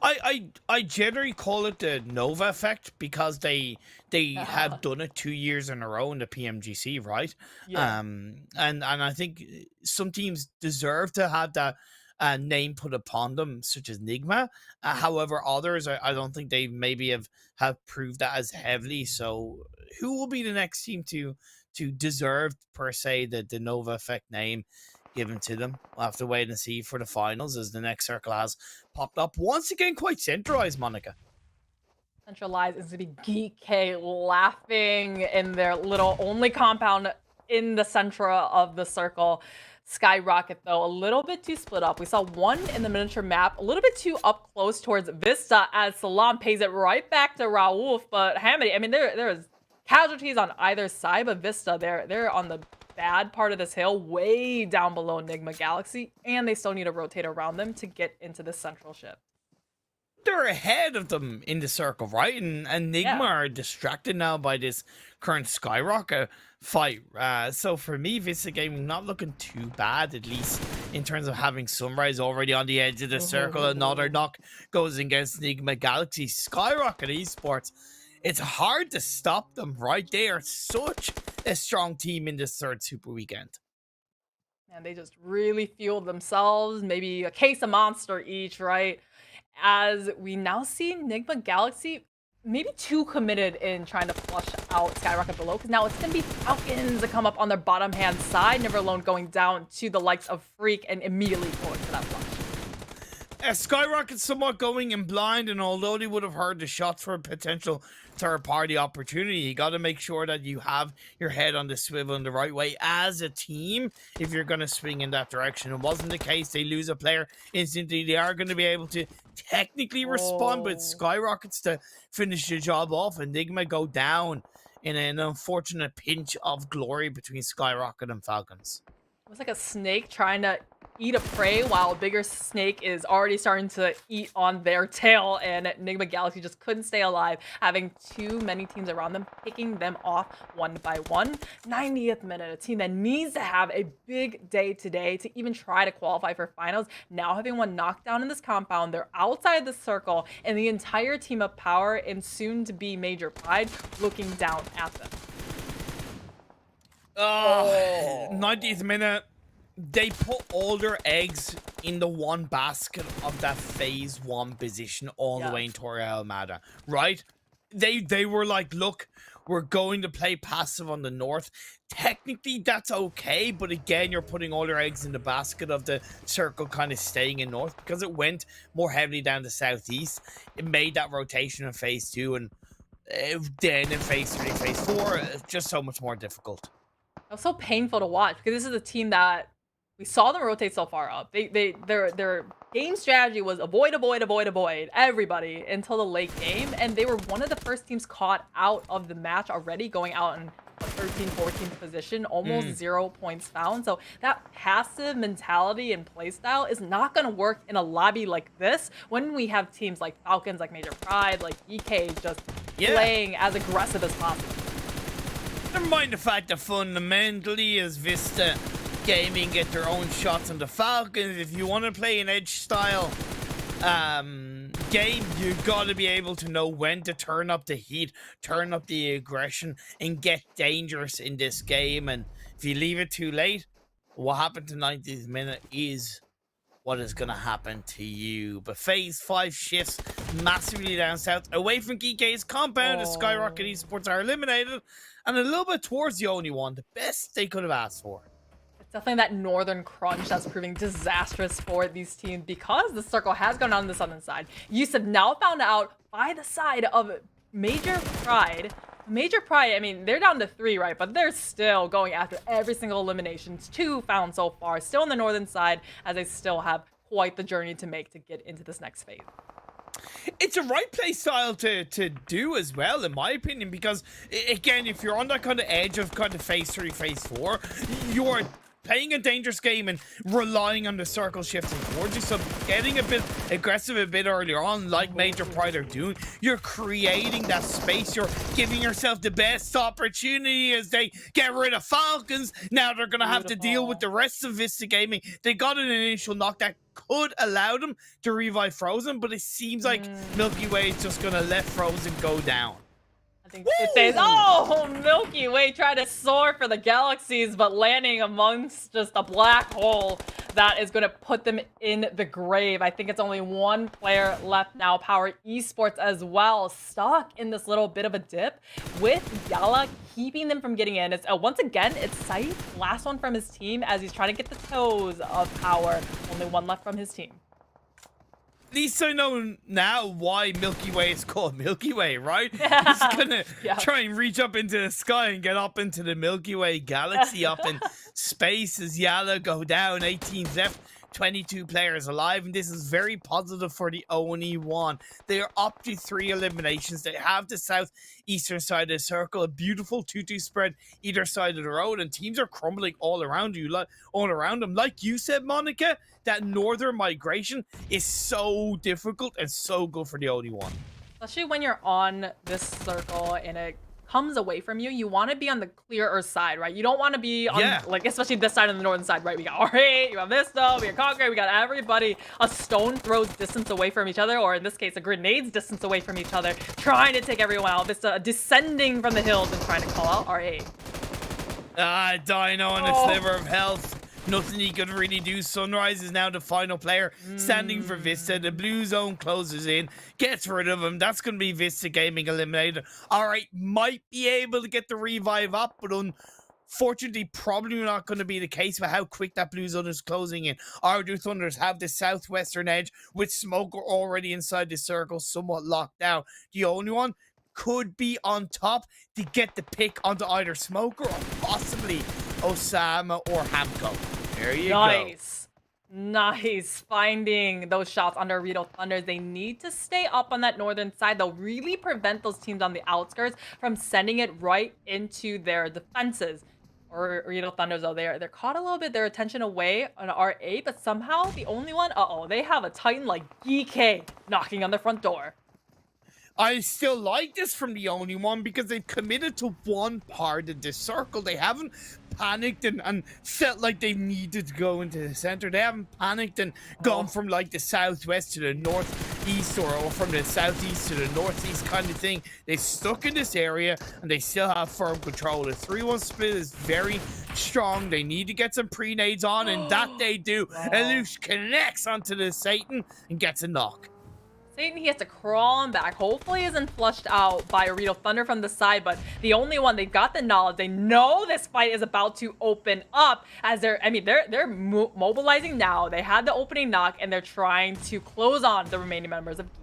I generally call it the Nova effect because they have done it 2 years in a row in the PMGC, right? And I think some teams deserve to have that name put upon them, such as NIGMA. However, others, I don't think they maybe have proved that as heavily. So who will be the next team to deserve, per se, the Nova effect name given to them? We'll have to wait and see for the finals, as the next circle has popped up. Once again, quite centralized, Monica. Centralized is to be GEEKAY laughing in their little only compound in the center of the circle. SKYROCKET, though, a little bit too split up. We saw one in the miniature map, a little bit too up close towards VISTA, as Salam pays it right back to Raouf. But Hamidi, I mean, there's casualties on either side, but VISTA, they're on the bad part of this hill, way down below NIGMA Galaxy, and they still need to rotate around them to get into the central ship. They're ahead of them in the circle, right? And NIGMA are distracted now by this current SKYROCKET fight. So for me, Vista Gaming not looking too bad, at least in terms of having Sunrise already on the edge of the circle. Another knock goes against NIGMA Galaxy. SKYROCKET Esports, it's hard to stop them, right? They are such a strong team in this third super weekend. And they just really fueled themselves, maybe a case of Monster each, right? As we now see NIGMA Galaxy maybe too committed in trying to flush out SKYROCKET below, because now it's going to be Falcons that come up on their bottom hand side, never alone going down to the likes of Freak and immediately going for that flush. SKYROCKET's somewhat going in blind, and although they would have heard the shots for a potential third-party opportunity, you got to make sure that you have your head on the swivel in the right way as a team if you're going to swing in that direction. It wasn't the case. They lose a player instantly. They are going to be able to technically respond, but SKYROCKET's to finish the job off, and NIGMA go down in an unfortunate pinch of glory between SKYROCKET and Falcons. It was like a snake trying to eat a prey while a bigger snake is already starting to eat on their tail, and NIGMA Galaxy just couldn't stay alive, having too many teams around them, picking them off one by one. 90th minute, a team that needs to have a big day today to even try to qualify for finals, now having one knockdown in this compound. They're outside the circle, and the entire team of Power and soon to be Major Pride looking down at them. 90th minute. They put all their eggs in the one basket of that phase 1 position all the way in Torre Almada, right? They were like, look, we're going to play passive on the north. Technically, that's okay, but again, you're putting all your eggs in the basket of the circle kind of staying in north because it went more heavily down the southeast. It made that rotation in phase 2, and then in phase 3, phase 4, it's just so much more difficult. It was so painful to watch because this is a team that we saw them rotate so far up. Their game strategy was avoid everybody until the late game, and they were one of the first teams caught out of the match already, going out in 13th, 14th position, almost 0 points found. So that passive mentality and playstyle is not going to work in a lobby like this when we have teams like Falcons, like Major Pride, like GEEKAY just playing as aggressive as possible. Never mind the fact that fundamentally as VISTA Gaming get their own shots on the Falcons. If you want to play an edge style game, you got to be able to know when to turn up the heat, turn up the aggression, and get dangerous in this game. And if you leave it too late, what happened to 90th minute is what is going to happen to you. But phase 5 shifts massively down south, away from GEEKAY's compound. As SKYROCKET Esports are eliminated, and a little bit towards the only one, the best they could have asked for. Definitely that northern crunch that's proving disastrous for these teams because the circle has gone on the southern side. Yusuf now found out by the side of Major Pride. Major Pride, I mean, they're down to 3, right? But they're still going after every single elimination. 2 found so far, still on the northern side, as they still have quite the journey to make to get into this next phase. It's a right play style to do as well, in my opinion, because, again, if you're on that kind of edge of kind of phase 3, phase 4, you're playing a dangerous game and relying on the circle shifting towards you. So getting a bit aggressive a bit earlier on, like Major Pride are doing, you're creating that space. You're giving yourself the best opportunity as they get rid of Falcons. Now they're going to have to deal with the rest of VISTA Gaming. They got an initial knock that could allow them to revive Frozen, but it seems like Milky Way is just going to let Frozen go down. I think it says, oh, Milky Way tried to soar for the galaxies, but landing amongst just a black hole that is going to put them in the grave. I think it's only one player left now, POWR Esports as well, stuck in this little bit of a dip with YALLA keeping them from getting in. It's once again, it's Saif, last one from his team, as he's trying to get the toes of POWR. Only one left from his team. At least I know now why Milky Way is called Milky Way, right? He's gonna try and reach up into the sky and get up into the Milky Way galaxy up in space as YALLA go down. 18's left, 22 players alive, and this is very positive for the only one. They are up to 3 eliminations. They have the southeastern side of the circle, a beautiful 2-2 spread either side of the road, and teams are crumbling all around you, all around them. Like you said, Monica, that northern migration is so difficult and so good for the only one. Especially when you're on this circle and it comes away from you, you want to be on the clearer side, right? You don't want to be on, like, especially this side on the northern side, right? We got R8, we got VISTA, we got CONQUEROR, we got everybody a stone throws distance away from each other, or in this case, a grenade's distance away from each other, trying to take everyone out. VISTA descending from the hills and trying to call out R8. Dino and its sliver of health. nothing he could really do. Sunrise is now the final player standing for Vista. The blue zone closes in, gets rid of him. That's going to be Vista Gaming eliminated. All right, might be able to get the revive up, but unfortunately, probably not going to be the case with how quick that blue zone is closing in. OOREDOO Thunders have the southwestern edge with Smoker already inside the circle, somewhat locked down. The only one could be on top to get the pick onto either Smoker or possibly Osama or Hamko. There you go. Nice finding those shots under OOREDOO Thunders. They need to stay up on that northern side. They'll really prevent those teams on the outskirts from sending it right into their defenses. Or OOREDOO Thunders, though, they're caught a little bit their attention away on R8, but somehow the only one, they have a Titan like GEEKAY knocking on the front door. I still like this from the only one because they've committed to one part of this circle. They haven't panicked and felt like they needed to go into the center. They haven't panicked and gone from like the southwest to the northeast or from the southeast to the northeast kind of thing. They stuck in this area and they still have firm control. The 3-1 split is very strong. They need to get some pre-nades on, and that they do. Elush connects onto the Satan and gets a knock. Satan, he has to crawl on back. Hopefully isn't flushed out by OOREDOO Thunder from the side, but the only one, they've got the knowledge. They know this fight is about to open up as they're mobilizing now. They had the opening knock and they're trying to close on the remaining members of GEEKAY.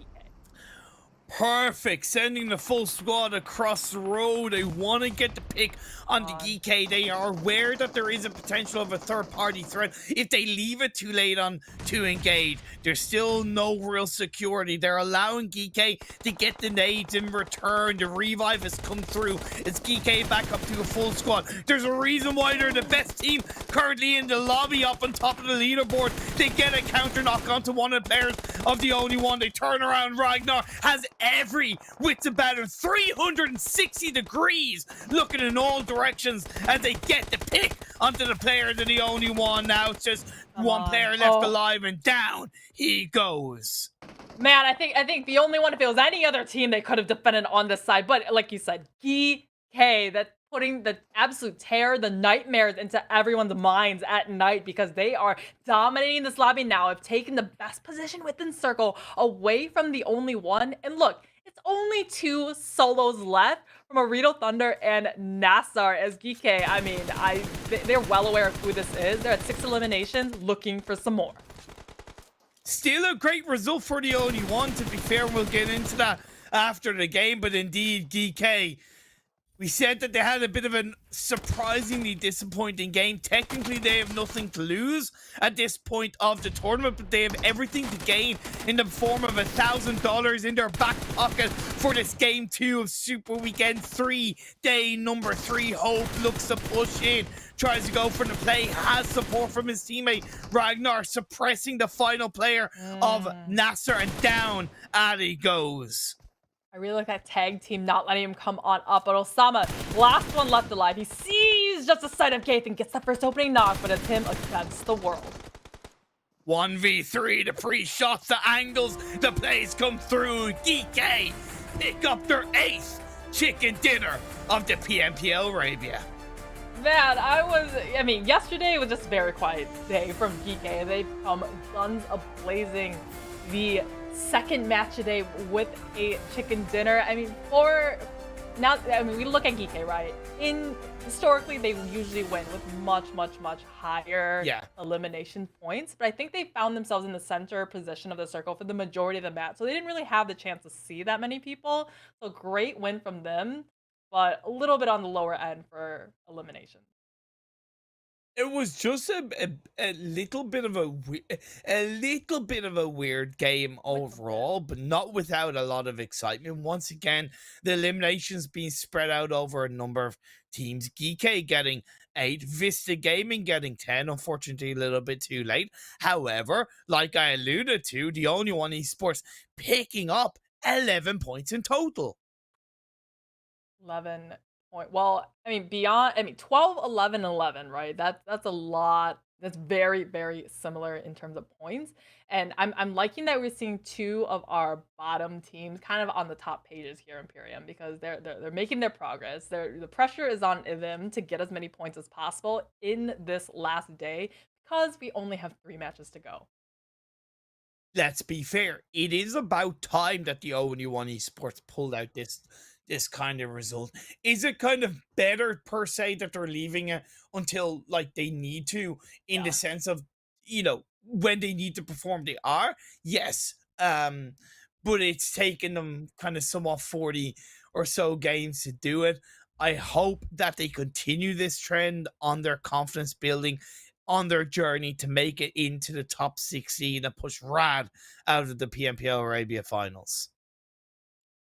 Perfect, sending the full squad across the road. They want to get the pick on the GEEKAY. They are aware that there is a potential of a third-party threat. If they leave it too late on to engage, there's still no real security. They're allowing GEEKAY to get the nades in return. The revive has come through. It's GEEKAY back up to a full squad. There's a reason why they're the best team currently in the lobby, up on top of the leaderboard. They get a counter knock onto one of the players of the only one. They turn around. Ragnar has every wits about him, 360 degrees looking in all directions as they get the pick onto the player to the only one. Now it's just one player left alive, and down he goes. Man, I think the only one, if it was any other team, they could have defended on this side. But like you said, GEEKAY, that's putting the absolute terror, the nightmares into everyone's minds at night, because they are dominating this lobby now. Have taken the best position within circle away from the only one. And look, it's only 2 solos left from OOREDOO Thunder and NASR as GEEKAY. I mean, they're well aware of who this is. They're at 6 eliminations looking for some more. Still a great result for the only one, to be fair. We'll get into that after the game, but indeed, GEEKAY, we said that they had a bit of a surprisingly disappointing game. Technically, they have nothing to lose at this point of the tournament, but they have everything to gain in the form of $1,000 in their back pocket for this game 2 of Super Weekend 3. Day number 3. Hope looks to push in, tries to go for the play, has support from his teammate Ragnar, suppressing the final player of NASR, and down he goes. I really like that tag team not letting him come on up, but Osama, last one left alive. He sees just a sight of Keith and gets the first opening knock, but it's him against the world. 1v3, the pre-shots, the angles, the plays come through. GEEKAY pick up their 8th chicken dinner of the PMPL Arabia. Man, I mean, yesterday was just a very quiet day from GEEKAY. They come guns a-blazing. The second match today with a chicken dinner. I mean, we look at GEEKAY, right? Historically, they usually win with much higher elimination points, but I think they found themselves in the center position of the circle for the majority of the match, so they didn't really have the chance to see that many people. So great win from them, but a little bit on the lower end for elimination. It was just a little bit of a weird game overall, but not without a lot of excitement. Once again, the eliminations being spread out over a number of teams. GEEKAY getting 8, Vista Gaming getting 10, unfortunately a little bit too late. However, like I alluded to, the only one Esports picking up 11 points in total. 11 point. Well, I mean, 12, 11, 11, right? That's a lot that's very, very similar in terms of points. And I'm liking that we're seeing two of our bottom teams kind of on the top pages here in Imperium because they're making their progress. The pressure is on them to get as many points as possible in this last day because we only have 3 matches to go. Let's be fair. It is about time that the OONE Esports pulled out this kind of result. Is it kind of better per se that they're leaving it until like they need to, in the Yeah. sense of, you know, when they need to perform they are? Yes. But it's taken them kind of somewhat 40 or so games to do it. I hope that they continue this trend on their confidence building, on their journey to make it into the top 16 and push Rad out of the PMPL Arabia finals.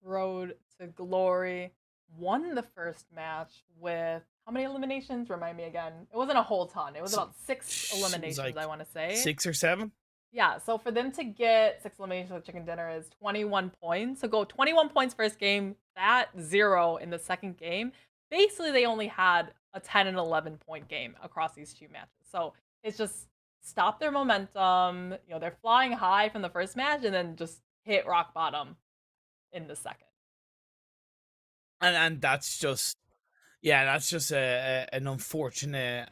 Road to Glory won the first match with how many eliminations? Remind me again. It wasn't a whole ton. It was about 6 It was eliminations, like I want to say. 6 or 7. Yeah, so for them to get 6 eliminations with chicken dinner is 21 points. So go 21 points first game, that 0 in the second game. Basically, they only had a 10 and 11 point game across these 2 matches. So it's just stop their momentum. You know, they're flying high from the first match and then just hit rock bottom in the second. And that's just, yeah, that's just an unfortunate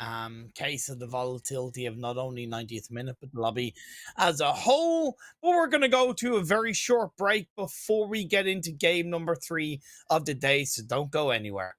case of the volatility of not only 90th minute but the lobby as a whole. But we're going to go to a very short break before we get into game number 3 of the day, so don't go anywhere.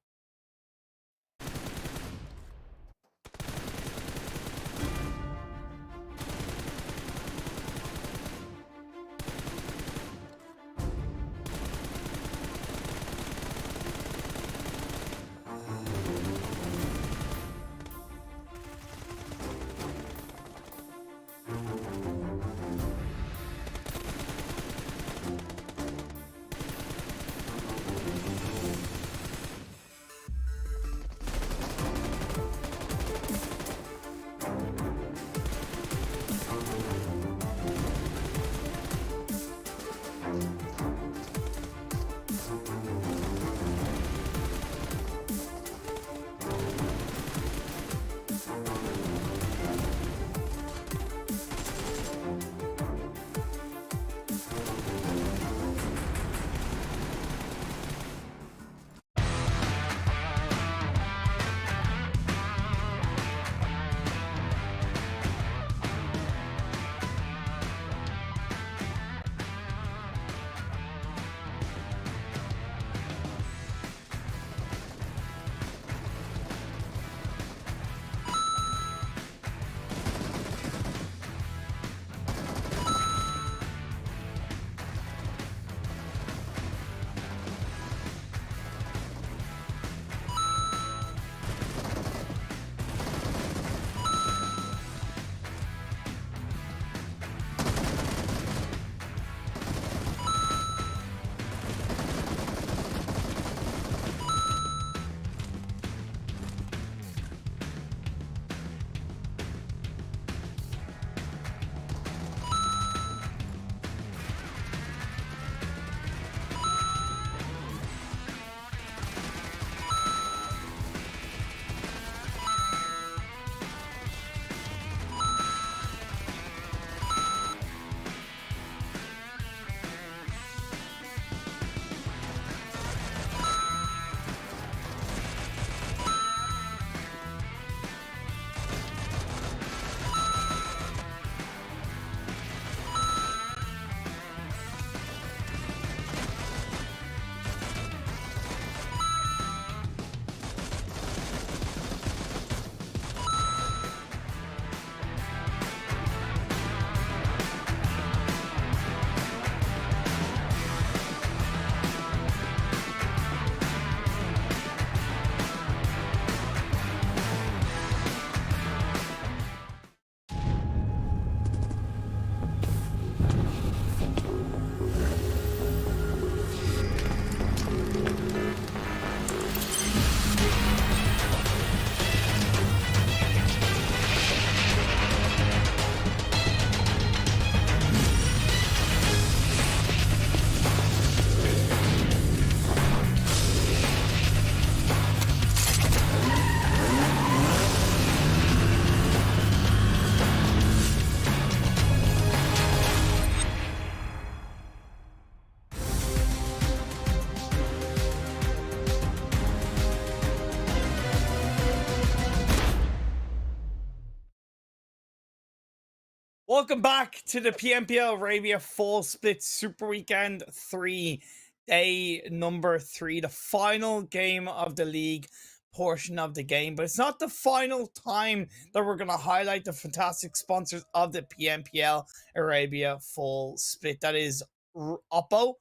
Welcome back to the PMPL Arabia Full Split Super Weekend 3, day number 3, the final game of the league portion of the game. But it's not the final time that we're going to highlight the fantastic sponsors of the PMPL Arabia Full Split. That is Oppo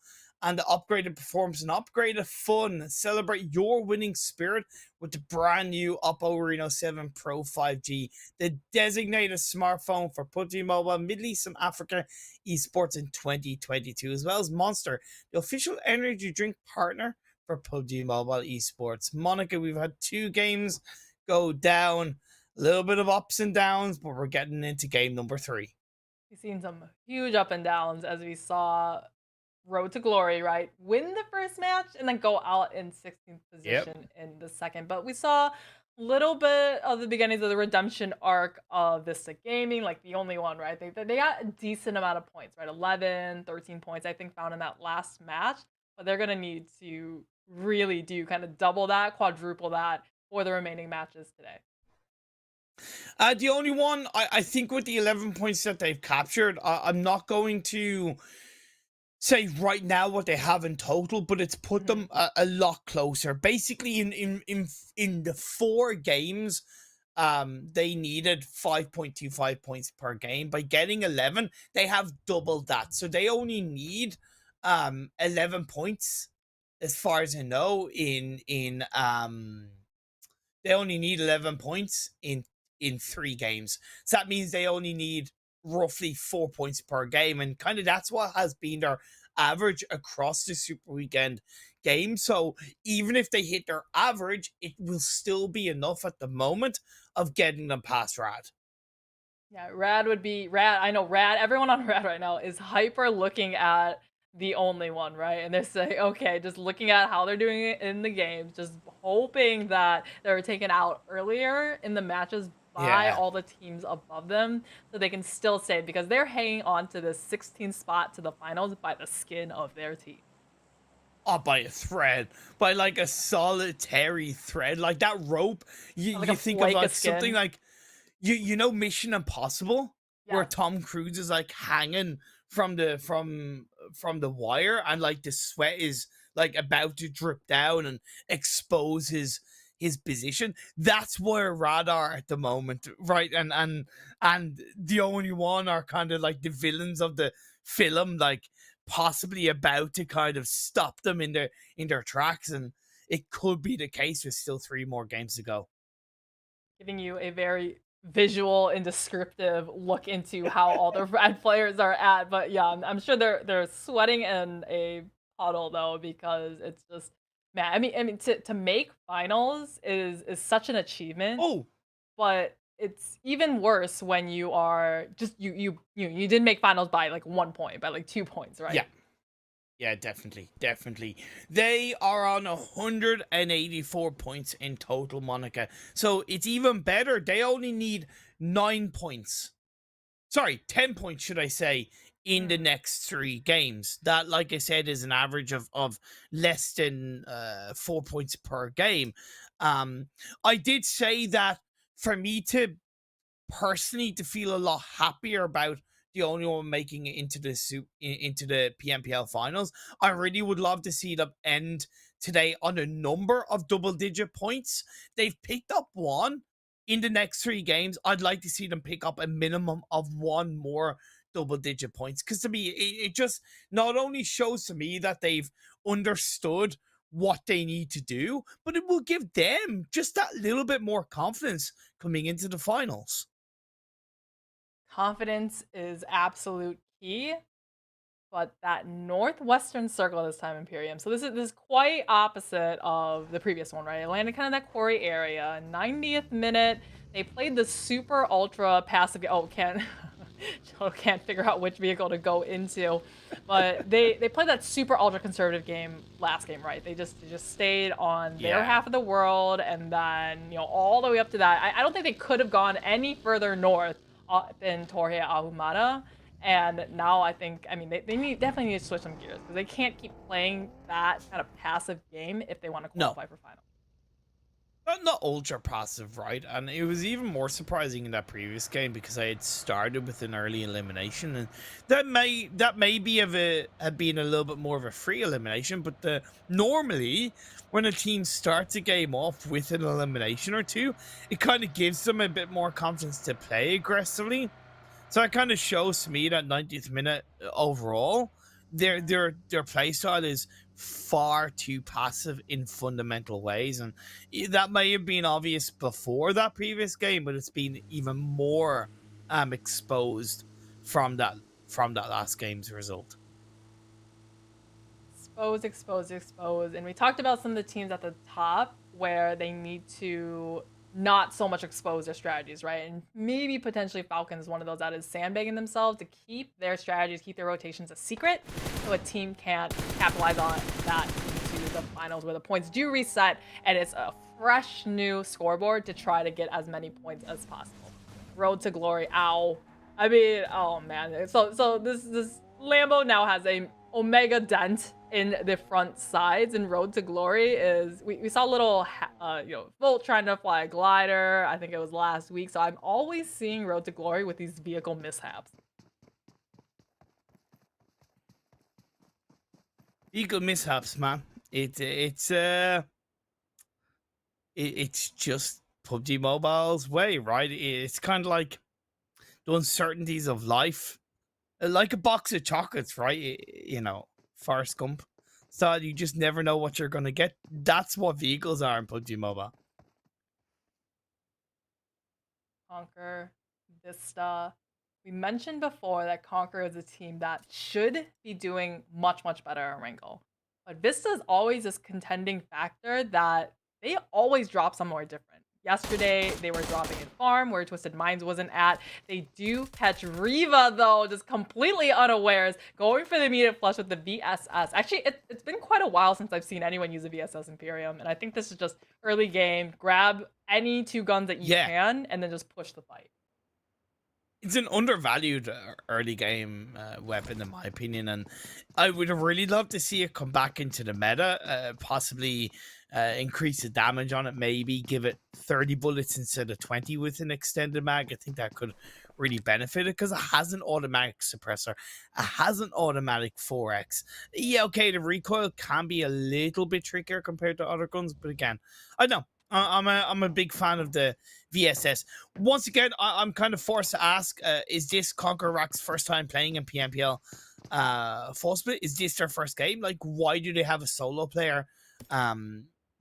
and the upgraded performance and upgraded fun. Celebrate your winning spirit with the brand new Oppo Reno 7 Pro 5G, the designated smartphone for PUBG Mobile, Middle East and Africa esports in 2022, as well as Monster, the official energy drink partner for PUBG Mobile esports. Monica, we've had 2 games go down, a little bit of ups and downs, but we're getting into game number 3. We've seen some huge up and downs as we saw Road to Glory, right? Win the first match and then go out in 16th position in the second. But we saw a little bit of the beginnings of the redemption arc of Vista Gaming, like the only one, right? They got a decent amount of points, right? 11, 13 points, I think, found in that last match. But they're going to need to really do kind of double that, quadruple that for the remaining matches today. The only one, I think with the 11 points that they've captured, I'm not going to say right now what they have in total, but it's put them a lot closer. Basically, in the 4 games, they needed 5.25 points per game. By getting 11, they have doubled that. So they only need 11 points, as far as I know, they only need 11 points in 3 games. So that means they only need roughly 4 points per game, and kind of that's what has been their average across the Super Weekend game. So even if they hit their average, it will still be enough at the moment of getting them past Rad. Yeah, Rad would be Rad. I know Rad. Everyone on Rad right now is hyper looking at the only one, right? And they're saying, okay, just looking at how they're doing it in the games, just hoping that they were taken out earlier in the matches by all the teams above them, so they can still stay, because they're hanging on to the 16th spot to the finals by the skin of their teeth. Oh, by a thread, by like a solitary thread, like that rope. You think of like something like you know Mission Impossible, where Tom Cruise is like hanging from the wire, and like the sweat is like about to drip down and expose his position. That's where Radar at the moment, right? And the only one are kind of like the villains of the film, like possibly about to kind of stop them in their tracks, and it could be the case with still 3 more games to go. Giving you a very visual and descriptive look into how all the Rad players are at. But yeah, I'm sure they're sweating in a puddle though, because it's just, man, I mean, to make finals is such an achievement. Oh, but it's even worse when you are just you didn't make finals by like 1 point, by like 2 points, right? Yeah, definitely. They are on 184 points in total, Monica. So it's even better. They only need 9 points. Sorry, 10 points, should I say, in the next 3 games. That, like I said, is an average of less than 4 points per game. I did say that for me to personally to feel a lot happier about the only one making it into the PMPL finals, I really would love to see them end today on a number of double-digit points. They've picked up 1 in the next 3 games. I'd like to see them pick up a minimum of 1 more double-digit points, because to me, it just not only shows to me that they've understood what they need to do, but it will give them just that little bit more confidence coming into the finals. Confidence is absolute key, but that northwestern circle this time, Imperium. So this is quite opposite of the previous one, right? It landed kind of that quarry area. 90th minute, they played the super ultra passive. Oh, can't figure out which vehicle to go into, but they played that super ultra conservative game last game, right? They just stayed on their half of the world, and then all the way up to that. I don't think they could have gone any further north up in Torre Ahumada. And now I think, I mean, they definitely need to switch some gears, because they can't keep playing that kind of passive game if they want to qualify for final. Not ultra passive, right? And it was even more surprising in that previous game because I had started with an early elimination, and that may be have been a little bit more of a free elimination. But normally when a team starts a game off with an elimination or two, it kind of gives them a bit more confidence to play aggressively. So it kind of shows to me that 90th minute overall, their play style is far too passive in fundamental ways, and that may have been obvious before that previous game, but it's been even more exposed from that last game's result. Expose. And we talked about some of the teams at the top where they need to not so much expose their strategies, right? And maybe potentially Falcons is one of those that is sandbagging themselves to keep their strategies, keep their rotations a secret, so a team can't capitalize on that into the finals where the points do reset and it's a fresh new scoreboard to try to get as many points as possible. Road to glory, ow. I mean, oh man. So this Lambo now has a Omega dent in the front sides, and Road to Glory is we saw a little Volt trying to fly a glider. I think it was last week. So I'm always seeing Road to Glory with these vehicle mishaps. Vehicle mishaps, man. It's just PUBG Mobile's way, right? It's kind of like the uncertainties of life, like a box of chocolates, right? Forrest Gump. So you just never know what you're gonna get. That's what vehicles are in PUBG Mobile. Conquer, VISTA. We mentioned before that Conquer is a team that should be doing much better at Erangel. But VISTA is always this contending factor that they always drop somewhere different. Yesterday, they were dropping in Farm, where Twisted Minds wasn't at. They do catch Riva, though, just completely unawares, going for the immediate flush with the VSS. Actually, it's been quite a while since I've seen anyone use a VSS Imperium, and I think this is just early game. Grab any two guns that you can, and then just push the fight. It's an undervalued early game weapon, in my opinion, and I would have really loved to see it come back into the meta, possibly increase the damage on it, maybe give it 30 bullets instead of 20 with an extended mag. I think that could really benefit it because it has an automatic suppressor. It has an automatic 4x. Yeah, okay, the recoil can be a little bit trickier compared to other guns, but again, I don't know. I'm a big fan of the VSS. Once again, I'm kind of forced to ask, is this CONQUEROR's first time playing in PMPL full split? Is this their first game? Like, why do they have a solo player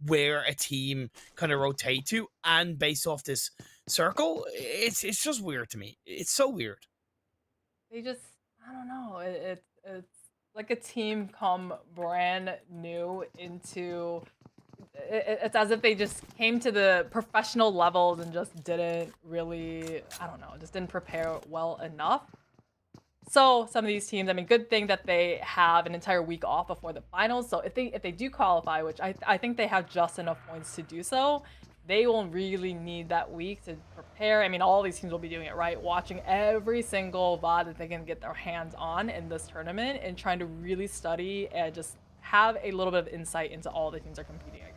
where a team kind of rotate to and based off this circle? It's just weird to me. It's so weird. They just, I don't know. It's like a team come brand new into... It's as if they just came to the professional levels and just didn't really, I don't know, just didn't prepare well enough. So some of these teams, I mean, good thing that they have an entire week off before the finals. So if they do qualify, which I think they have just enough points to do so, they will really need that week to prepare. I mean, all these teams will be doing it, right? Watching every single VOD that they can get their hands on in this tournament and trying to really study and just have a little bit of insight into all the teams they're competing against.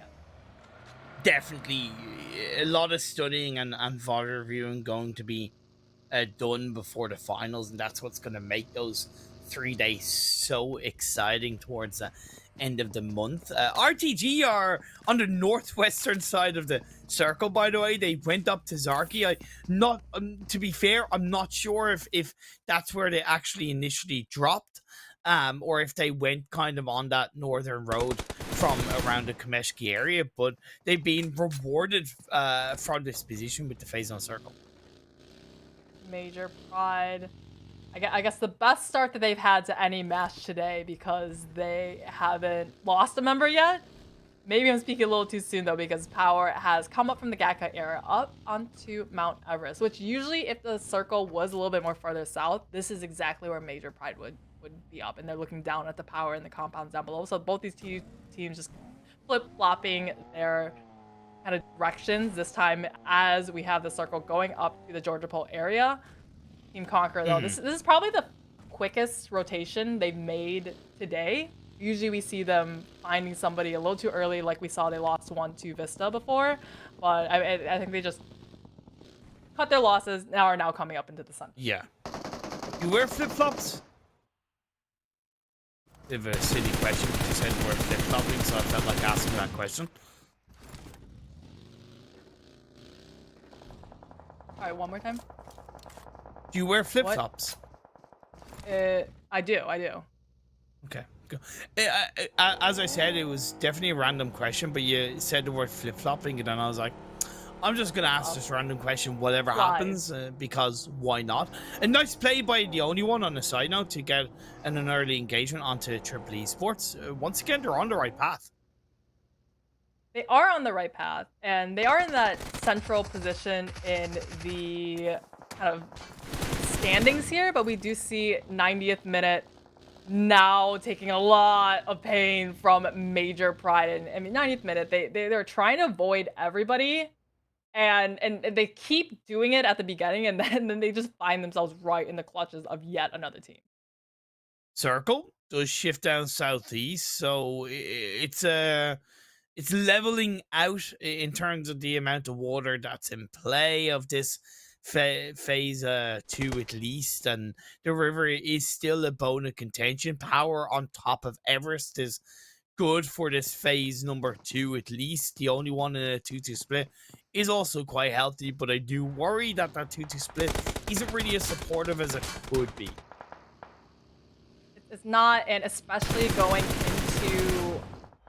Definitely a lot of studying and VOD reviewing going to be done before the finals, and that's what's going to make those 3 days so exciting towards the end of the month. RTG are on the northwestern side of the circle, by the way. They went up to Zarki. To be fair, I'm not sure if that's where they actually initially dropped, or if they went kind of on that northern road from around the Kameshki area, but they've been rewarded from this position with the phase on circle. Major pride. I guess the best start that they've had to any match today because they haven't lost a member yet. Maybe I'm speaking a little too soon though, because POWR has come up from the GEEKAY area up onto Mount Everest, which usually if the circle was a little bit more further south, this is exactly where Major Pride would be up, and they're looking down at the POWR and the compounds down below. So both these teams just flip-flopping their kind of directions this time as we have the circle going up to the Georgia Pole area. Team Conqueror though, this is probably the quickest rotation they've made today. Usually we see them finding somebody a little too early, like we saw they lost one to VISTA before. But I think they just cut their losses, are now coming up into the sun. Yeah. You wear flip-flops? Bit of a silly question because you said you were flip-flopping, so I felt like asking that question. Alright, one more time. Do you wear flip-flops? I do. Okay, go. As I said, it was definitely a random question, but you said the word flip-flopping, and then I was like, I'm just going to ask this random question, whatever happens, because why not? A nice play by the only one on the side note to get an early engagement onto Triple Esports. Once again, they're on the right path. They are on the right path, and they are in that central position in the kind of standings here, but we do see 90th minute now taking a lot of pain from Major Pride. And I mean, 90th minute, they're trying to avoid everybody, and they keep doing it at the beginning, and then they just find themselves right in the clutches of yet another team. Circle does shift down southeast, so it's leveling out in terms of the amount of water that's in play of this phase 2 at least, and the river is still a bone of contention. Power on top of Everest is good for this phase number 2 at least. The only one in a 2-2 split is also quite healthy, but I do worry that 2-2 split isn't really as supportive as it could be. It's not, and especially going into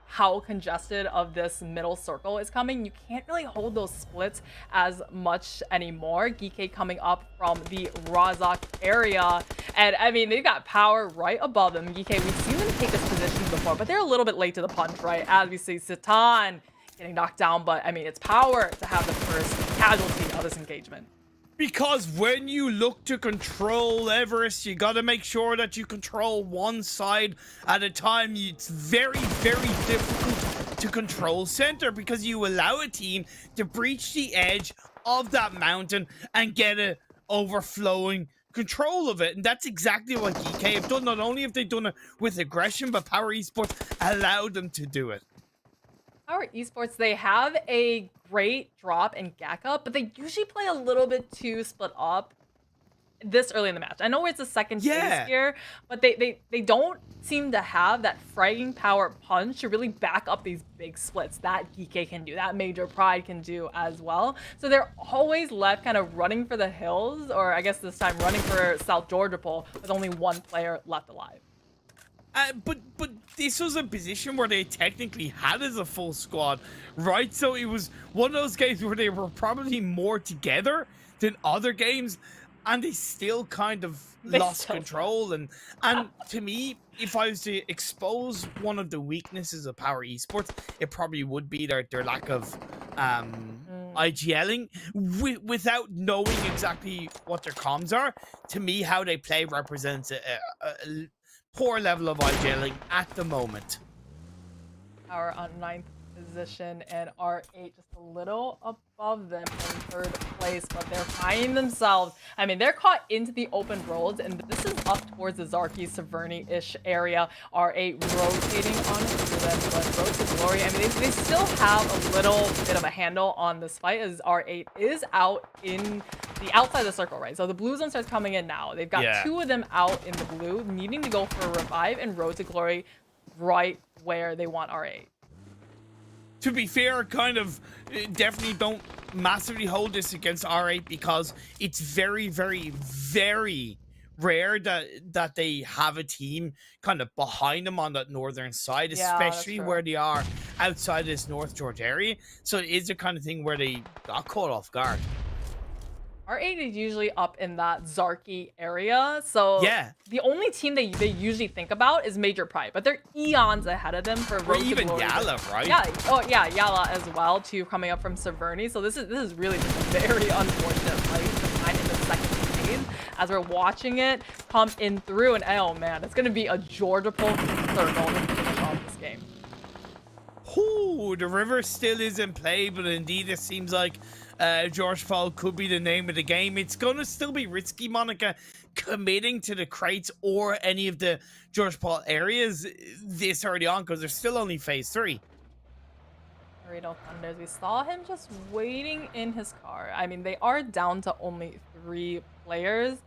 how congested of this middle circle is coming, you can't really hold those splits as much anymore. GEEKAY coming up from the Razak area, and I mean, they've got Power right above them. GEEKAY, we've seen them take this position before, but they're a little bit late to the punch, right? As we see Satan getting knocked down, but I mean, it's Power to have the first casualty of this engagement. Because when you look to control Everest, you gotta make sure that you control one side at a time. It's very, very difficult to control center because you allow a team to breach the edge of that mountain and get a overflowing control of it. And that's exactly what GEEKAY have done. Not only have they done it with aggression, but POWR Esports allowed them to do it. POWR Esports, they have a great drop in GAK, but they usually play a little bit too split up this early in the match. I know it's a second phase here, but they don't seem to have that fragging power punch to really back up these big splits that GEEKAY can do, that Major Pride can do as well. So they're always left kind of running for the hills, or I guess this time running for South Georgia Pole with only one player left alive. But this was a position where they technically had as a full squad, right? So it was one of those games where they were probably more together than other games, and they still kind of lost control. And to me, if I was to expose one of the weaknesses of POWR Esports, it probably would be their lack of IGLing without knowing exactly what their comms are. To me, how they play represents a poor level of IGLing at the moment. POWR on 9th position and R8 just a little above them in 3rd place, but they're finding themselves. I mean, they're caught into the open roads, and this is up towards the Zarky, Severny-ish area. R8 rotating onto them, but Road to Glory, I mean, they still have a little bit of a handle on this fight as R8 is out in the outside of the circle, right? So the blue zone starts coming in now. They've got 2 of them out in the blue, needing to go for a revive, and Road to Glory right where they want R8. To be fair, kind of definitely don't massively hold this against R8 because it's very, very, very rare that they have a team kind of behind them on that northern side, especially where they are outside this North Georgia area. So it is the kind of thing where they got caught off guard. R8 is usually up in that Zarky area, so the only team they usually think about is Major Pride, but they're eons ahead of them for Road to even Glory. YALLA, right? Yeah, oh yeah, YALLA as well too, coming up from Severny. So this is really just a very unfortunate fight to find in the second phase as we're watching it come in through, and oh man, it's gonna be a Georgia Pole circle to finish off this game. Ooh, the river still is in play, but indeed it seems like George Paul could be the name of the game. It's going to still be risky, Monica, committing to the crates or any of the George Paul areas this early on because there's still only phase 3. OOREDOO Thunders, we saw him just waiting in his car. I mean, they are down to only 3 players,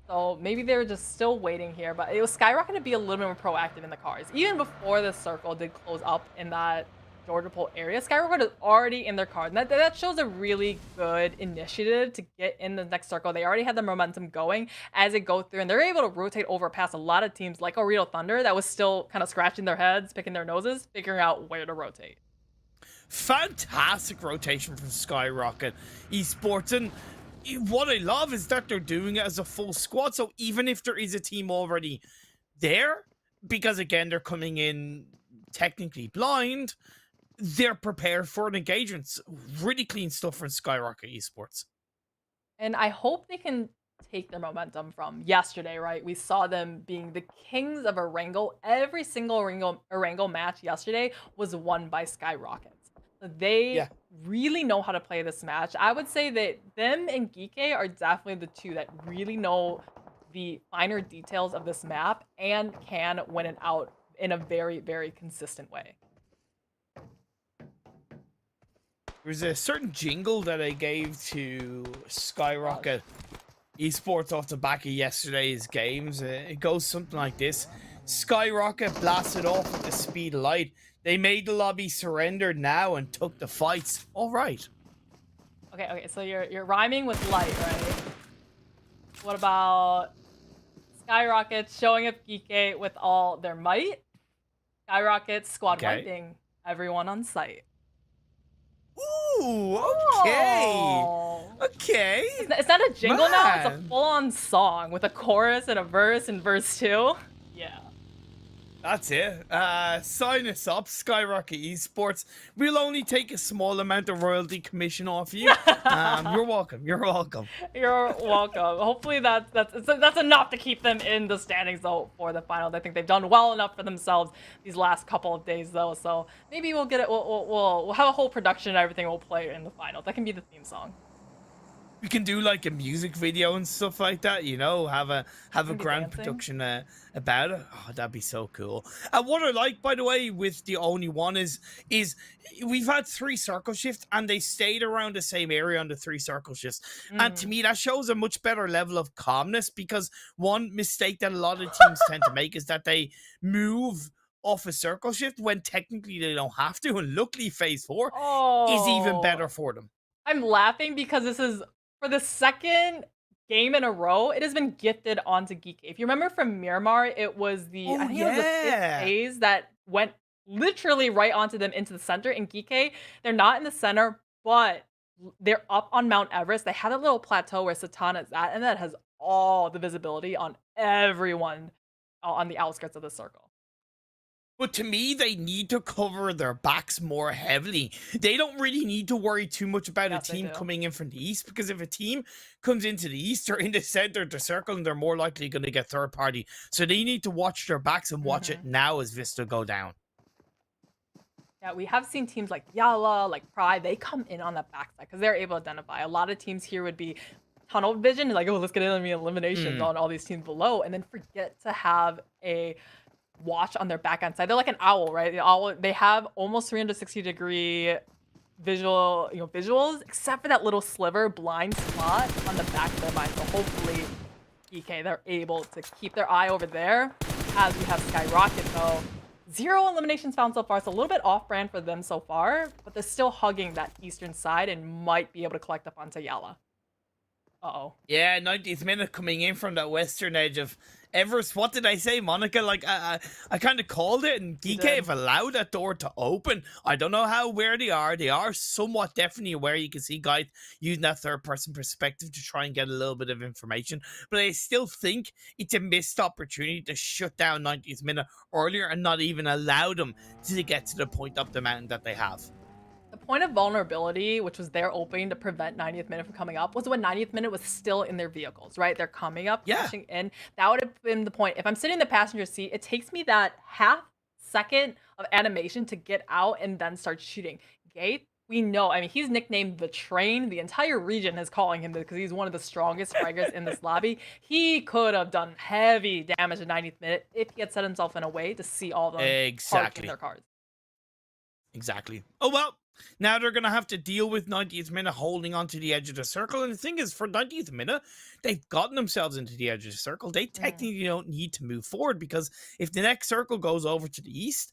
so maybe they were just still waiting here, but it was SKYROCKET to be a little bit more proactive in the cars. Even before the circle did close up in that Georgia Pole area, SKYROCKET is already in their car. And that shows a really good initiative to get in the next circle. They already had the momentum going as they go through, and they're able to rotate over past a lot of teams like OOREDOO Thunder that was still kind of scratching their heads, picking their noses, figuring out where to rotate. Fantastic rotation from SKYROCKET Esports, and what I love is that they're doing it as a full squad, so even if there is a team already there, because again they're coming in technically blind, they're prepared for an engagement. Really clean stuff from SKYROCKET Esports. And I hope they can take their momentum from yesterday, right? We saw them being the kings of Erangel. Every single Erangel match yesterday was won by SKYROCKET. They really know how to play this match. I would say that them and GEEKAY are definitely the two that really know the finer details of this map and can win it out in a very, very consistent way. There's a certain jingle that I gave to SKYROCKET Esports off the back of yesterday's games. It goes something like this. SKYROCKET blasted off at the speed of light. They made the lobby surrender now and took the fights. All right. Okay, so you're rhyming with light, right? What about SKYROCKET showing up GEEKAY with all their might? SKYROCKET squad wiping everyone on site. Ooh, okay. Oh. Okay. It's not a jingle now, it's a full-on song with a chorus and a verse and verse 2. Yeah. That's it. Sign us up, SKYROCKET Esports. We'll only take a small amount of royalty commission off you. You're welcome. You're welcome. You're welcome. Hopefully that's enough to keep them in the standings though for the finals. I think they've done well enough for themselves these last couple of days though. So maybe we'll get it. We'll have a whole production and everything will play in the finals. That can be the theme song. We can do like a music video and stuff like that, you know, have a grand dancing. production about it. Oh, that'd be so cool. And what I like, by the way, with the only one is we've had 3 circle shifts and they stayed around the same area on the 3 circle shifts. And to me, that shows a much better level of calmness, because one mistake that a lot of teams tend to make is that they move off a circle shift when technically they don't have to. And luckily phase 4 is even better for them. I'm laughing because this is, for the second game in a row, it has been gifted onto GEEKAY. If you remember from Miramar, it was the, I think it was the 5th phase that went literally right onto them into the center. In GEEKAY, they're not in the center, but they're up on Mount Everest. They have a little plateau where Satana is at, and that has all the visibility on everyone on the outskirts of the circle. But to me, they need to cover their backs more heavily. They don't really need to worry too much about a team coming in from the east, because if a team comes into the east, they're in the center of the circle and they're more likely going to get third party. So they need to watch their backs and watch it now as VISTA go down. Yeah, we have seen teams like YALLA, like Pride, they come in on the backside because they're able to identify. A lot of teams here would be tunnel vision, like, oh, let's get enemy eliminations on all these teams below, and then forget to have a watch on their backhand side. They're like an owl, right? They have almost 360-degree visuals, except for that little sliver blind spot on the back of their mind. So hopefully, GEEKAY, they're able to keep their eye over there. As we have SKYROCKET, though, 0 eliminations found so far. It's a little bit off-brand for them so far, but they're still hugging that eastern side and might be able to collect up onto YALLA. Uh-oh. Yeah, 90th minute coming in from that western edge of Everest. What did I say, Monica? Like, I kind of called it, and GEEKAY have allowed that door to open. I don't know where they are. They are somewhat definitely aware. You can see guys using that third-person perspective to try and get a little bit of information. But I still think it's a missed opportunity to shut down 90th minute earlier and not even allow them to get to the point up the mountain that they have. The point of vulnerability, which was their opening to prevent 90th minute from coming up, was when 90th minute was still in their vehicles, right? They're coming up, pushing in. That would have been the point. If I'm sitting in the passenger seat, it takes me that half second of animation to get out and then start shooting. GEEKAY we know, I mean, he's nicknamed the Train. The entire region is calling him because he's one of the strongest fraggers in this lobby. He could have done heavy damage in 90th minute if he had set himself in a way to see all of them parking their cars. Exactly. Oh, well, now they're going to have to deal with 90th minute holding onto the edge of the circle. And the thing is, for 90th minute, they've gotten themselves into the edge of the circle. They technically don't need to move forward, because if the next circle goes over to the east,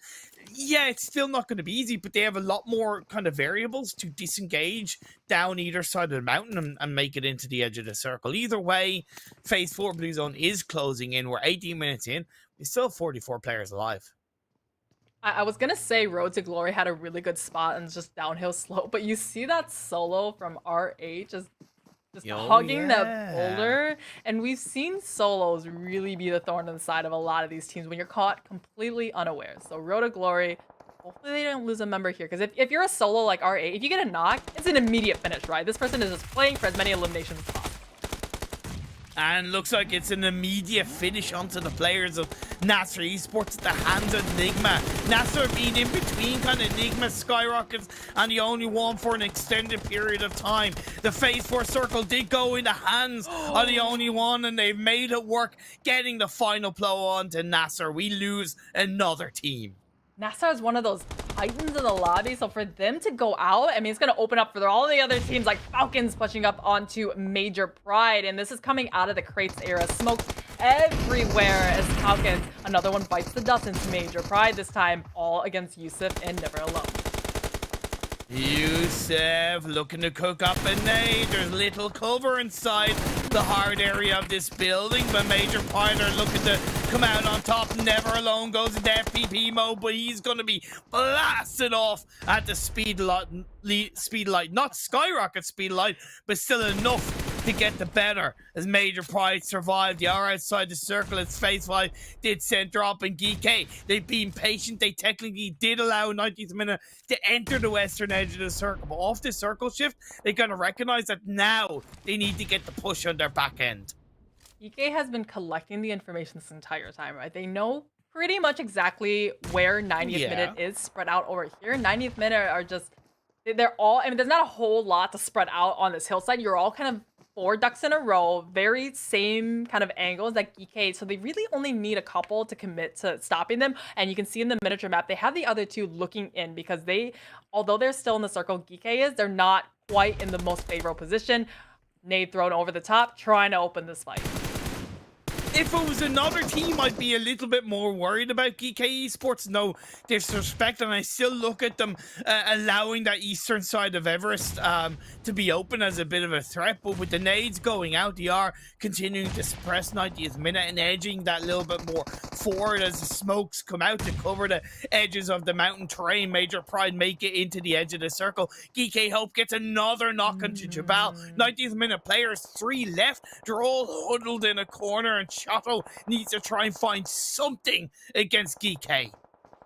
yeah, it's still not going to be easy, but they have a lot more kind of variables to disengage down either side of the mountain and make it into the edge of the circle. Either way, phase 4 blue zone is closing in. We're 18 minutes in. We still have 44 players alive. I was gonna say Road to Glory had a really good spot and just downhill slope, but you see that solo from RH just hugging that boulder, and we've seen solos really be the thorn in the side of a lot of these teams when you're caught completely unaware. So Road to Glory, hopefully they don't lose a member here, because if you're a solo like RH, if you get a knock, it's an immediate finish, right? This person is just playing for as many eliminations as possible. And looks like it's an immediate finish onto the players of NASR Esports at the hands of NIGMA. NASR being in between kind of NIGMA, SKYROCKET, and the only one for an extended period of time. The phase 4 circle did go in the hands of the only one, and they've made it work, getting the final blow on to NASR. We lose another team. NASR is one of those titans in the lobby, so for them to go out, I mean, it's going to open up for all the other teams like FALCONS pushing up onto Major Pride, and this is coming out of the crates era. Smokes everywhere as FALCONS, another one bites the dust into Major Pride, this time all against Yusuf and Never Alone. Yusuf looking to cook up a nade. There's little cover inside the hard area of this building, but Major Pride are looking to come out on top. Never Alone goes into FPP mode, but he's going to be blasted off at the speed light. Not skyrocket speed light, but still enough to get the better as Major Pride survived. They are outside the circle. It's phase 5 did send drop in GEEKAY. They've been patient. They technically did allow 90th minute to enter the western edge of the circle, but off the circle shift, they kind of recognize that now they need to get the push on their back end. GEEKAY has been collecting the information this entire time, right? They know pretty much exactly where 90th minute is spread out over here. 90th minute are just, they're all, I mean, there's not a whole lot to spread out on this hillside. You're all kind of 4 ducks in a row, very same kind of angles like GEEKAY, so they really only need a couple to commit to stopping them. And you can see in the miniature map, they have the other 2 looking in, because they, although they're still in the circle GEEKAY is, they're not quite in the most favorable position. Nade thrown over the top, trying to open this fight. If it was another team, I'd be a little bit more worried about GEEKAY Esports. No disrespect, and I still look at them allowing that eastern side of Everest to be open as a bit of a threat. But with the nades going out, they are continuing to suppress 90th minute and edging that little bit more forward as the smokes come out to cover the edges of the mountain terrain. Major Pride make it into the edge of the circle. GEEKAY Hope gets another knock onto Jabal. 90th minute players, 3 left. They're all huddled in a corner, and Shadow needs to try and find something against GEEKAY.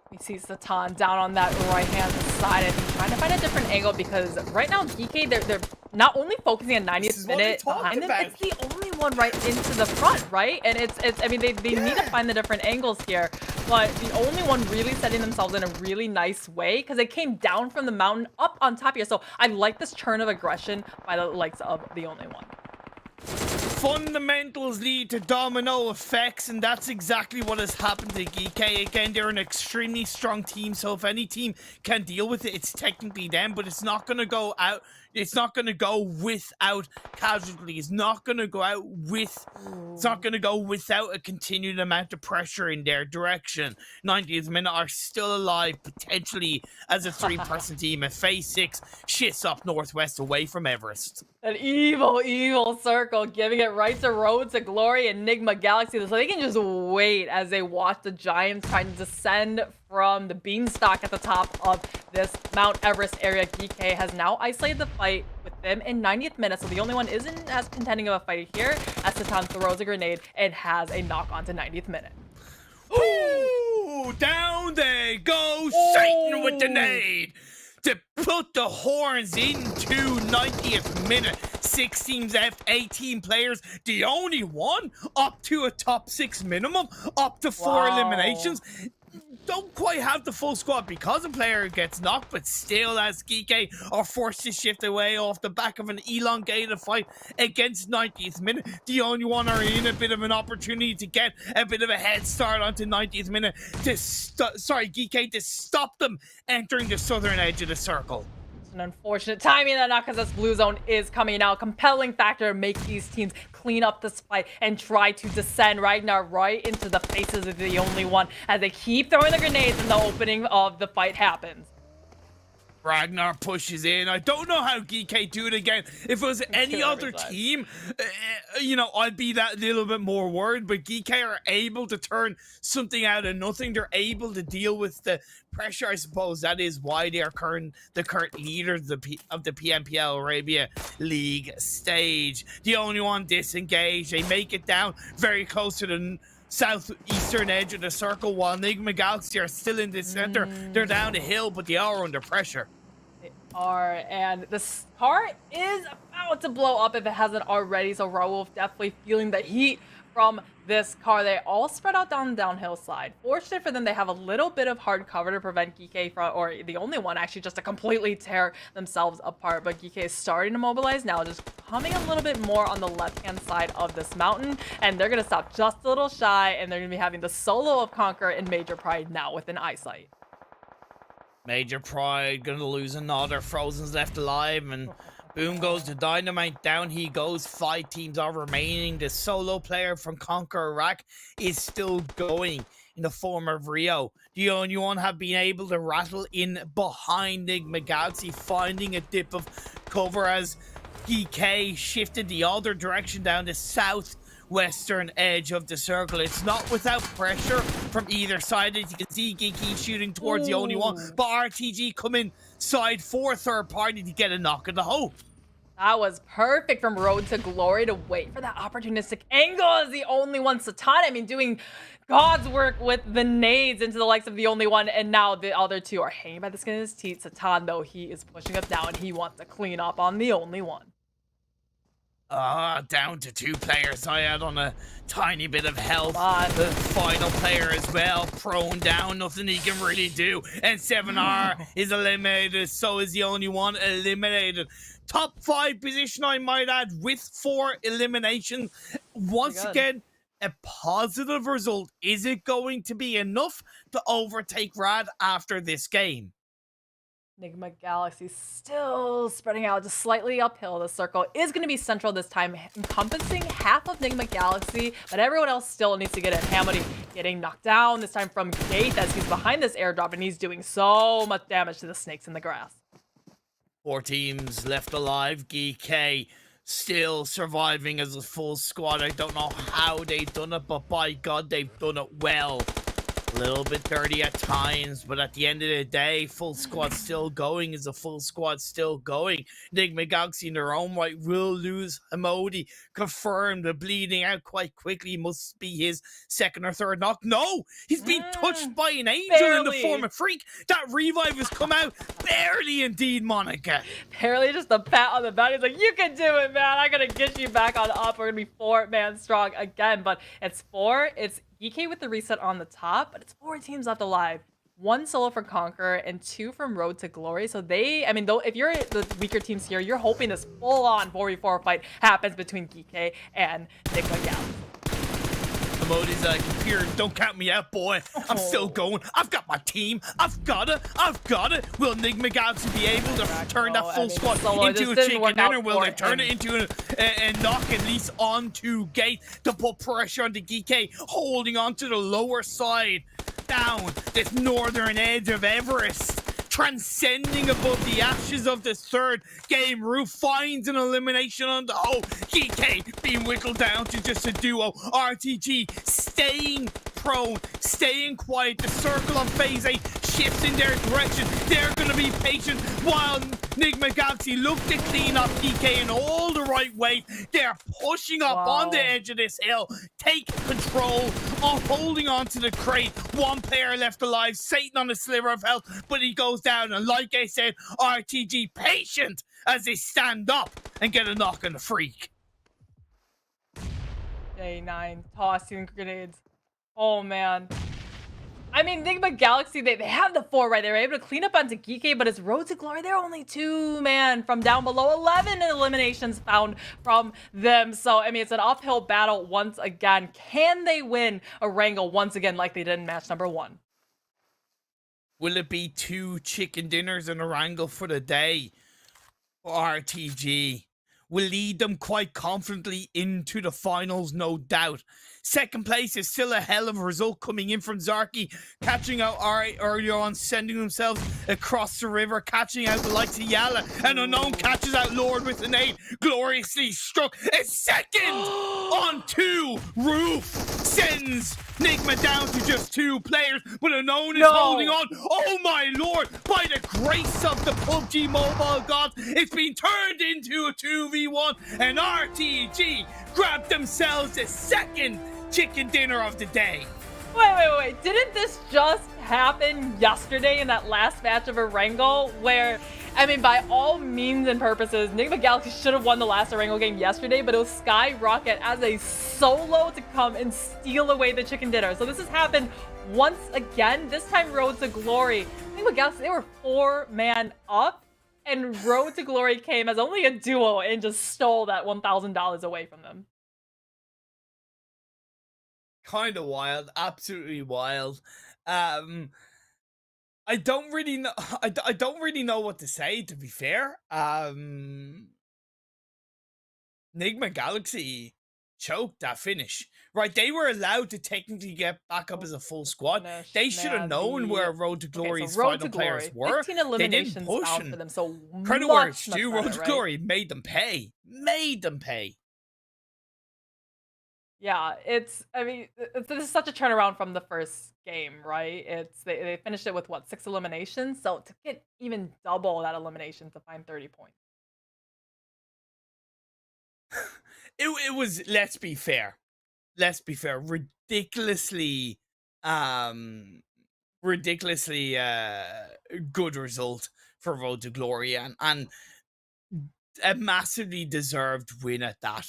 We see Satan down on that right-hand side, and trying to find a different angle, because right now GEEKAY, they're not only focusing on 90th minute behind them, it's the only one right into the front, right? And it's I mean, they need to find the different angles here, but the only one really setting themselves in a really nice way, because they came down from the mountain up on top here. So I like this churn of aggression by the likes of the only one. Fundamentals lead to domino effects, and that's exactly what has happened to GEEKAY. Again, they're an extremely strong team, so if any team can deal with it, it's technically them, but it's not going to go out. It's not going to go without casualties. It's not going to go out with. It's not going to go without a continued amount of pressure in their direction. 90th minute are still alive, potentially as a 3-person team at phase 6 shits up northwest away from Everest. An evil, evil circle, giving it right to Road to Glory and NIGMA Galaxy, so they can just wait as they watch the Giants trying to descend from the beanstalk at the top of this Mount Everest area. GEEKAY has now isolated the fight with them in 90th minute, so the only one isn't as contending of a fight here, as Satan throws a grenade and has a knock on to 90th minute. Ooh, down they go, Satan with the nade to put the horns into 90th minute. 6 teams left, 18 players, the only one up to a top 6 minimum, up to 4 eliminations. Don't quite have the full squad because a player gets knocked, but still, as GEEKAY are forced to shift away off the back of an elongated fight against 90th minute. The only one are in a bit of an opportunity to get a bit of a head start onto 90th minute to GEEKAY to stop them entering the southern edge of the circle. An unfortunate timing that not because this blue zone is coming out. Compelling factor to make these teams clean up this fight and try to descend Ragnar right into the faces of the only one as they keep throwing the grenades and the opening of the fight happens. Ragnar pushes in. I don't know how GEEKAY do it again. If it was any other team, you know, I'd be that little bit more worried. But GEEKAY are able to turn something out of nothing. They're able to deal with the pressure. I suppose that is why they are the current leaders of the PMPL Arabia League stage. The only one disengaged. They make it down very close to the southeastern edge of the circle, while NIGMA Galaxy are still in the center. They're down the hill, but they are under pressure. They are, and this car is about to blow up if it hasn't already, so Raoul definitely feeling the heat from this car. They all spread out down the downhill side. Fortunate for them, they have a little bit of hard cover to prevent GEEKAY from, or the only one actually, just to completely tear themselves apart. But GEEKAY is starting to mobilize now, just coming a little bit more on the left-hand side of this mountain, and they're going to stop just a little shy, and they're going to be having the solo of CONQUEROR and Major Pride now within eyesight. Major Pride gonna lose another. Frozen's left alive, and boom goes the dynamite. Down he goes. 5 teams are remaining. The solo player from CONQUEROR Iraq is still going in the form of Rio. The only one have been able to rattle in behind NIGMA Galaxy, finding a dip of cover as GEEKAY shifted the other direction down the southwestern edge of the circle. It's not without pressure from either side. As you can see, GEEKAY shooting towards the only one, but RTG come inside for third party to get a knock at the hole. That was perfect from Road to Glory to wait for that opportunistic angle as the only one. Satan, I mean, doing God's work with the nades into the likes of the only one, and now the other two are hanging by the skin of his teeth. Satan, though, he is pushing up now, and he wants to clean up on the only one. Down to 2 players. I had on a tiny bit of health. The final player as well, prone down, nothing he can really do. And 7R is eliminated, so is the only one eliminated. Top 5 position, I might add, with 4 eliminations. Once again, a positive result. Is it going to be enough to overtake Rad after this game? NIGMA Galaxy still spreading out just slightly uphill. The circle is going to be central this time, encompassing half of NIGMA Galaxy, but everyone else still needs to get in. Hamody getting knocked down, this time from Gate as he's behind this airdrop, and he's doing so much damage to the snakes in the grass. 4 teams left alive. GEEKAY still surviving as a full squad. I don't know how they've done it, but by God, they've done it well. A little bit dirty at times, but at the end of the day, full squad still going is a full squad still going. NIGMA Galaxy in their own right will lose Hamody. Confirmed. The bleeding out quite quickly. Must be his second or third knock. No! He's been touched by an angel in the form of Freak. That revive has come out. Barely indeed, Monica. Barely, just a pat on the back. He's like, you can do it, man. I'm going to get you back on up. We're going to be 4-man strong again, but it's 4. It's GEEKAY with the reset on the top, but it's 4 teams left alive. 1 solo from CONQUEROR and 2 from Road to Glory. So they, I mean, though, if you're the weaker teams here, you're hoping this full-on 4v4 fight happens between GEEKAY and NIGMA Galaxy. Hamody's like, computer, don't count me out, boy. I'm still going. I've got my team. I've got it. Will NIGMA Galaxy be able to turn that full squad into a chicken dinner? Will they turn it into a knock at least onto Gate to put pressure on the GEEKAY, holding on to the lower side down this northern edge of Everest? Transcending above the ashes of this third game, Roof finds an elimination on the hole. GEEKAY being whittled down to just a duo. RTG staying prone, staying quiet. The circle on phase 8 shifts in their direction. They're going to be patient while NIGMA Galaxy look to clean up GEEKAY in all the right way. They're pushing up on the edge of this hill, take control of holding on to the crate. 1 player left alive, Satan on a sliver of health, but he goes down. And like I said, RTG patient as they stand up and get a knock on the Freak. Day 9 tossing grenades. Oh man. I mean, NIGMA Galaxy, they have the 4, right? They were able to clean up onto GEEKAY, but it's Road to Glory. They're only 2, man, from down below. 11 eliminations found from them. So, I mean, it's an uphill battle once again. Can they win Erangel once again like they did in match number 1? Will it be 2 chicken dinners and Erangel for the day? RTG will lead them quite confidently into the finals, no doubt. Second place is still a hell of a result coming in from Zarky, catching out Ari earlier on, sending themselves across the river, catching out the likes of Yalla, and Unknown catches out Lord with an 8, gloriously struck a second onto Roof, sends NIGMA down to just 2 players, but Unknown is holding on. Oh my lord, by the grace of the PUBG Mobile gods, it's been turned into a 2v1, and RTG grabbed themselves a second chicken dinner of the day. Wait. Didn't this just happen yesterday in that last match of Erangel where, I mean, by all means and purposes, NIGMA Galaxy should have won the last Erangel game yesterday, but it was SKYROCKET as a solo to come and steal away the chicken dinner. So this has happened once again, this time Road to Glory. NIGMA Galaxy, they were 4-man up, and Road to Glory came as only a duo and just stole that $1,000 away from them. Kind of wild, absolutely wild. I don't really know. I don't really know what to say, to be fair. NIGMA Galaxy choked that finish. Right, they were allowed to technically get back up as a full squad. They should have known where Road to Glory's final players were. 15 eliminations they didn't push for them, so credit where it's due. Road to Glory made them pay. Yeah, I mean, this is such a turnaround from the first game, right? They finished it with what, 6 eliminations? So to get even double that elimination to find 30 points. It was, let's be fair, ridiculously good result for Road to Glory, and a massively deserved win at that.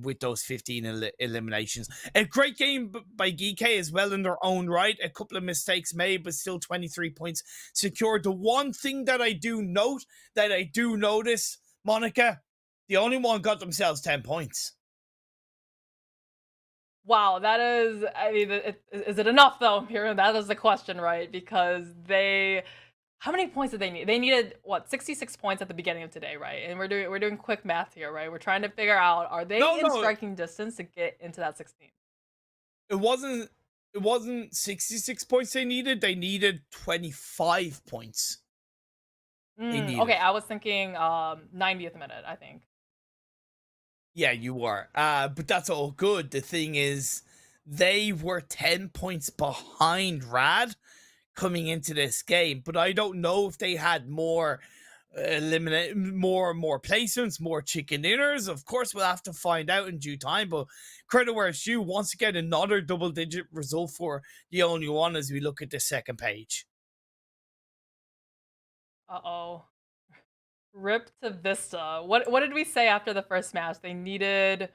With those 15 eliminations. A great game by GEEKAY as well in their own right. A couple of mistakes made, but still 23 points secured. The one thing that I do notice, Monica, the only one got themselves 10 points. Wow, that is, I mean, is it enough though? Here, that is the question, right? Because how many points did they need? They needed what, 66 points at the beginning of today, right? And we're doing quick math here, right? We're trying to figure out, are they in striking distance to get into that 16? It wasn't 66 points they needed. They needed 25 points. Okay, I was thinking 90th minute, I think. Yeah, you were. But that's all good. The thing is, they were 10 points behind Rad coming into this game, but I don't know if they had more placements, more chicken dinners. Of course, we'll have to find out in due time, but credit where it's due. Once again, another double-digit result for the only one as we look at the second page. Uh-oh. Rip to Vista. What did we say after the first match? They needed,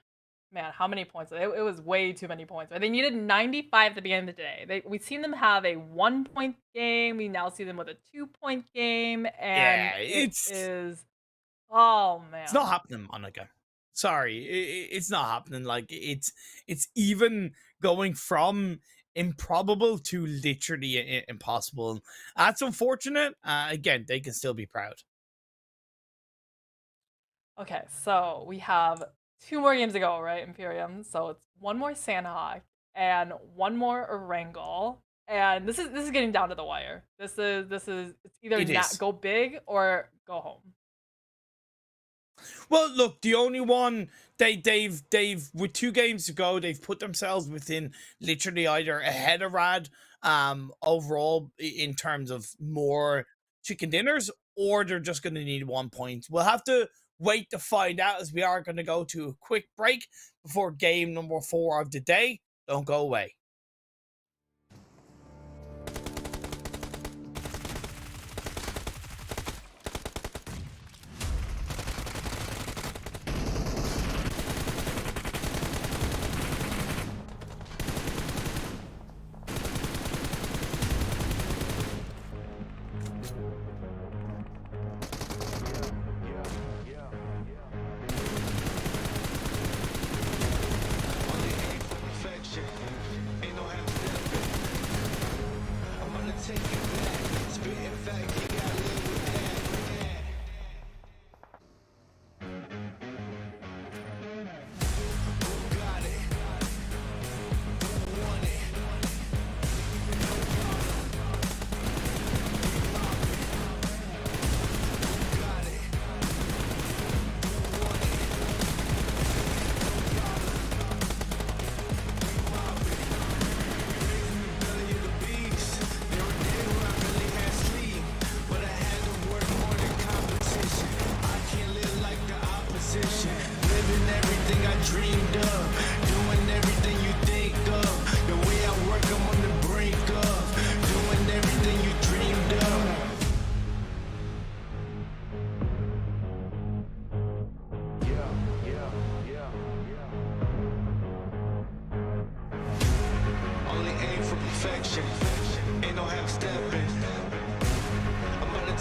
man, how many points? It was way too many points. They needed 95 at the beginning of the day. We've seen them have a 1-point game. We now see them with a 2-point game. And oh man. It's not happening, Monica. Sorry, it's not happening. Like, it's even going from improbable to literally impossible. That's unfortunate. Again, they can still be proud. Okay, so we have 2 more games to go, right, Imperium? So it's 1 more Sanhok and 1 more Erangel, and this is getting down to the wire. It's either go big or go home. Well, look, the only one they've with 2 games to go, they've put themselves within literally either ahead of Rad overall in terms of more chicken dinners, or they're just going to need 1 point. We'll have to wait to find out, as we are going to go to a quick break before game number 4 of the day. Don't go away.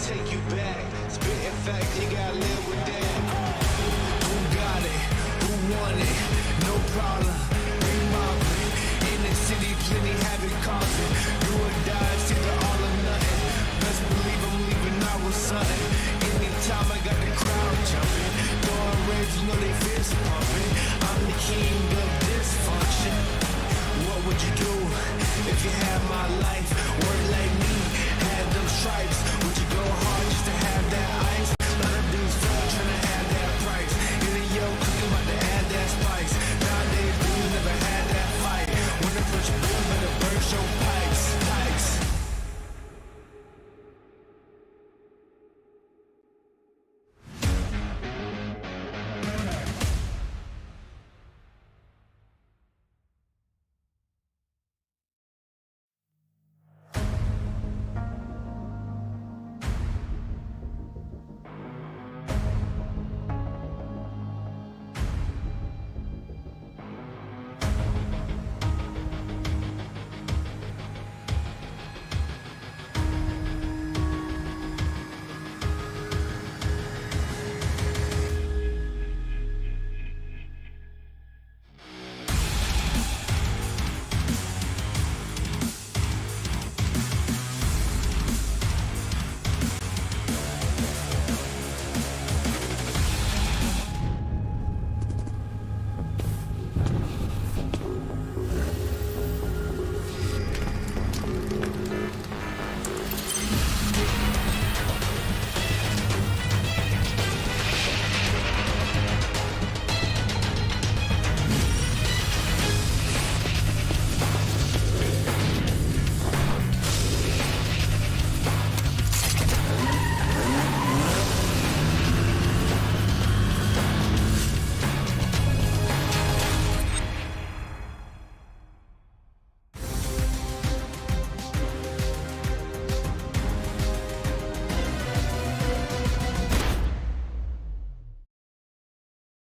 take you back. Spitting facts, you gotta live with that. Who got it? Who won it? No problem. We mobbing. In the city, plenty havoc causing. Do or die, it's either all or nothing. Best believe I'm leaving out with something. Anytime I got the crowd jumping. Throwing reds, you know they fist pumping. I'm the king of dysfunction. What would you do if you had my life? Work like me, had them stripes. Would you go hard just to have that ice? Lot of dudes trying to have that price. In a yo, cooking about to add that spice. Nowadays, dudes never had that fight. When the push blue, better burst your pipes.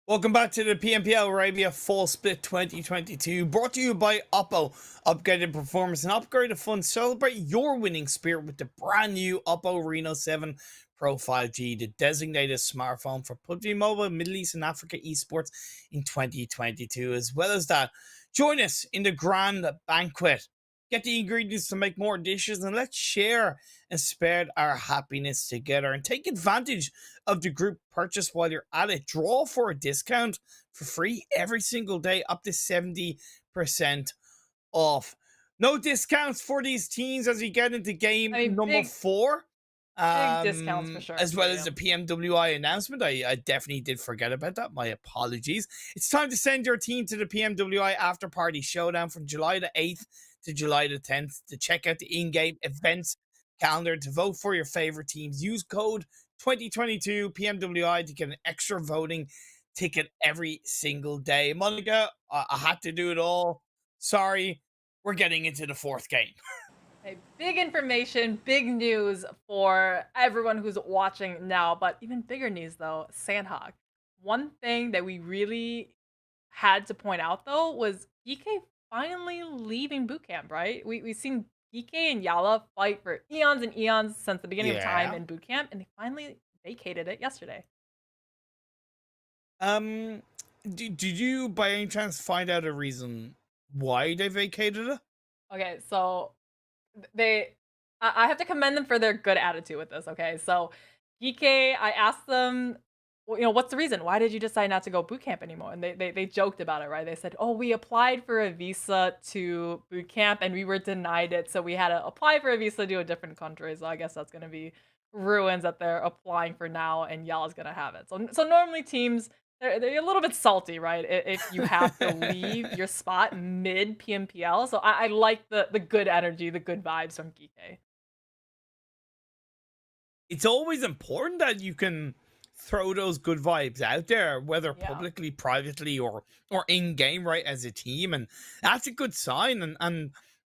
Welcome back to the PMPL Arabia Fall Split 2022, brought to you by Oppo. Upgraded performance and upgraded fun. Celebrate your winning spirit with the brand new Oppo Reno 7 Pro 5G, the designated smartphone for PUBG Mobile, Middle East and Africa esports in 2022. As well as that, join us in the grand banquet. Get the ingredients to make more dishes and let's share and spread our happiness together and take advantage of the group purchase while you're at it. Draw for a discount for free every single day, up to 70% off. No discounts for these teams as we get into game number 4. Big discounts for sure. As well as the PMWI announcement. I definitely did forget about that. My apologies. It's time to send your team to the PMWI After Party Showdown from July the 8th to July the 10th to check out the in-game events calendar to vote for your favorite teams. Use code 2022 PMWI to get an extra voting ticket every single day. Monica, I had to do it all. Sorry, we're getting into the 4th game. Hey, big information, big news for everyone who's watching now, but even bigger news though, Sanhok. One thing that we really had to point out though was GEEKAY finally leaving bootcamp, right? We've seen GEEKAY and YALLA fight for eons and eons since the beginning of time in bootcamp, and they finally vacated it yesterday. Did you by any chance find out a reason why they vacated it? Okay, so I have to commend them for their good attitude with this, okay? So GEEKAY, I asked them, well, you know, what's the reason? Why did you decide not to go bootcamp anymore? And they joked about it, right? They said, oh, we applied for a visa to bootcamp and we were denied it. So we had to apply for a visa to a different country. So I guess that's going to be ruins that they're applying for now and YALLA's going to have it. So normally teams, they're a little bit salty, right? If you have to leave your spot mid PMPL. So I like the good energy, the good vibes from GEEKAY. It's always important that you can throw those good vibes out there, whether publicly, privately, or in game, right, as a team, and that's a good sign. And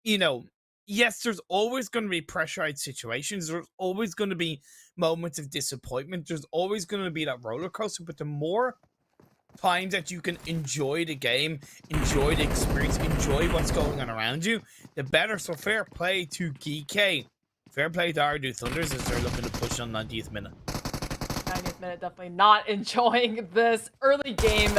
you know, yes, there's always going to be pressurized situations. There's always going to be moments of disappointment. There's always going to be that roller coaster. But the more times that you can enjoy the game, enjoy the experience, enjoy what's going on around you, the better. So fair play to GEEKAY fair play to Ardoo Thunders as they're looking to push on 90th minute. 90th minute definitely not enjoying this early game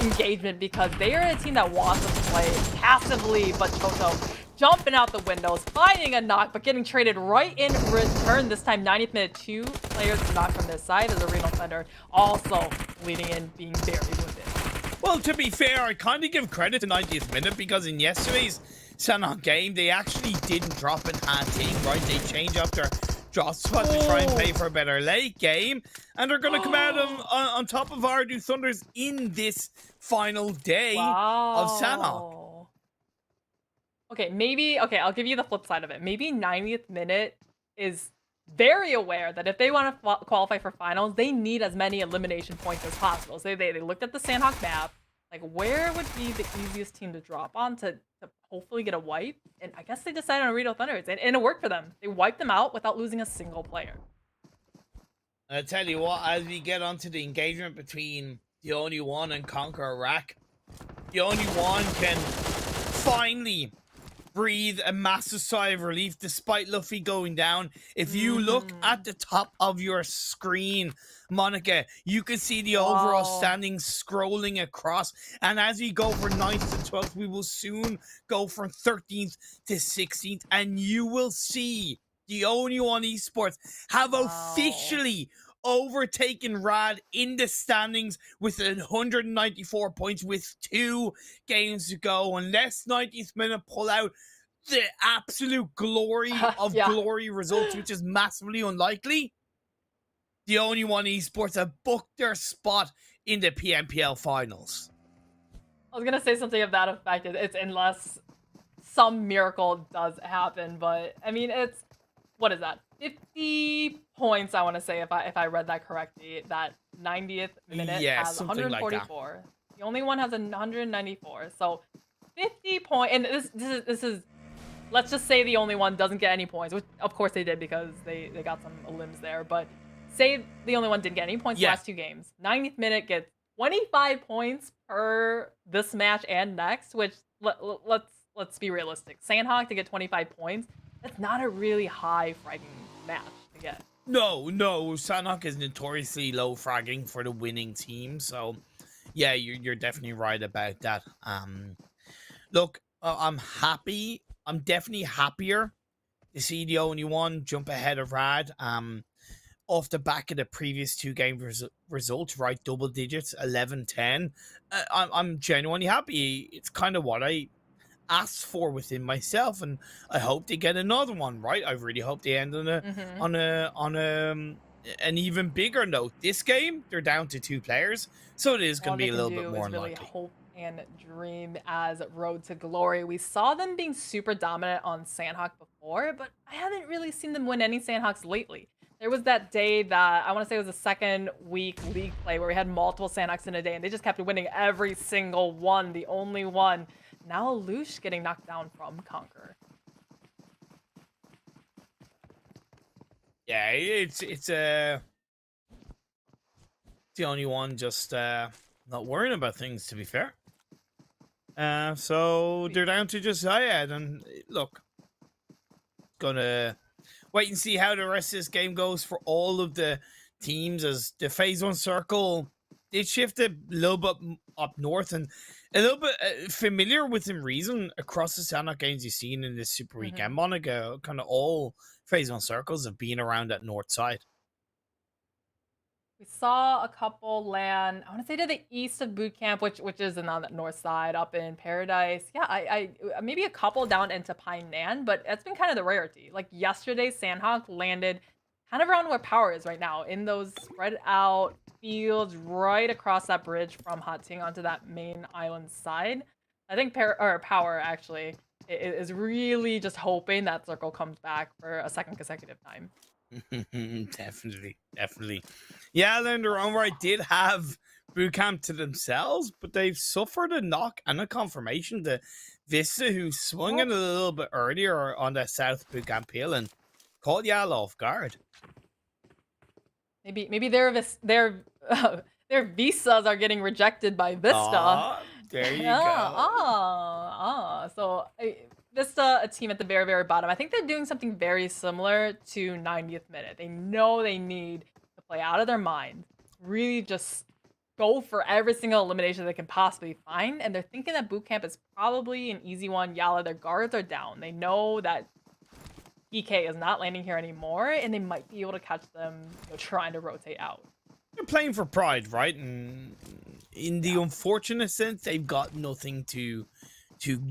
engagement because they are a team that wants to play passively, but Toto jumping out the windows, finding a knock, but getting traded right in return. This time, 90th minute, 2 players to knock from this side as Arenal Thunder also leading in, being very with it. Well, to be fair, I kind of give credit to 90th minute because in yesterday's Sanhok game, they actually didn't drop in team, right? They changed up their drop spot to try and play for a better late game, and they're going to come out on top of Ardoo Thunders in this final day of Sanhok. Okay, maybe, I'll give you the flip side of it. Maybe 90th minute is very aware that if they want to qualify for finals, they need as many elimination points as possible. So they looked at the Sanhok map, like where would be the easiest team to drop on to hopefully get a wipe? And I guess they decided on Arenal Thunder, and it worked for them. They wiped them out without losing a single player. I tell you what, as we get onto the engagement between the only one and CONQUEROR, the only one can finally breathe a massive sigh of relief despite Luffy going down. If you look at the top of your screen, Monica, you can see the overall standings scrolling across, and as we go from 9th to 12th, we will soon go from 13th to 16th, and you will see the only one esports have officially overtaken Rad in the standings with 194 points with 2 games to go. Unless 90th minute pull out the absolute glory of glory results, which is massively unlikely, the only one esports have booked their spot in the PMPL finals. I was gonna say something of that effect. It's unless some miracle does happen, but I mean, it's, what is that? 50 points, I want to say, if I read that correctly. That 90th minute has 144. Like the only one has 194. So 50 points, and this is, let's just say the only one doesn't get any points, which of course they did because they got some limbs there. But say the only one didn't get any points the last 2 games. 90th minute gets 25 points per this match and next, which let's be realistic. Sanhok to get 25 points, that's not a really high fragging match to get. No, Sanhok is notoriously low fragging for the winning team, so yeah, you're definitely right about that. Look, I'm happy. I'm definitely happier to see the only one jump ahead of Rad. Off the back of the previous 2 game results, right? Double digits, 11-10. I'm genuinely happy. It's kind of what I asked for within myself, and I hope they get another one, right? I really hope they end on an even bigger note. This game, they're down to 2 players, so it is going to be a little bit more really unlikely. Hope and dream as Road to Glory. We saw them being super dominant on Sanhok before, but I haven't really seen them win any Sanhoks lately. There was that day that I want to say was the 2nd week league play where we had multiple Sanhoks in a day, and they just kept winning every single one, the only one. Now Lush getting knocked down from CONQUEROR. Yeah, it's the only one just not worrying about things, to be fair. So they're down to just Zayed, and look, gonna wait and see how the rest of this game goes for all of the teams, as the phase 1 circle did shift a little bit up north, and a little bit familiar within reason across the Sanhok games you've seen in this Super Weekend. Monica, kind of all phase 1 circles have been around that north side. We saw a couple land, I want to say to the east of boot camp, which is on that north side, up in Paradise. Yeah, I maybe a couple down into Painan, but that's been kind of the rarity. Like yesterday, Sanhok landed kind of around where POWR is right now, in those spread out fields right across that bridge from Hating onto that main island side. I think POWR actually is really just hoping that circle comes back for a 2nd consecutive time. Definitely. YALLA in their own right did have bootcamp to themselves, but they've suffered a knock and a confirmation to VISTA, who swung in a little bit earlier on that south bootcamp hill and caught YALLA off guard. Maybe their visas are getting rejected by VISTA. There you go. So Vista, a team at the very, very bottom. I think they're doing something very similar to 90th minute. They know they need to play out of their mind, really just go for every single elimination they can possibly find, and they're thinking that boot camp is probably an easy one. YALLA, their guards are down. They know that GEEKAY is not landing here anymore, and they might be able to catch them trying to rotate out. They're playing for pride, right? And in the unfortunate sense, they've got nothing to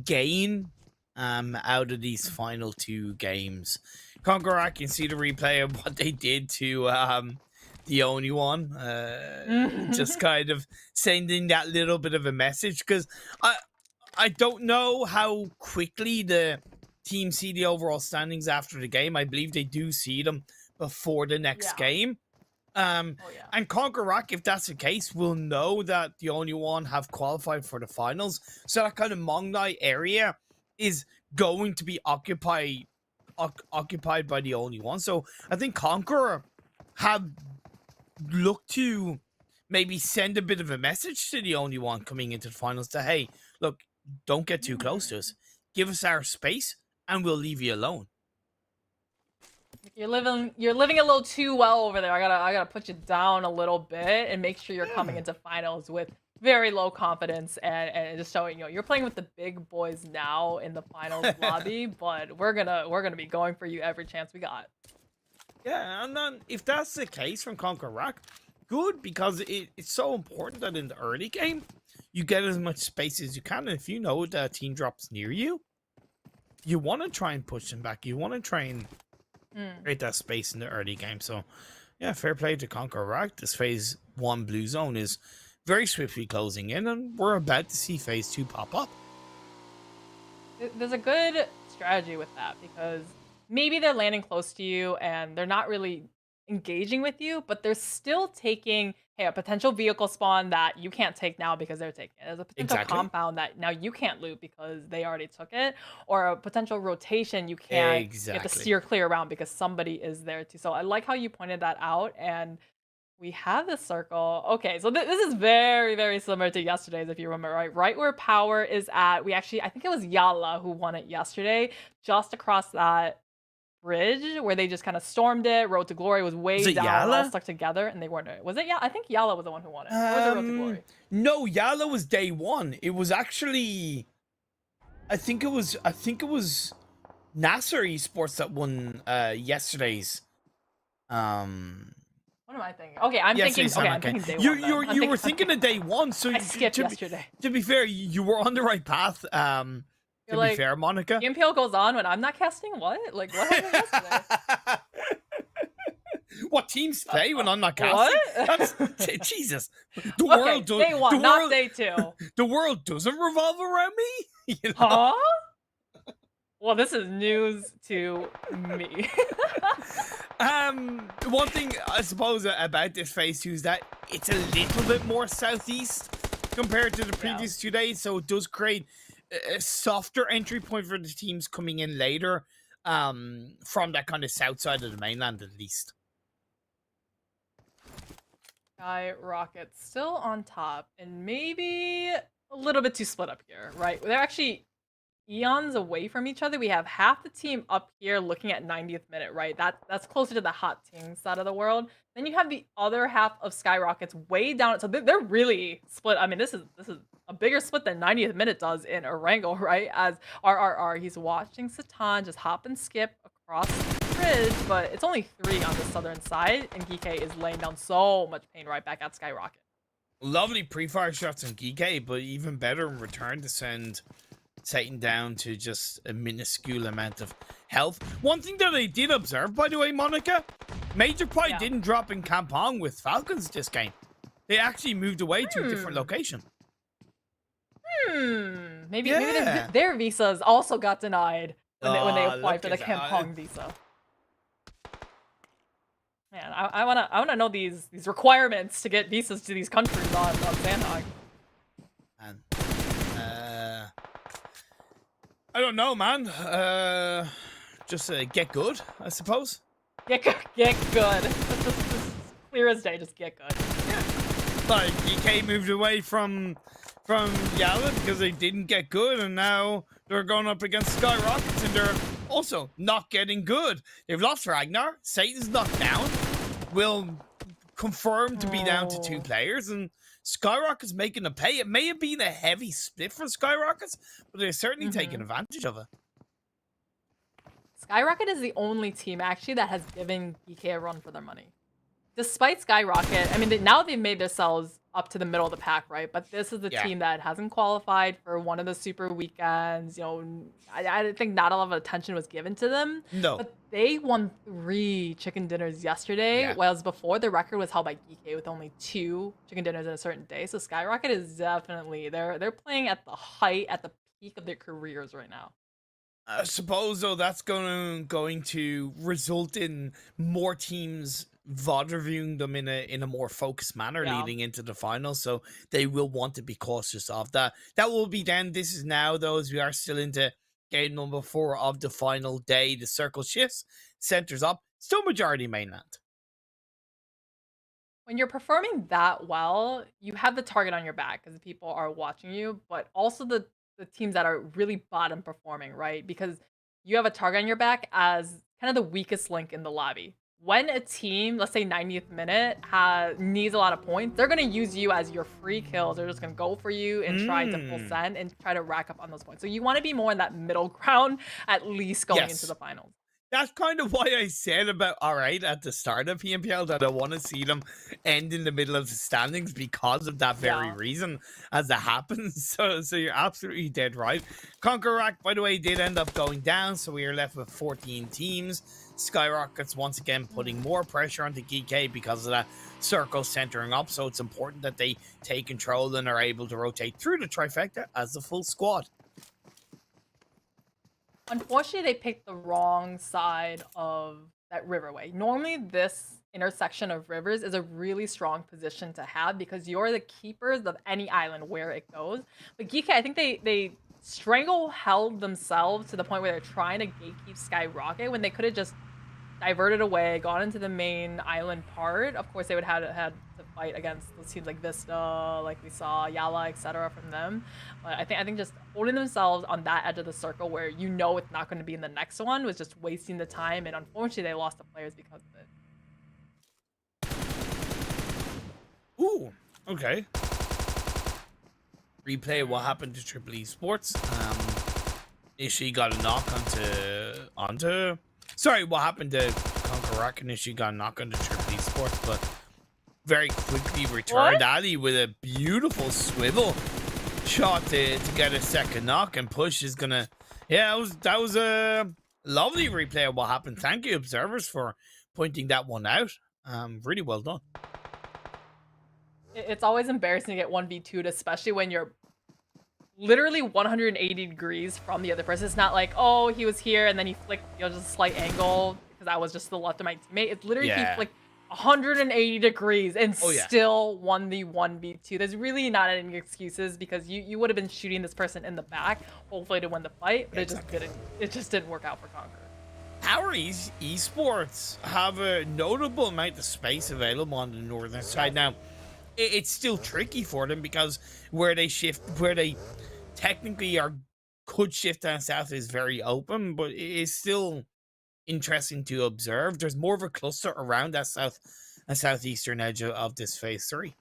gain out of these final 2 games. CONQUEROR, I can see the replay of what they did to the only one, just kind of sending that little bit of a message, because I don't know how quickly the team see the overall standings after the game. I believe they do see them before the next game. And CONQUEROR, if that's the case, will know that the only one have qualified for the finals. So that kind of Mongnai area is going to be occupied by the only one. So I think CONQUEROR have looked to maybe send a bit of a message to the only one coming into the finals that, hey, look, don't get too close to us. Give us our space and we'll leave you alone. You're living a little too well over there. I gotta put you down a little bit and make sure you're coming into finals with very low confidence and just showing you're playing with the big boys now in the finals lobby, but we're gonna be going for you every chance we got. Yeah, and then if that's the case from CONQUEROR, good, because it's so important that in the early game you get as much space as you can. And if you know that team drops near you, you want to try and push them back. You want to try and create that space in the early game. So, yeah, fair play to CONQUEROR. This phase 1 blue zone is very swiftly closing in, and we're about to see phase 2 pop up. There's a good strategy with that, because maybe they're landing close to you and they're not really engaging with you, but they're still taking, hey, a potential vehicle spawn that you can't take now because they're taking it. There's a potential compound that now you can't loot because they already took it, or a potential rotation you can't get to steer clear around because somebody is there too. So I like how you pointed that out, and we have the circle. Okay, so this is very, very similar to yesterday's, if you remember, right? Right where POWR is at. We actually, I think it was YALLA who won it yesterday, just across that bridge where they just kind of stormed it. Road to Glory was way down, all stuck together, and they weren't. Was it? Yeah, I think YALLA was the one who won it. Or was it Road to Glory? No, YALLA was day 1. It was actually, I think it was NASR Esports that won yesterday's. What am I thinking? Okay, I'm thinking. Okay, I'm thinking day 1. You were thinking of day 1, so I skipped yesterday. To be fair, you were on the right path. To be fair, Monica. PMPL goes on when I'm not casting? What? Like, what happened yesterday? What teams play when I'm not casting? What? Jesus. The world does. Day 1, not day 2. The world doesn't revolve around me? You know? Huh? Well, this is news to me. One thing I suppose about this phase 2 is that it's a little bit more southeast compared to the previous 2 days, so it does create a softer entry point for the teams coming in later, from that kind of south side of the mainland, at least. SKYROCKET still on top, and maybe a little bit too split up here, right? They're actually eons away from each other. We have half the team up here looking at 90th minute, right? That's closer to the hot team side of the world. Then you have the other half of SKYROCKET's way down. So they're really split. I mean, this is a bigger split than 90th minute does in Erangel, right? As RRR, he's watching Satan just hop and skip across the bridge, but it's only 3 on the southern side, and GEEKAY is laying down so much pain right back at SKYROCKET. Lovely pre-fire shots on GEEKAY, but even better in return to send Satan down to just a minuscule amount of health. One thing that I did observe, by the way, Monica, Major Pie didn't drop in Kampong with Falcons this game. They actually moved away to a different location. Maybe their visas also got denied when they applied for the Kampong visa. Man, I wanna know these requirements to get visas to these countries on Sanhok. And I don't know, man. Just get good, I suppose. Get good. That's just clear as day. Just get good. Yeah. Like GEEKAY moved away from YALLA because they didn't get good, and now They're going up against SKYROCKET, and they're also not getting good. They've lost Ragnar. Satan's knocked down. Will confirm to be down to 2 players, and SKYROCKET's making a pay. It may have been a heavy split for SKYROCKET, but they're certainly taking advantage of it. SKYROCKET is the only team actually that has given GEEKAY a run for their money. Despite SKYROCKET, I mean, now they've made themselves up to the middle of the pack, right? But this is the team that hasn't qualified for one of the super weekends. You know, I think not a lot of attention was given to them. No. But they won 3 chicken dinners yesterday, whereas before the record was held by GEEKAY with only 2 chicken dinners in a certain day. So SKYROCKET is definitely, they're playing at the height, at the peak of their careers right now. I suppose, though, that's going to result in more teams VOD reviewing them in a more focused manner leading into the final, so they will want to be cautious of that. That will be then. This is now, though, as we are still into game number 4 of the final day. The circle shifts, centers up, still majority mainland. When you're performing that well, you have the target on your back because people are watching you, but also the teams that are really bottom performing, right? Because you have a target on your back as kind of the weakest link in the lobby. When a team, let's say 90th minute, needs a lot of points, they're going to use you as your free kills. They're just going to go for you and try to full send and try to rack up on those points. So you want to be more in that middle ground, at least going into the finals. That's kind of why I said about alright at the start of PMPL that I want to see them end in the middle of the standings because of that very reason as it happens. So you're absolutely dead right. CONQUEROR, by the way, did end up going down, so we are left with 14 teams. SKYROCKET's once again putting more pressure onto GEEKAY because of that circle centering up, so it's important that they take control and are able to rotate through the trifecta as a full squad. Unfortunately, they picked the wrong side of that riverway. Normally, this intersection of rivers is a really strong position to have because you're the keepers of any island where it goes. But GEEKAY, I think they strangle-held themselves to the point where they're trying to gatekeep SKYROCKET when they could have just diverted away, gone into the main island part. Of course, they would have had to fight against those teams like VISTA, like we saw, YALLA, etc. from them. But I think just holding themselves on that edge of the circle where you know it's not going to be in the next one was just wasting the time, and unfortunately, they lost the players because of it. Ooh, okay. Replay what happened to Triple Esports. Ishii got a knock onto sorry, what happened to CONQUEROR, and Ishii got a knock onto Triple Esports, but very quickly returned Ali with a beautiful swivel shot to get a second knock, and Push is gonna that was a lovely replay of what happened. Thank you, observers, for pointing that one out. Really well done. It's always embarrassing to get 1v2'd, especially when you're literally 180 degrees from the other person. It's not like, oh, he was here and then he flicked, just a slight angle because I was just to the left of my teammate. It's literally he flicked 180 degrees and still won the 1v2. There's really not any excuses because you would have been shooting this person in the back, hopefully to win the fight, but it just didn't work out for CONQUEROR. POWR Esports have a notable amount of space available on the northern side. Now, it's still tricky for them because where they technically could shift down south is very open, but it is still interesting to observe. There's more of a cluster around that southeastern edge of this phase 3.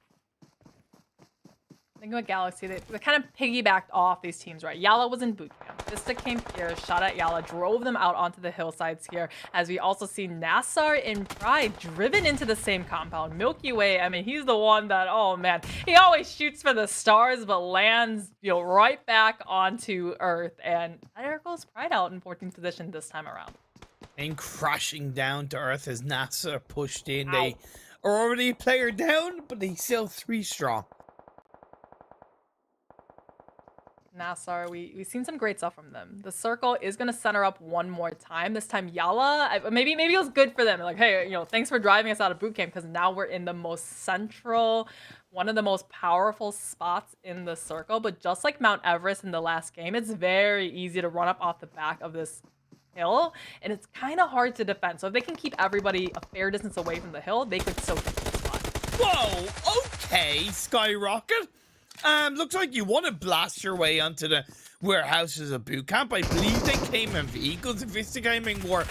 Think about Galaxy, they kind of piggybacked off these teams, right? YALLA was in boot camp. VISTA came here, shot at YALLA, drove them out onto the hillsides here, as we also see NASR and Pride driven into the same compound. Milky Way, I mean, he's the one that, oh man, he always shoots for the stars, but lands, right back onto Earth. And there goes Pride out in 14th position this time around. And crashing down to Earth as NASR pushed in. They are already a player down, but they still 3 strong. NASR, we've seen some great stuff from them. The circle is going to center up one more time. This time YALLA, maybe it was good for them. Like, hey, thanks for driving us out of boot camp, because now we're in the most central, one of the most powerful spots in the circle. But just like Mount Everest in the last game, it's very easy to run up off the back of this hill, and it's kind of hard to defend. So if they can keep everybody a fair distance away from the hill, they could still get the spot. Whoa, okay, SKYROCKET. Looks like you want to blast your way onto the warehouses of boot camp. I believe they came in vehicles. VISTA Gaming were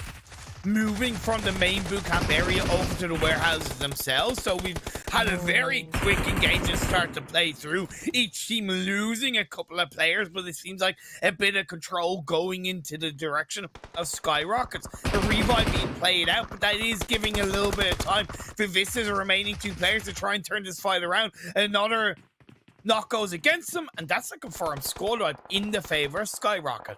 moving from the main boot camp area over to the warehouses themselves, so we've had a very quick engagement start to play through, each team losing a couple of players, but it seems like a bit of control going into the direction of SKYROCKET. A revive being played out, but that is giving a little bit of time for VISTA's remaining 2 players to try and turn this fight around. Another knock goes against them, and that's a confirmed squad wipe in the favor of SKYROCKET.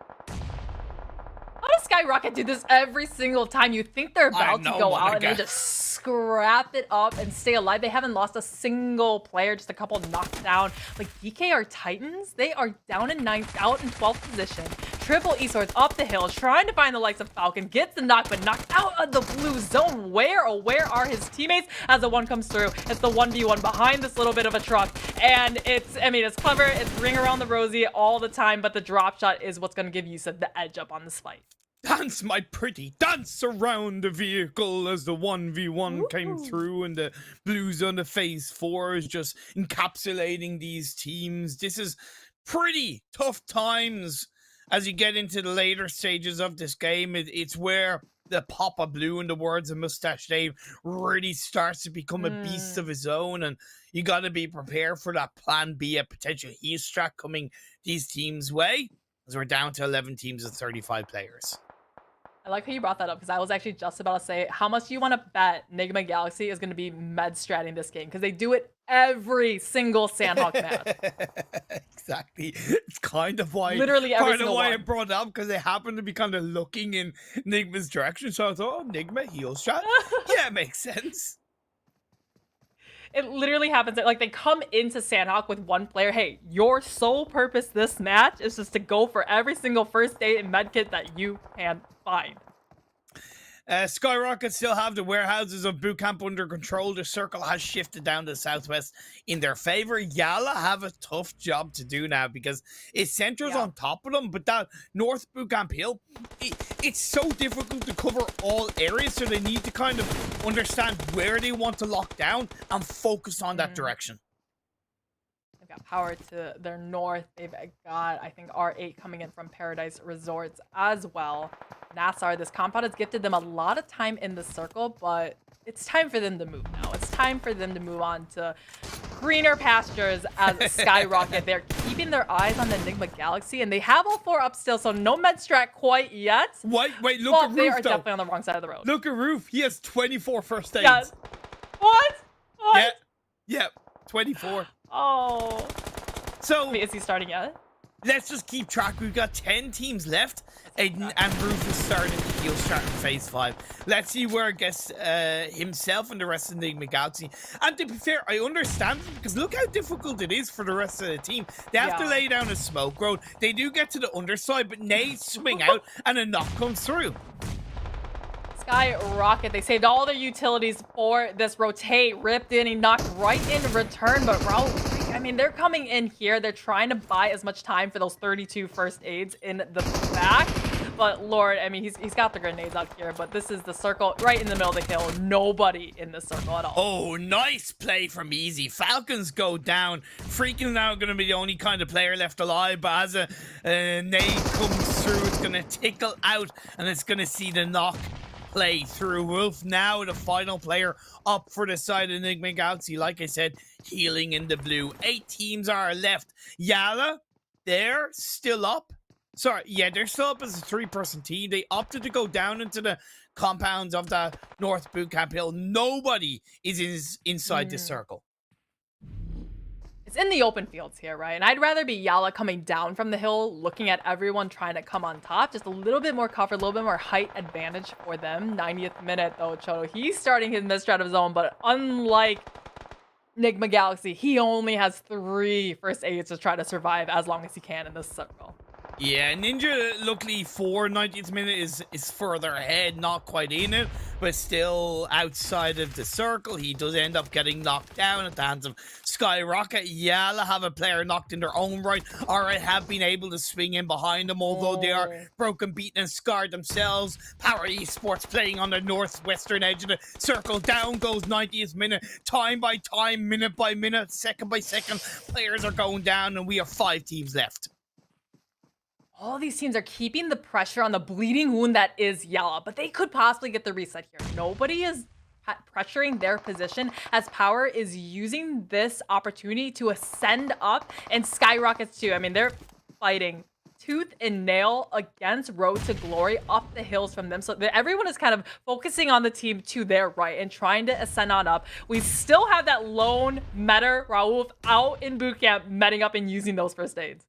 How does SKYROCKET do this every single time? You think they're about to go out and they just scrap it up and stay alive. They haven't lost a single player, just a couple knocked down. Like GEEKAY are Titans. They are down in 9th, out in 12th position. Triple Esports up the hill, trying to find the likes of Falcon. Gets the knock, but knocked out of the blue zone. Where are his teammates? As the one comes through, it's the 1v1 behind this little bit of a truck. And it's clever. It's ring around the rosy all the time, but the drop shot is what's going to give you the edge up on this fight. Dance, my pretty, dance around the vehicle as the 1v1 came through, and the blue zone, the phase 4 is just encapsulating these teams. This is pretty tough times as you get into the later stages of this game. It's where the pop of blue, in the words of Mustache Dave, really starts to become a beast of his own, and you got to be prepared for that plan B, a potential heat strat coming these teams' way, as we're down to 11 teams and 35 players. I like how you brought that up, because I was actually just about to say, how much do you want to bet NIGMA Galaxy is going to be med stratting this game? Because they do it every single Sanhok match. Exactly. It's kind of why, literally every single one. I brought it up, because they happen to be kind of looking in NIGMA's direction. So I thought, oh, NIGMA heal strat. Yeah, it makes sense. It literally happens. Like, they come into Sanhok with one player. Hey, your sole purpose this match is just to go for every single first aid and medkit that you can find. SKYROCKET still have the warehouses of bootcamp under control. The circle has shifted down to the southwest in their favor. YALLA have a tough job to do now, because it centers on top of them, but that north bootcamp hill, it's so difficult to cover all areas, so they need to kind of understand where they want to lock down and focus on that direction. They've got power to their north. They've got, I think, R8 coming in from Paradise Resorts as well. NASR, this compound has gifted them a lot of time in the circle, but it's time for them to move now. It's time for them to move on to greener pastures as SKYROCKET. They're keeping their eyes on the NIGMA Galaxy, and they have all 4 up still, so no med strat quite yet. Wait, look at Roof, they are definitely on the wrong side of the road. Look at Roof. He has 24 first aids. Yeah. What? Yeah, 24. Oh. So, wait, is he starting yet? Let's just keep track. We've got 10 teams left, and Roof is starting to heal strat in phase 5. Let's see where it gets himself and the rest of the NIGMA Galaxy. And to be fair, I understand, because look how difficult it is for the rest of the team. They have to lay down a smoke road. They do get to the underside, but nades swing out and a knock comes through. SKYROCKET, they saved all their utilities for this rotate. Ripped in, he knocked right in return, but Raul, I mean, they're coming in here. They're trying to buy as much time for those 32 first aids in the back. But Lord, I mean, he's got the grenades out here, but this is the circle right in the middle of the hill. Nobody in the circle at all. Oh, nice play from Easy. Falcons go down. Freaking now going to be the only kind of player left alive, but as a nade comes through, it's going to tickle out, and it's going to see the knock play through. Wolf now the final player up for the side of NIGMA Galaxy. Like I said, healing in the blue. 8 teams are left. YALLA, they're still up. Sorry, yeah, they're still up as a 3-person team. They opted to go down into the compounds of the North Bootcamp Hill. Nobody is inside the circle. It's in the open fields here, right? And I'd rather be YALLA coming down from the hill, looking at everyone trying to come on top. Just a little bit more cover, a little bit more height advantage for them. 90th minute, though, Choto. He's starting his mid-strat of his own, but unlike NIGMA Galaxy, he only has 3 first aids to try to survive as long as he can in this circle. Yeah, Ninja, luckily for 90th minute is further ahead, not quite in it, but still outside of the circle. He does end up getting knocked down at the hands of SKYROCKET. YALLA have a player knocked in their own right. Alright, have been able to swing in behind them, although they are broken, beaten, and scarred themselves. POWR Esports playing on the northwestern edge of the circle. Down goes 90th minute, time by time, minute by minute, second by second. Players are going down, and we have 5 teams left. all these teams are keeping the pressure on the bleeding wound that is YALLA, but they could possibly get the reset here. Nobody is pressuring their position as POWR is using this opportunity to ascend up, and SKYROCKET too. I mean, they're fighting tooth and nail against Road to Glory up the hills from them. So everyone is kind of focusing on the team to their right and trying to ascend on up. We still have that lone meta Raouf out in boot camp, metting up and using those first aids.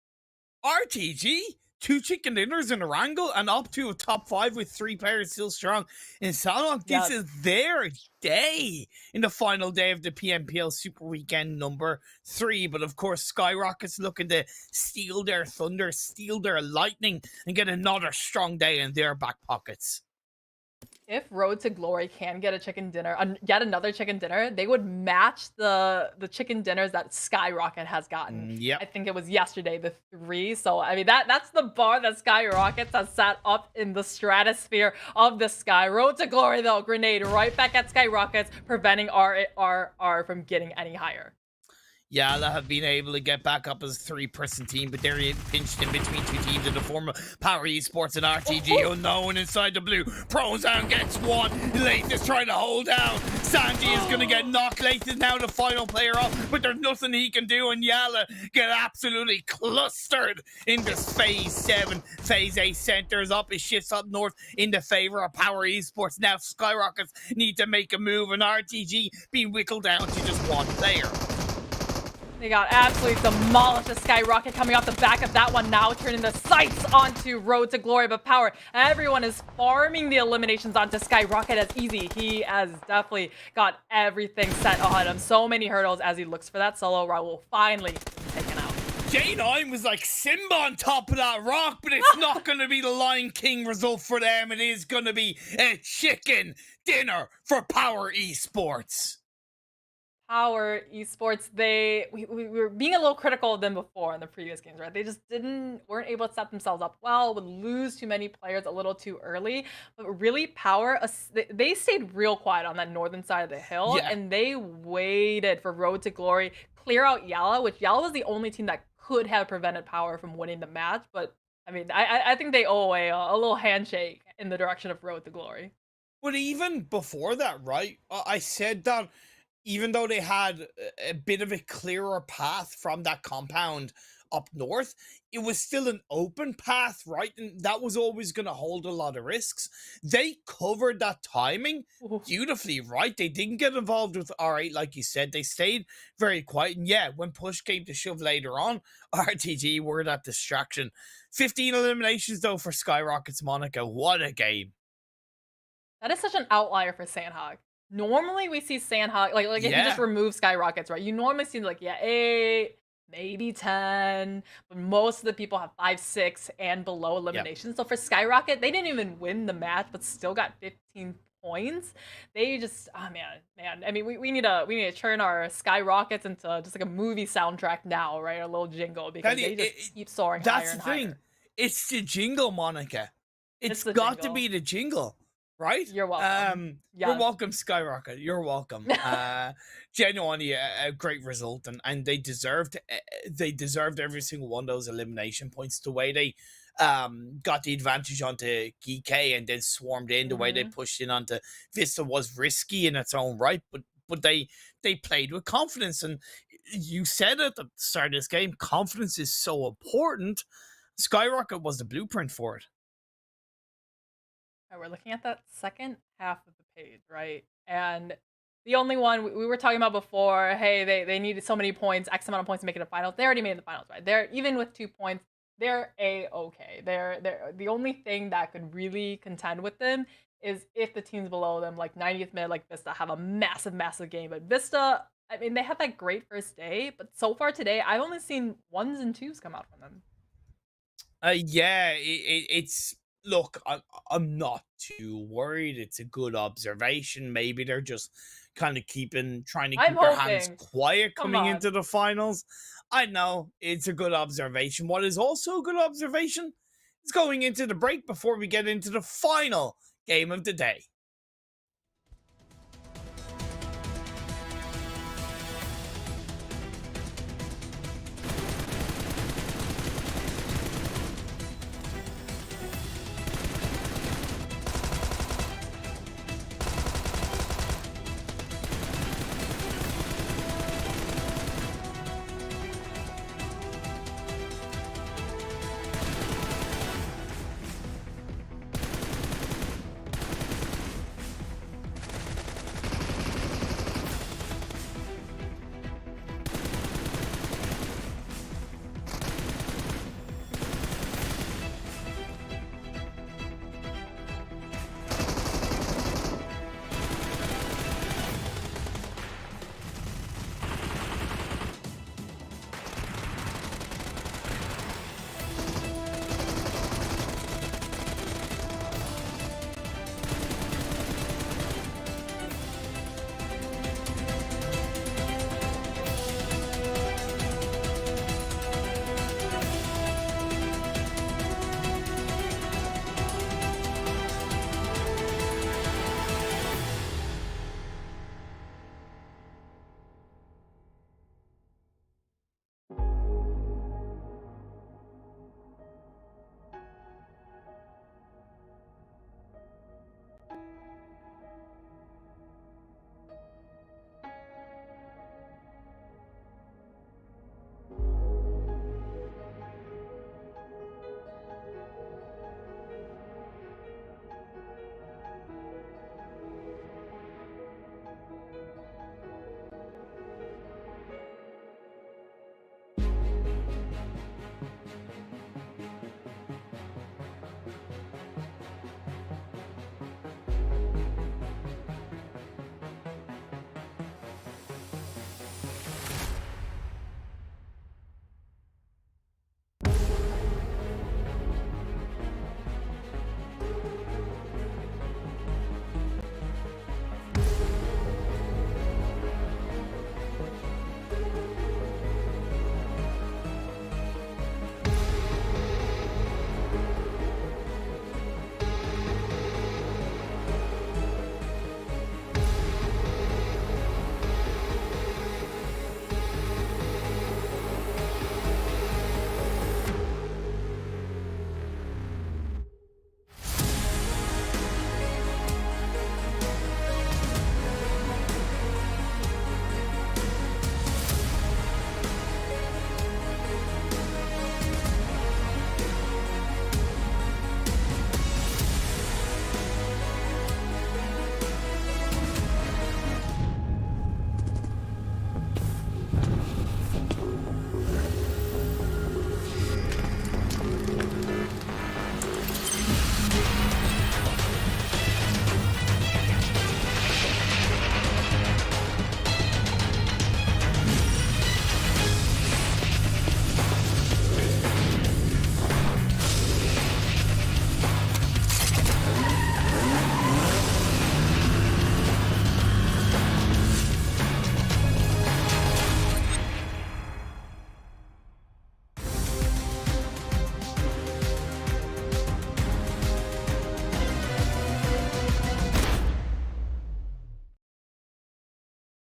RTG, 2 chicken dinners in Erangel and up to a top 5 with 3 players still strong in Sanhok. This is their day in the final day of the PMPL Super Weekend number 3. But of course, SKYROCKET's looking to steal their thunder, steal their lightning, and get another strong day in their back pockets. If Road to Glory can get a chicken dinner, yet another chicken dinner, they would match the chicken dinners that SKYROCKET has gotten. Yep. I think it was yesterday, the 3. So, I mean, that's the bar that SKYROCKET has set up in the stratosphere of the sky. Road to Glory, though, grenade right back at SKYROCKET, preventing RR from getting any higher. YALLA have been able to get back up as a 3-person team, but they're pinched in between 2 teams in the form of POWR Esports and RTG. Unknown inside the blue. Prozone gets 1. Lath is trying to hold down. Sanji is going to get knocked. Lath is now the final player up, but there's nothing he can do, and YALLA get absolutely clustered in this Phase 7. Phase 8 centers up. It shifts up north in the favor of POWR Esports. Now SKYROCKETs need to make a move, and RTG being whittled down to just 1 player. They got absolutely demolished. The SKYROCKET coming off the back of that one, now turning the sights onto Road to Glory. But POWR, everyone is farming the eliminations onto SKYROCKET as easy. He has definitely got everything set on him. So many hurdles as he looks for that solo. Raul finally taken out. J9 was like Simba on top of that rock, but it's not going to be the Lion King result for them. It is going to be a chicken dinner for POWR Esports. POWR Esports, we were being a little critical of them before in the previous games, right? They just weren't able to set themselves up well, would lose too many players a little too early. But really, POWR, they stayed real quiet on that northern side of the hill, and they waited for Road to Glory, clear out YALLA, which YALLA was the only team that could have prevented POWR from winning the match. But I mean, I think they owe a little handshake in the direction of Road to Glory. But even before that, right? I said that even though they had a bit of a clearer path from that compound up north, it was still an open path, right? And that was always going to hold a lot of risks. They covered that timing beautifully, right? They didn't get involved with R8, like you said. They stayed very quiet. And yeah, when push came to shove later on, RTG were that distraction. 15 eliminations, though, for SKYROCKET's Monica. What a game. That is such an outlier for Sanhok. Normally we see Sanhok, like if you just remove SKYROCKETs, right? You normally see like, 8, maybe 10, but most of the people have 5, 6 and below eliminations. So for SKYROCKET, they didn't even win the match, but still got 15 points. They just, oh man. I mean, we need to turn our SKYROCKETs into just like a movie soundtrack now, right? A little jingle, because they just keep soaring higher and higher. That's the thing. It's the jingle, Monica. It's got to be the jingle. Right? You're welcome. You're welcome, SKYROCKET. You're welcome. Genuinely a great result, and they deserved every single one of those elimination points. The way they got the advantage onto GEEKAY and then swarmed in, the way they pushed in onto VISTA was risky in its own right, but they played with confidence. And you said at the start of this game, confidence is so important. SKYROCKET was the blueprint for it. Right, we're looking at that second half of the page, right? And the only one we were talking about before, hey, they needed so many points, X amount of points to make it a finals. They already made the finals, right? They're even with 2 points, they're A-okay. They're the only thing that could really contend with them is if the teams below them, like 90th minute, like VISTA, have a massive game. But VISTA, I mean, they had that great first day, but so far today, I've only seen 1s and 2s come out from them. It's. Look, I'm not too worried. It's a good observation. Maybe they're just kind of trying to keep their hands quiet coming into the finals. I know, it's a good observation. What is also a good observation is going into the break before we get into the final game of the day.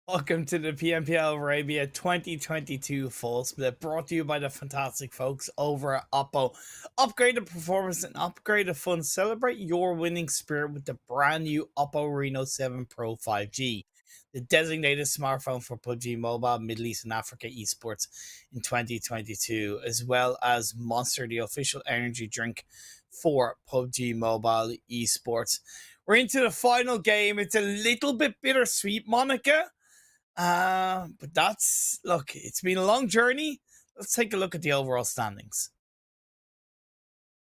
Welcome to the PMPL Arabia 2022 full split, brought to you by the fantastic folks over at Oppo. Upgraded performance and upgraded fun. Celebrate your winning spirit with the brand new Oppo Reno 7 Pro 5G, the designated smartphone for PUBG Mobile, Middle East and Africa esports in 2022, as well as Monster, the official energy drink for PUBG Mobile esports. We're into the final game. It's a little bit bittersweet, Monica. But look, it's been a long journey. Let's take a look at the overall standings.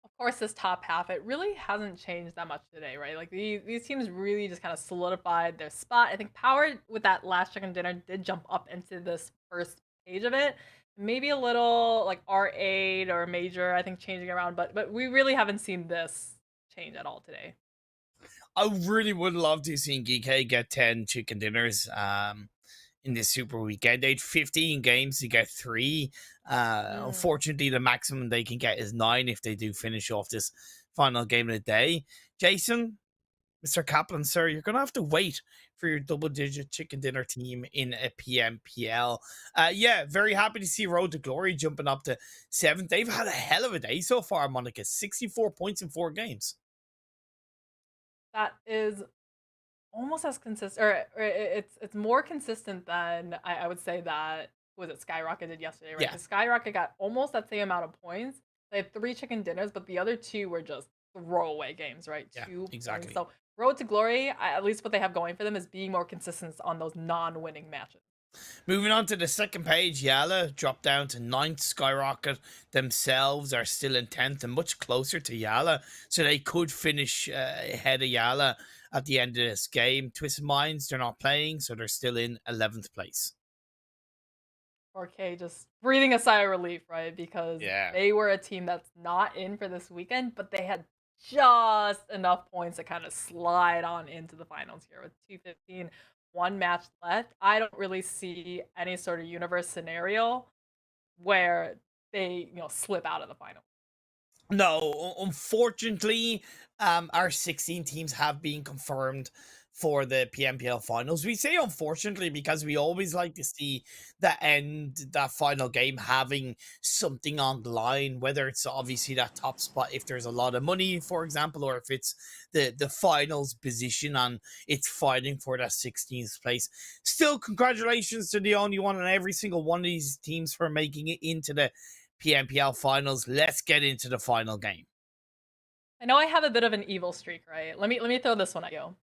Of course, this top half, it really hasn't changed that much today, right? Like these teams really just kind of solidified their spot. I think POWR with that last chicken dinner did jump up into this first page of it. Maybe a little like R8 or Major, I think, changing around, but we really haven't seen this change at all today. I really would love to see GEEKAY get 10 chicken dinners. In this super weekend. They had 15 games to get 3. Unfortunately, the maximum they can get is 9 if they do finish off this final game of the day. Jason, Mr. Kaplan, sir, you're going to have to wait for your double-digit chicken dinner team in a PMPL. Yeah, very happy to see Road to Glory jumping up to 7th. They've had a hell of a day so far, Monica. 64 points in 4 games. That is almost as consistent, or it's more consistent than I would say that was it SKYROCKET did yesterday, right? Yeah. SKYROCKET got almost that same amount of points. They had 3 chicken dinners, but the other 2 were just throwaway games, right? Yeah, 2 exactly. Points. So Road to Glory, at least what they have going for them is being more consistent on those non-winning matches. Moving on to the second page, YALLA dropped down to 9th. SKYROCKET themselves are still in 10th and much closer to YALLA, so they could finish ahead of YALLA at the end of this game. Twisted Minds, they're not playing, so they're still in 11th place. 4K just breathing a sigh of relief, right? Because they were a team that's not in for this weekend, but they had just enough points to kind of slide on into the finals here with 215, 1 match left. I don't really see any sort of universe scenario where they, slip out of the final. No, unfortunately, our 16 teams have been confirmed for the PMPL finals. We say unfortunately because we always like to see that final game having something on the line, whether it's obviously that top spot if there's a lot of money, for example, or if it's the finals position and it's fighting for that 16th place. Still, congratulations to the only one and every single one of these teams for making it into the PMPL finals. Let's get into the final game. I know I have a bit of an evil streak, right? Let me throw this one at you.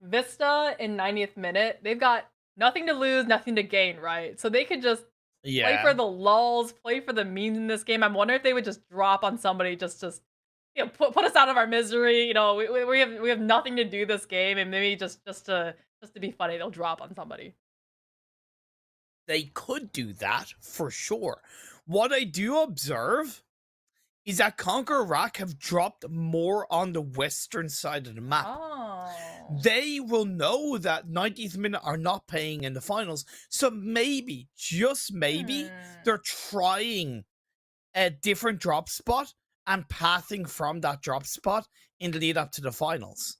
VISTA in 90th minute, they've got nothing to lose, nothing to gain, right? So they could just play for the lulls, play for the memes in this game. I'm wondering if they would just drop on somebody, just put us out of our misery. We have nothing to do this game, and maybe just to be funny, they'll drop on somebody. They could do that for sure. What I do observe is that CONQUEROR have dropped more on the western side of the map. Oh. They will know that 90th minute are not playing in the finals. So maybe, just maybe, they're trying a different drop spot and pathing from that drop spot in the lead up to the finals.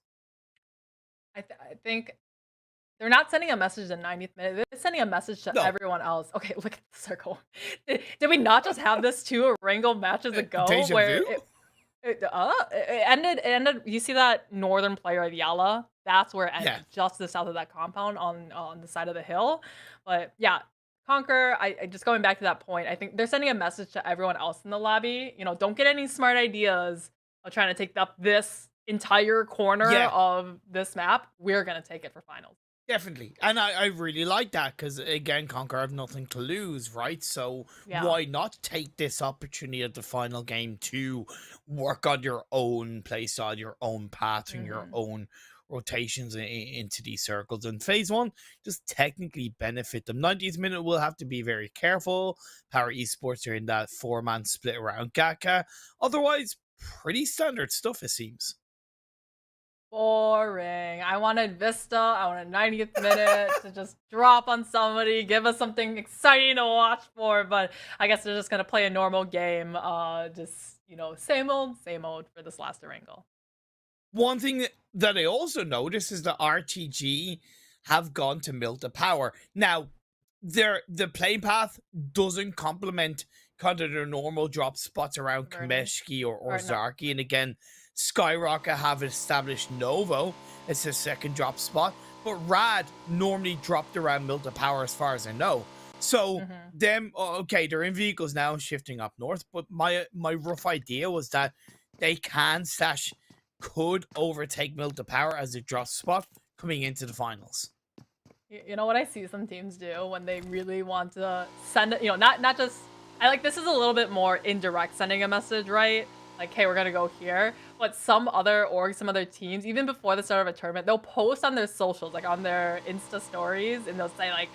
I think they're not sending a message in 90th minute. They're sending a message to everyone else. Okay, look at the circle. Did we not just have this 2 Erangel matches ago where it ended? You see that northern player of YALLA? That's where it ended, just to the south of that compound on the side of the hill. But yeah, CONQUEROR, I just going back to that point, I think they're sending a message to everyone else in the lobby. Don't get any smart ideas of trying to take up this entire corner of this map. We're gonna take it for finals. Definitely. And I really like that because, again, CONQUEROR have nothing to lose, right? So why not take this opportunity at the final game to work on your own playstyle, your own path, and your own rotations into these circles. And phase 1 just technically benefit them. 90th minute will have to be very careful. POWR Esports are in that 4-man split around GEEKAY. Otherwise, pretty standard stuff, it seems. Boring. I wanted VISTA. I wanted 90th minute to just drop on somebody, give us something exciting to watch for. But I guess they're just gonna play a normal game. Same old for this last Erangel. One thing that I also noticed is that RTG have gone to Milta Power. Now, the playing path doesn't complement kind of their normal drop spots around Kameshki or Ozarki. And again, SKYROCKET have established Novo as their second drop spot, but Rad normally dropped around Milta Power as far as I know. So them, okay, they're in vehicles now shifting up north, but my rough idea was that they could overtake Milta Power as a drop spot coming into the finals. You know what I see some teams do when they really want to send, not just, I like, this is a little bit more indirect, sending a message, right? Like, hey, we're gonna go here. But some other orgs, some other teams, even before the start of a tournament, they'll post on their socials, like on their Insta stories, and they'll say like,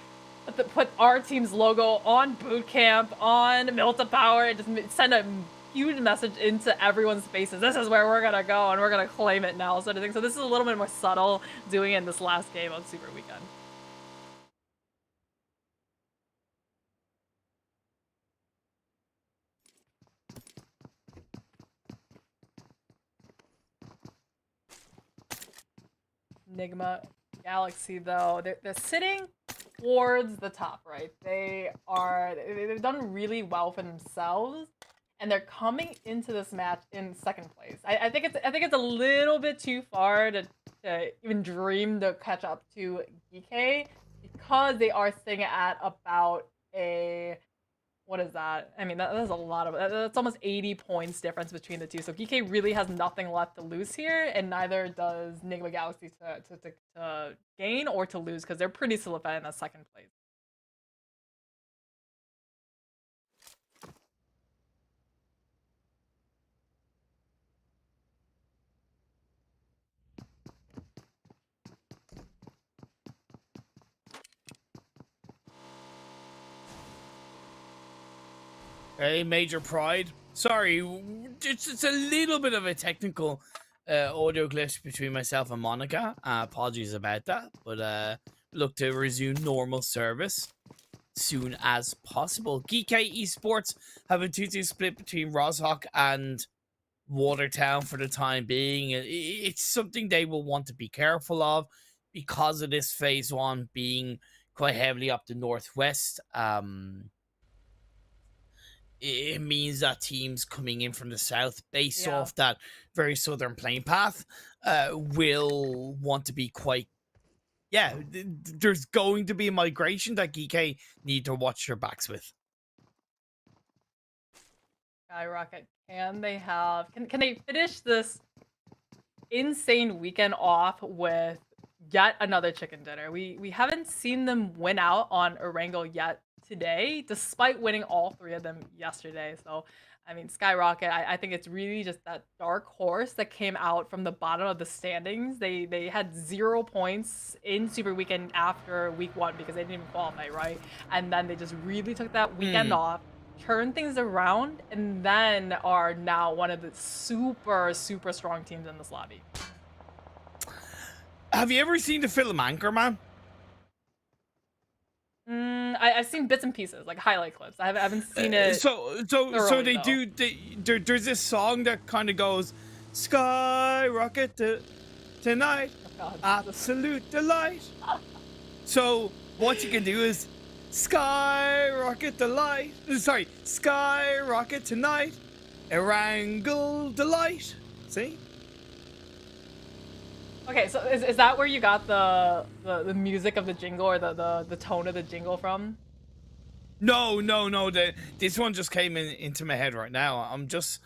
put our team's logo on boot camp, on Milta Power, and just send a huge message into everyone's faces. This is where we're gonna go, and we're gonna claim it now, sort of thing. So this is a little bit more subtle doing it in this last game of Super Weekend. NIGMA Galaxy, though, they're sitting towards the top, right? They've done really well for themselves, and they're coming into this match in second place. I think it's a little bit too far to even dream to catch up to GEEKAY, because they are sitting at about a, what is that? I mean, that's a lot of, that's almost 80 points difference between the two. So GEEKAY really has nothing left to lose here, and neither does NIGMA Galaxy to gain or to lose, because they're pretty solidified in that second place. Hey, Major Pride. Sorry, it's a little bit of a technical audio glitch between myself and Monica. Apologies about that, but look to resume normal service soon as possible. GEEKAY Esports have a 2-2 split between Roshawk and Watertown for the time being. It's something they will want to be careful of because of this phase one being quite heavily up the northwest. It means that teams coming in from the south, based off that very southern playing path, will want to be quite. Yeah, there's going to be a migration that GEEKAY need to watch their backs with. SKYROCKET, can they finish this insane weekend off with yet another chicken dinner? We haven't seen them win out on Erangel yet today, despite winning all three of them yesterday. So, I mean, SKYROCKET, I think it's really just that dark horse that came out from the bottom of the standings. They had 0 points in Super Weekend after week 1 because they didn't even qualify, right? And then they just really took that weekend off, turned things around, and then are now one of the super, super strong teams in this lobby. Have you ever seen the film Anchorman? I've seen bits and pieces, like highlight clips. I haven't seen it. So they do. There's this song that kind of goes, "SKYROCKET tonight, absolute delight." So what you can do is SKYROCKET delight. Sorry, SKYROCKET tonight, Erangel delight. See? Okay, so is that where you got the music of the jingle, or the tone of the jingle from? No. This one just came into my head right now. I'm just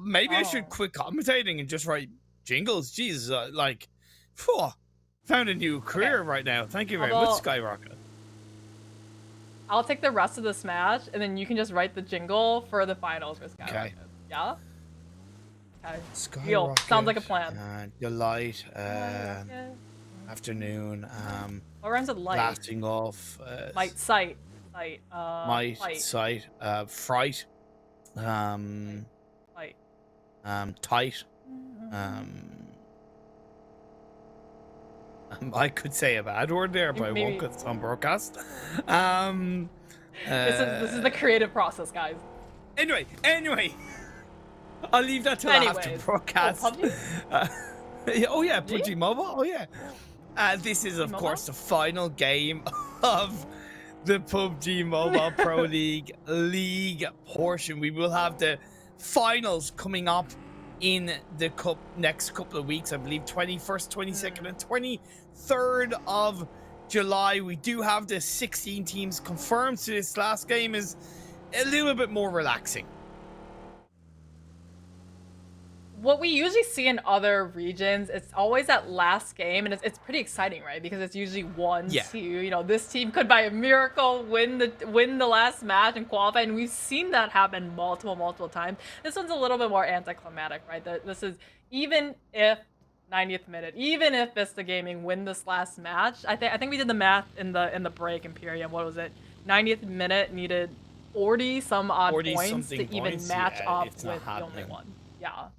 maybe I should quit commentating and just write jingles. Jesus, found a new career right now. Thank you very much, SKYROCKET. I'll take the rest of this match, and then you can just write the jingle for the finals for SKYROCKET. Okay. Yeah. Okay. SKYROCKET. Sounds like a plan. Delight. Afternoon. What rhymes with light? Blasting off. Might, sight. Might, sight. Fright. Light. Tight. I could say a bad word there, but I won't because it's on broadcast. This is the creative process, guys. Anyway. I'll leave that till after broadcast. PUBG? Oh yeah, PUBG Mobile. Oh yeah. This is, of Mobile? course, the final game of the PUBG Mobile Pro League portion. We will have the finals coming up in the next couple of weeks. I believe 21st, 22nd, and 23rd of July. We do have the 16 teams confirmed, so this last game is a little bit more relaxing. What we usually see in other regions, it's always that last game, and it's pretty exciting, right? Because it's usually 1-2. You know, this team could, by a miracle, win the last match and qualify, and we've seen that happen multiple times. This one's a little bit more anticlimactic, right? This is, even if 90th minute, even if Vista Gaming win this last match, I think we did the math in the break, Imperium. What was it? 90th minute needed 40 some odd points to even match up with the only one. Yeah.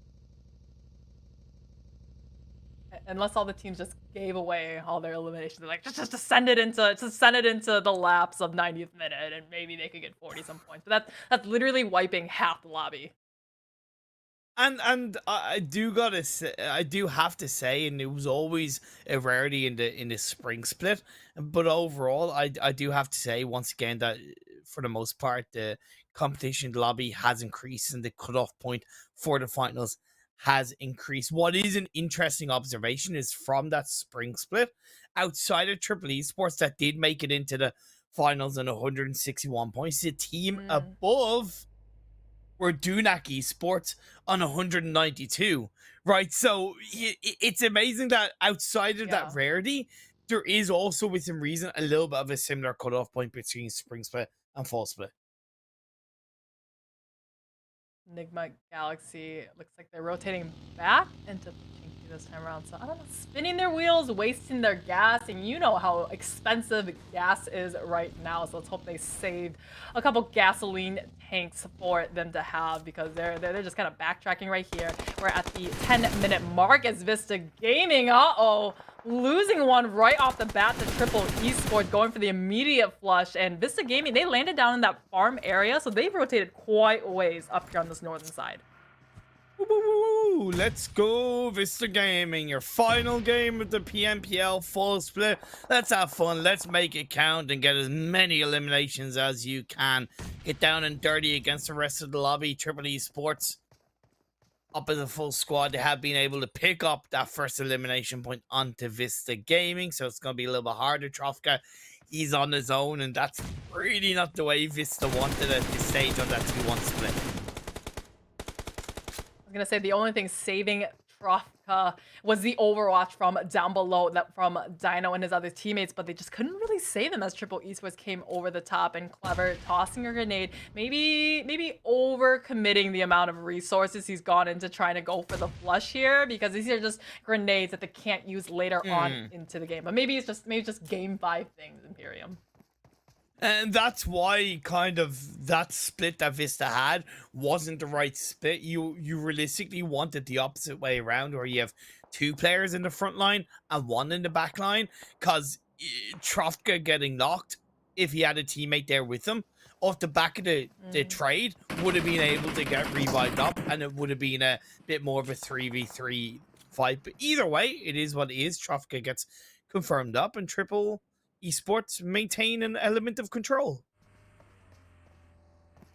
Unless all the teams just gave away all their eliminations, they're like, just send it into the laps of 90th minute, and maybe they could get 40 some points. But that's literally wiping half the lobby. And I do have to say, and it was always a rarity in the spring split, but overall, I do have to say once again that for the most part the competition lobby has increased, and the cutoff point for the finals has increased. What is an interesting observation is from that spring split, outside of Triple Esports that did make it into the finals on 161 points, the team above were Dunak Esports on 192, right? So it's amazing that outside of that rarity, there is also within reason a little bit of a similar cutoff point between spring split and fall split. NIGMA Galaxy, looks like they're rotating back into Pochinki this time around. So I don't know, spinning their wheels, wasting their gas, and you know how expensive gas is right now. So let's hope they save a couple gasoline tanks for them to have, because they're just kind of backtracking right here. We're at the 10-minute mark as Vista Gaming, losing one right off the bat to Triple Esports, going for the immediate flush. And Vista Gaming, they landed down in that farm area, so they've rotated quite a ways up here on this northern side. Woo, let's go, Vista Gaming. Your final game with the PMPL full split. Let's have fun. Let's make it count and get as many eliminations as you can. Get down and dirty against the rest of the lobby. Triple Esports up as a full squad. They have been able to pick up that first elimination point onto Vista Gaming, so it's going to be a little bit harder. Trofka, he's on his own, and that's really not the way Vista wanted at this stage of that 2-1 split. I was going to say, the only thing saving Trofka was the overwatch from down below, from Dino and his other teammates, but they just couldn't really save him as Triple Esports came over the top. And Clever tossing a grenade, maybe over committing the amount of resources he's gone into trying to go for the flush here, because these are just grenades that they can't use later on into the game. But maybe it's just game 5 things, Imperium. And that's why kind of that split that Vista had wasn't the right split. You realistically wanted the opposite way around, where you have 2 players in the front line and 1 in the back line, because Trofka getting knocked, if he had a teammate there with him, off the back of the trade, would have been able to get revived up, and it would have been a bit more of a 3v3 fight. But either way, it is what it is. Trofka gets confirmed up, and Triple Esports maintain an element of control.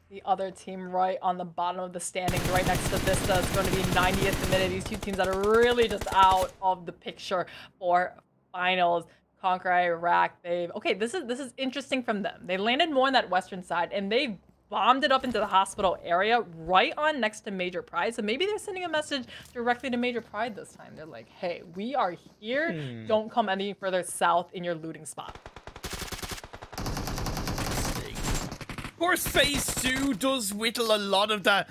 The other team right on the bottom of the standings, right next to Vista, is going to be 90th minute. These two teams that are really just out of the picture for finals. CONQUEROR, Iraq, this is interesting from them. They landed more on that western side, and they bombed it up into the hospital area right on next to Major Pride. So maybe they're sending a message directly to Major Pride this time. They're like, hey, we are here. Don't come any further south in your looting spot. Of course, phase 2 does whittle a lot of that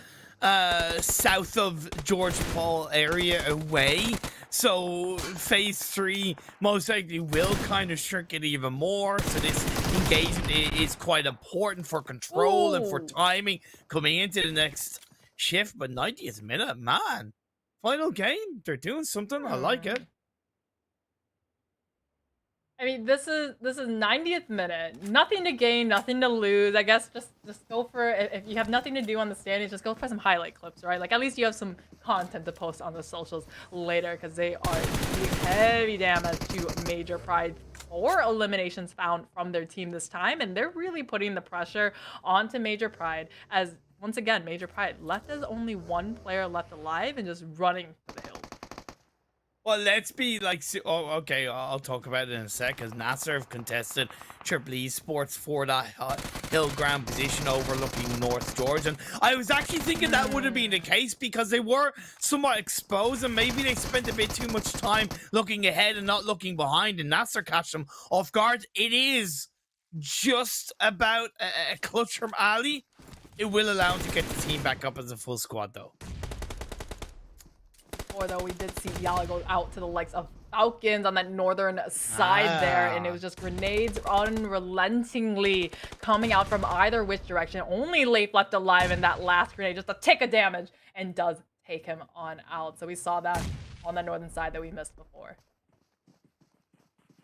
south of George Paul area away. So phase 3 most likely will kind of shrink it even more. So this engagement is quite important for control and for timing coming into the next shift. But 90th minute, man, final game, they're doing something. I like it. I mean, this is 90th minute. Nothing to gain, nothing to lose. I guess just go for, if you have nothing to do on the standings, just go for some highlight clips, right? Like at least you have some content to post on the socials later, because they are doing heavy damage to Major Pride. 4 eliminations found from their team this time, and they're really putting the pressure onto Major Pride, as once again Major Pride left as only 1 player left alive and just running for the hill. Well, let's be like, oh, okay, I'll talk about it in a sec, because NASR have contested Triple Esports for that hill ground position overlooking North George. And I was actually thinking that would have been the case, because they were somewhat exposed, and maybe they spent a bit too much time looking ahead and not looking behind, and NASR catch them off guard. It is just about a clutch from Ali. It will allow him to get the team back up as a full squad, though. Though we did see YALLA go out to the likes of Falcons on that northern side there, and it was just grenades unrelentingly coming out from either which direction. Only Leif left alive in that last grenade, just a tick of damage, and does take him on out. So we saw that on the northern side that we missed before.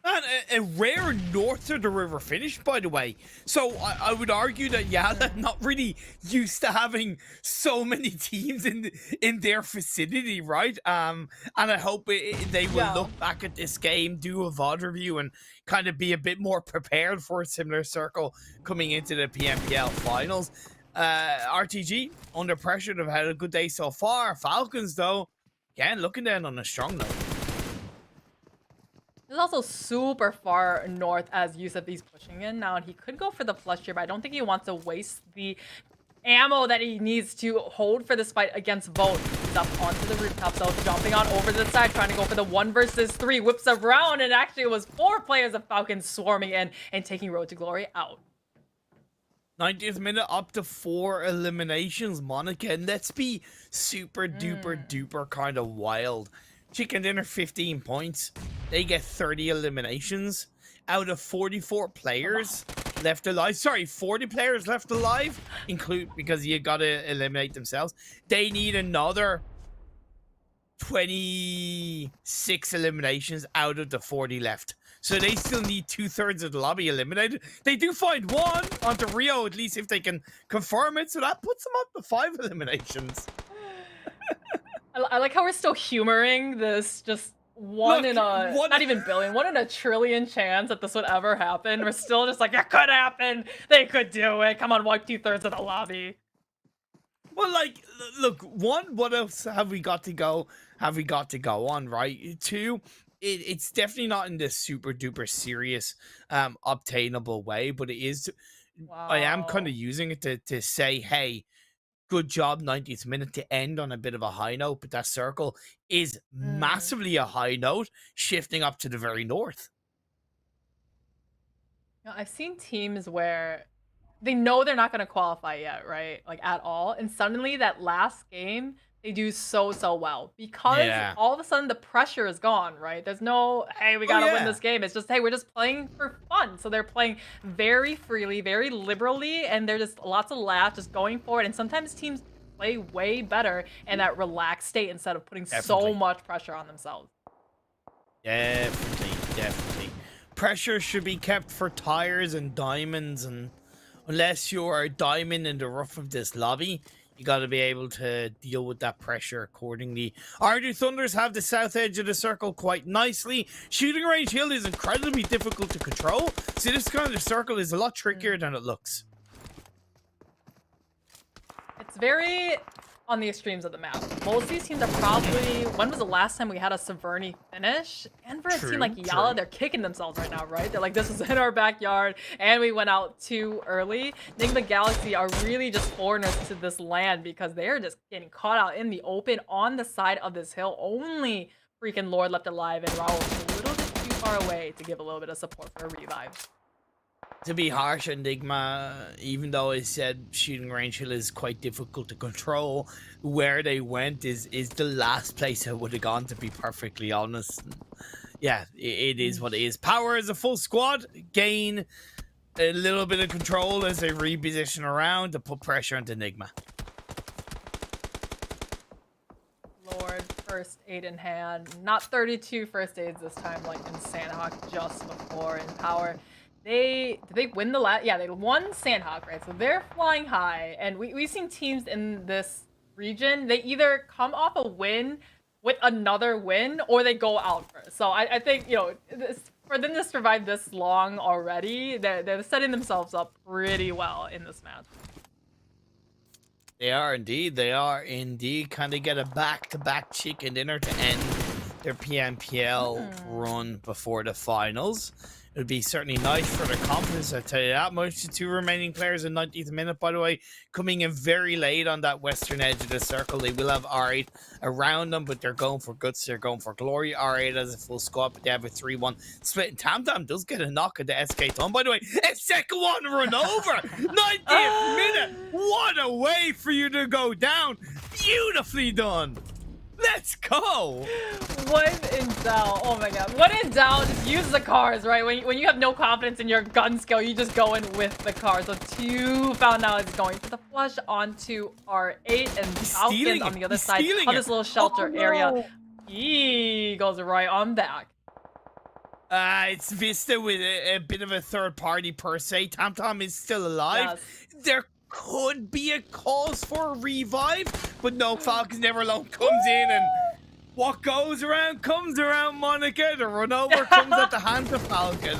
And a rare north of the river finish, by the way. So I would argue that YALLA not really used to having so many teams in their vicinity, right? And I hope they will look back at this game, do a VOD review, and kind of be a bit more prepared for a similar circle coming into the PMPL finals. RTG, under pressure, they've had a good day so far. Falcons, though, again, looking down on a strong note. This is also super far north as Yusuf is pushing in now, and he could go for the flush here, but I don't think he wants to waste the ammo that he needs to hold for this fight against Vote. He's up onto the rooftop, so jumping on over to the side, trying to go for the 1 versus 3, whips around, and actually it was 4 players of Falcons swarming in and taking Road to Glory out. 90th minute, up to 4 eliminations, Monica, and let's be super duper duper kind of wild. Chicken Dinner 15 points. They get 30 eliminations out of 44 players left alive. Sorry, 40 players left alive, because you gotta eliminate themselves. They need another 26 eliminations out of the 40 left. So they still need 2/3 of the lobby eliminated. They do find 1 onto Rio, at least if they can confirm it. So that puts them up to 5 eliminations. I like how we're still humoring this just one in a, not even billion, 1 in a trillion chance that this would ever happen. We're still just like, it could happen. They could do it. Come on, wipe 2/3 of the lobby. Well, like, look, 1, what else have we got to go on, right? 2, it's definitely not in this super duper serious, obtainable way, but it is, I am kind of using it to say, hey, good job, 90th minute, to end on a bit of a high note, but that circle is massively a high note, shifting up to the very north. You know, I've seen teams where they know they're not going to qualify yet, right? Like at all. And suddenly that last game, they do so well because all of a sudden the pressure is gone, right? There's no, hey, we got to win this game. It's just, hey, we're just playing for fun. So they're playing very freely, very liberally, and they're just lots of laughs, just going for it. And sometimes teams play way better in that relaxed state instead of putting so much pressure on themselves. Definitely. Pressure should be kept for tires and diamonds, and unless you're a diamond in the rough of this lobby, you got to be able to deal with that pressure accordingly. Ardu Thunders have the south edge of the circle quite nicely. Shooting range hill is incredibly difficult to control, so this kind of circle is a lot trickier than it looks. It's very on the extremes of the map. Most of these teams are probably, when was the last time we had a Severny finish? And for a team like YALLA, they're kicking themselves right now, right? They're like, this is in our backyard, and we went out too early. NIGMA Galaxy are really just foreigners to this land because they're just getting caught out in the open on the side of this hill. Only freaking Lord left alive, and Raul is a little bit too far away to give a little bit of support for a revive. To be harsh on NIGMA, even though I said shooting range hill is quite difficult to control, where they went is the last place I would have gone, to be perfectly honest. Yeah, it is what it is. POWR is a full squad, gain a little bit of control as they reposition around to put pressure into NIGMA. Lord first aid in hand. Not 32 first aids this time, like in Sanhok just before in POWR. Did they win the last? Yeah, they won Sanhok, right? So they're flying high, and we've seen teams in this region. They either come off a win with another win, or they go out first. So I think, you know, for them to survive this long already, they're setting themselves up pretty well in this match. They are indeed. They are indeed. Can they get a back-to-back chicken dinner to end their PMPL run before the finals? It would be certainly nice for their confidence, I tell you that much. The two remaining players in 90th minute, by the way, coming in very late on that western edge of the circle. They will have R8 around them, but they're going for guts. They're going for glory. R8 has a full squad, but they have a 3-1 split. And Tam does get a knock at the SK Tom. By the way, a second one run over. 90th minute. What a way for you to go down. Beautifully done. Let's go! When in doubt, oh my god. When in doubt, just use the cars, right? When you have no confidence in your gun skill, you just go in with the cars. So 2 found out is going for the flush onto R8 and Falcons on the other side of this little shelter area. He goes right on back. It's VISTA with a bit of a third party per se. Tam is still alive. Yes. There could be a cause for a revive, but no, Falcons Never Alone comes in, and what goes around comes around, Monica. The run over comes at the hands of Falcon.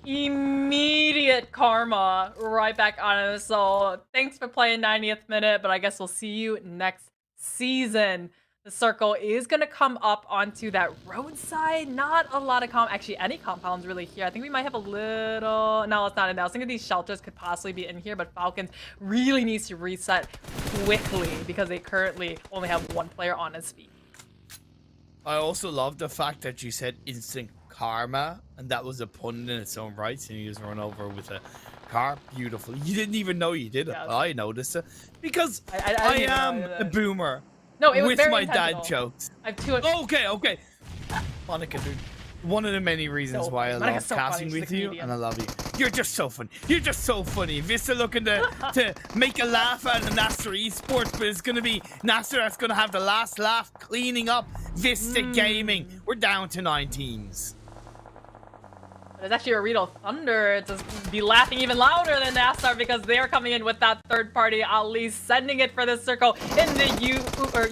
Immediate karma right back on it. So thanks for playing 90th minute, but I guess we'll see you next season. The circle is going to come up onto that roadside. Not a lot of actually any compounds really here. I think we might have a little... No, it's not in there. I was thinking these shelters could possibly be in here, but Falcons really needs to reset quickly because they currently only have 1 player on his feet. I also love the fact that you said instant karma, and that was a pun in its own right, and you just run over with a car. Beautiful. You didn't even know you did it. Yes. I noticed it because I am a boomer. No, it was with very my intentional. dad jokes. I have 2... Okay. Monica, dude, one of the many reasons why I love casting with you, and I love you. You're just so funny. You're just so funny. Vista looking to make a laugh out of NASR Esports, but it's going to be NASR that's going to have the last laugh cleaning up Vista Gaming. We're down to 9 teams. There's actually OOREDOO Thunder to be laughing even louder than NASR because they're coming in with that third party, at least sending it for the circle in the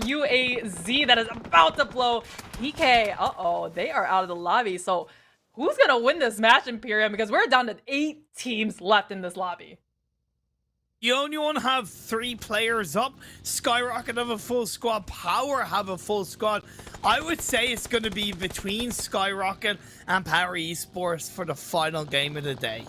UAZ that is about to blow. GEEKAY, they are out of the lobby. So who's gonna win this match, Imperium? Because we're down to 8 teams left in this lobby. You only want to have 3 players up. SKYROCKET have a full squad. POWR have a full squad. I would say it's going to be between SKYROCKET and POWR Esports for the final game of the day.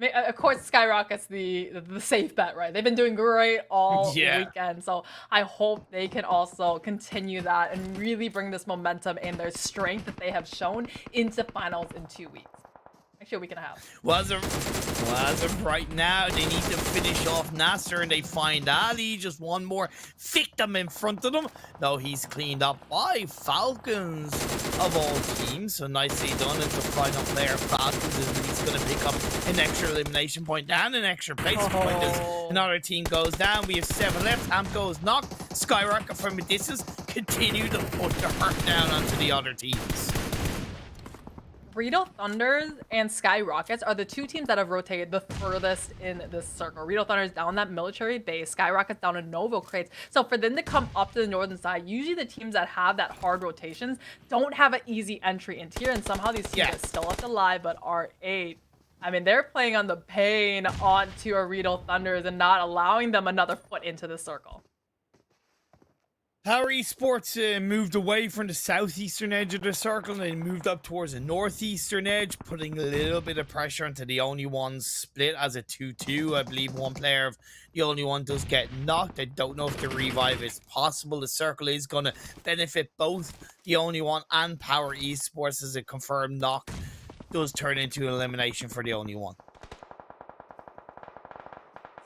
Of course, SKYROCKET's the safe bet, right? They've been doing great all weekend, so I hope they can also continue that and really bring this momentum and their strength that they have shown into finals in 2 weeks. Actually, a week and a half. Well, as of right now, they need to finish off NASR, and they find Ali, just one more victim in front of them. No, he's cleaned up by Falcons of all teams, so nicely done as the final player. Falcons is at least going to pick up an extra elimination point and an extra place point as another team goes down. We have 7 left. Ham goes knocked. SKYROCKET from a distance continue to put the hurt down onto the other teams. OOREDOO Thunders and SKYROCKETs are the 2 teams that have rotated the furthest in this circle. OOREDOO Thunders down that military base, SKYROCKETs down in Novo crates. So for them to come up to the northern side, usually the teams that have that hard rotations don't have an easy entry into here, and somehow these teams are still left alive, but R8. I mean, they're playing on the pain onto OOREDOO Thunders and not allowing them another foot into the circle. POWR Esports moved away from the southeastern edge of the circle and they moved up towards the northeastern edge, putting a little bit of pressure into the only one split as a 2-2. I believe one player of the only one does get knocked. I don't know if the revive is possible. The circle is going to benefit both the only one and POWR Esports as a confirmed knock does turn into an elimination for the only one.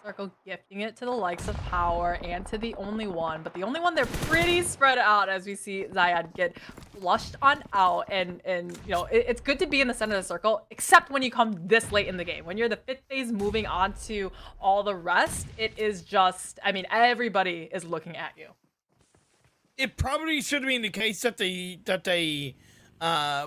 Circle gifting it to the likes of Power and to the only one, but the only one, they're pretty spread out as we see Zayad get flushed on out, and you know, it's good to be in the center of the circle, except when you come this late in the game. When you're the 5th phase moving on to all the rest, it is just, I mean, everybody is looking at you. It probably should have been the case that they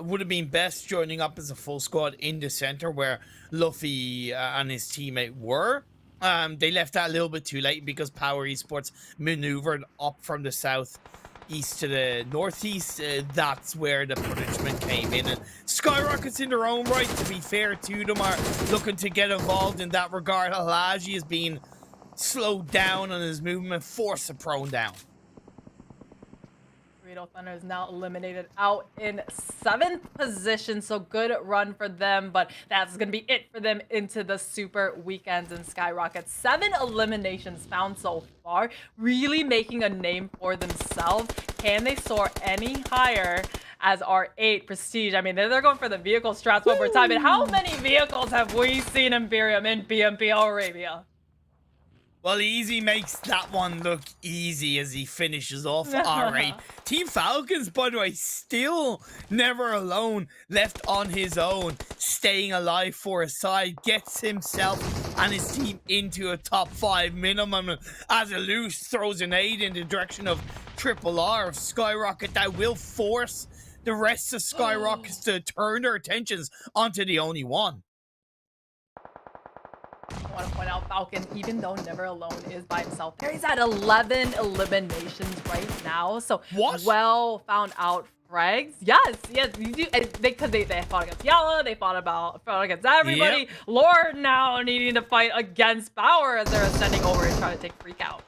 would have been best joining up as a full squad in the center where Luffy and his teammate were. They left that a little bit too late because POWR Esports maneuvered up from the southeast to the northeast. That's where the punishment came in. And SKYROCKET's in their own right, to be fair to them, are looking to get involved in that regard. Halaji is being slowed down on his movement, forced to prone down. Thunder is now eliminated out in 7th position, so good run for them, but that's gonna be it for them into the super weekends. And SKYROCKET, 7 eliminations found so far, really making a name for themselves. Can they soar any higher as our 8 prestige? I mean, they're going for the vehicle strats one more time. And how many vehicles have we seen Imperium in PMPL Arabia? Well, Easy makes that one look easy as he finishes off R8. Team Falcons, by the way, still never alone, left on his own, staying alive for his side, gets himself and his team into a top 5 minimum as Aloosh throws an aid in the direction of RRR of SKYROCKET that will force the rest of SKYROCKET to turn their attentions onto the only one. I want to point out Falcon, even though Never Alone is by himself, there he's at 11 eliminations right now. So what? Well found out frags. Yes, you do. Because they fought against YALLA, they fought against everybody. Yep. Lord now needing to fight against POWR as they're ascending over and trying to take Freak out.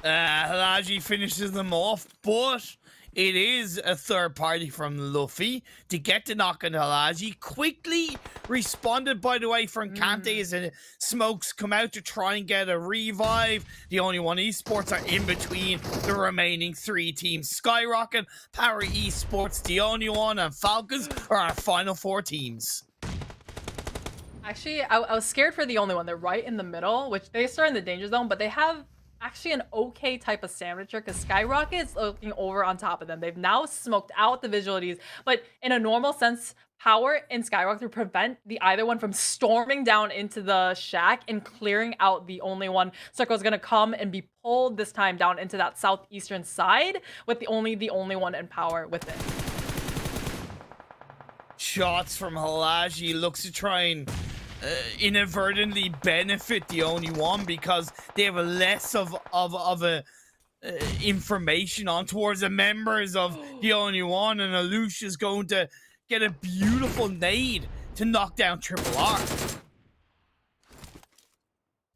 Halaji finishes them off, but it is a third party from Luffy to get the knock on Halaji. Quickly responded, by the way, from Kante as the smokes come out to try and get a revive. The only one Esports are in between the remaining 3 teams. SKYROCKET, POWR Esports, the only one, and Falcons are our final 4 teams. Actually, I was scared for the only one. They're right in the middle, which they start in the danger zone, but they have actually an okay type of sandwich because SKYROCKET is looking over on top of them. They've now smoked out the visualities, but in a normal sense, POWR and SKYROCKET to prevent the either one from storming down into the shack and clearing out the only one. Circle is going to come and be pulled this time down into that southeastern side with the only one and POWR with it. Shots from Halaji looks to try and inadvertently benefit the only one because they have a less of a information on towards the members of the only one, and Aloosh is going to get a beautiful nade to knock down RRR.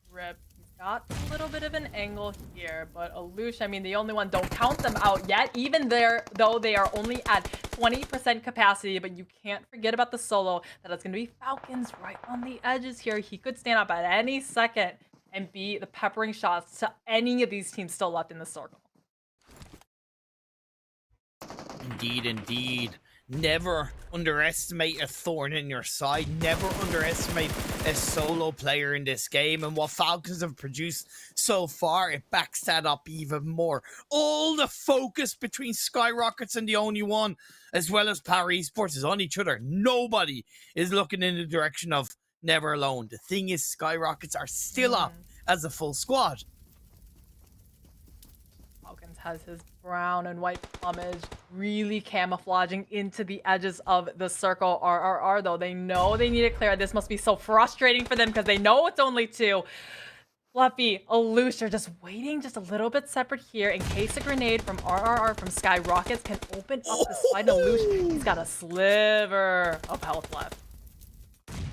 Rip. He's got a little bit of an angle here, but Aloosh, I mean, the only one, don't count them out yet, even there, though they are only at 20% capacity, but you can't forget about the solo, that it's going to be Falcons right on the edges here. He could stand up at any second and be the peppering shots to any of these teams still left in the circle. Indeed, indeed. Never underestimate a thorn in your side. Never underestimate a solo player in this game. And what Falcons have produced so far, it backs that up even more. All the focus between SKYROCKET and the only one, as well as POWR Esports, is on each other. Nobody is looking in the direction of Never Alone. The thing is, SKYROCKET are still up as a full squad. Falcons has his brown and white plumage really camouflaging into the edges of the circle. RRR, though, they know they need to clear. This must be so frustrating for them because they know it's only 2. Fluffy, Aloosh are just waiting just a little bit separate here in case a grenade from RRR from SKYROCKET can open up the slide. Aloosh, he's got a sliver of health left.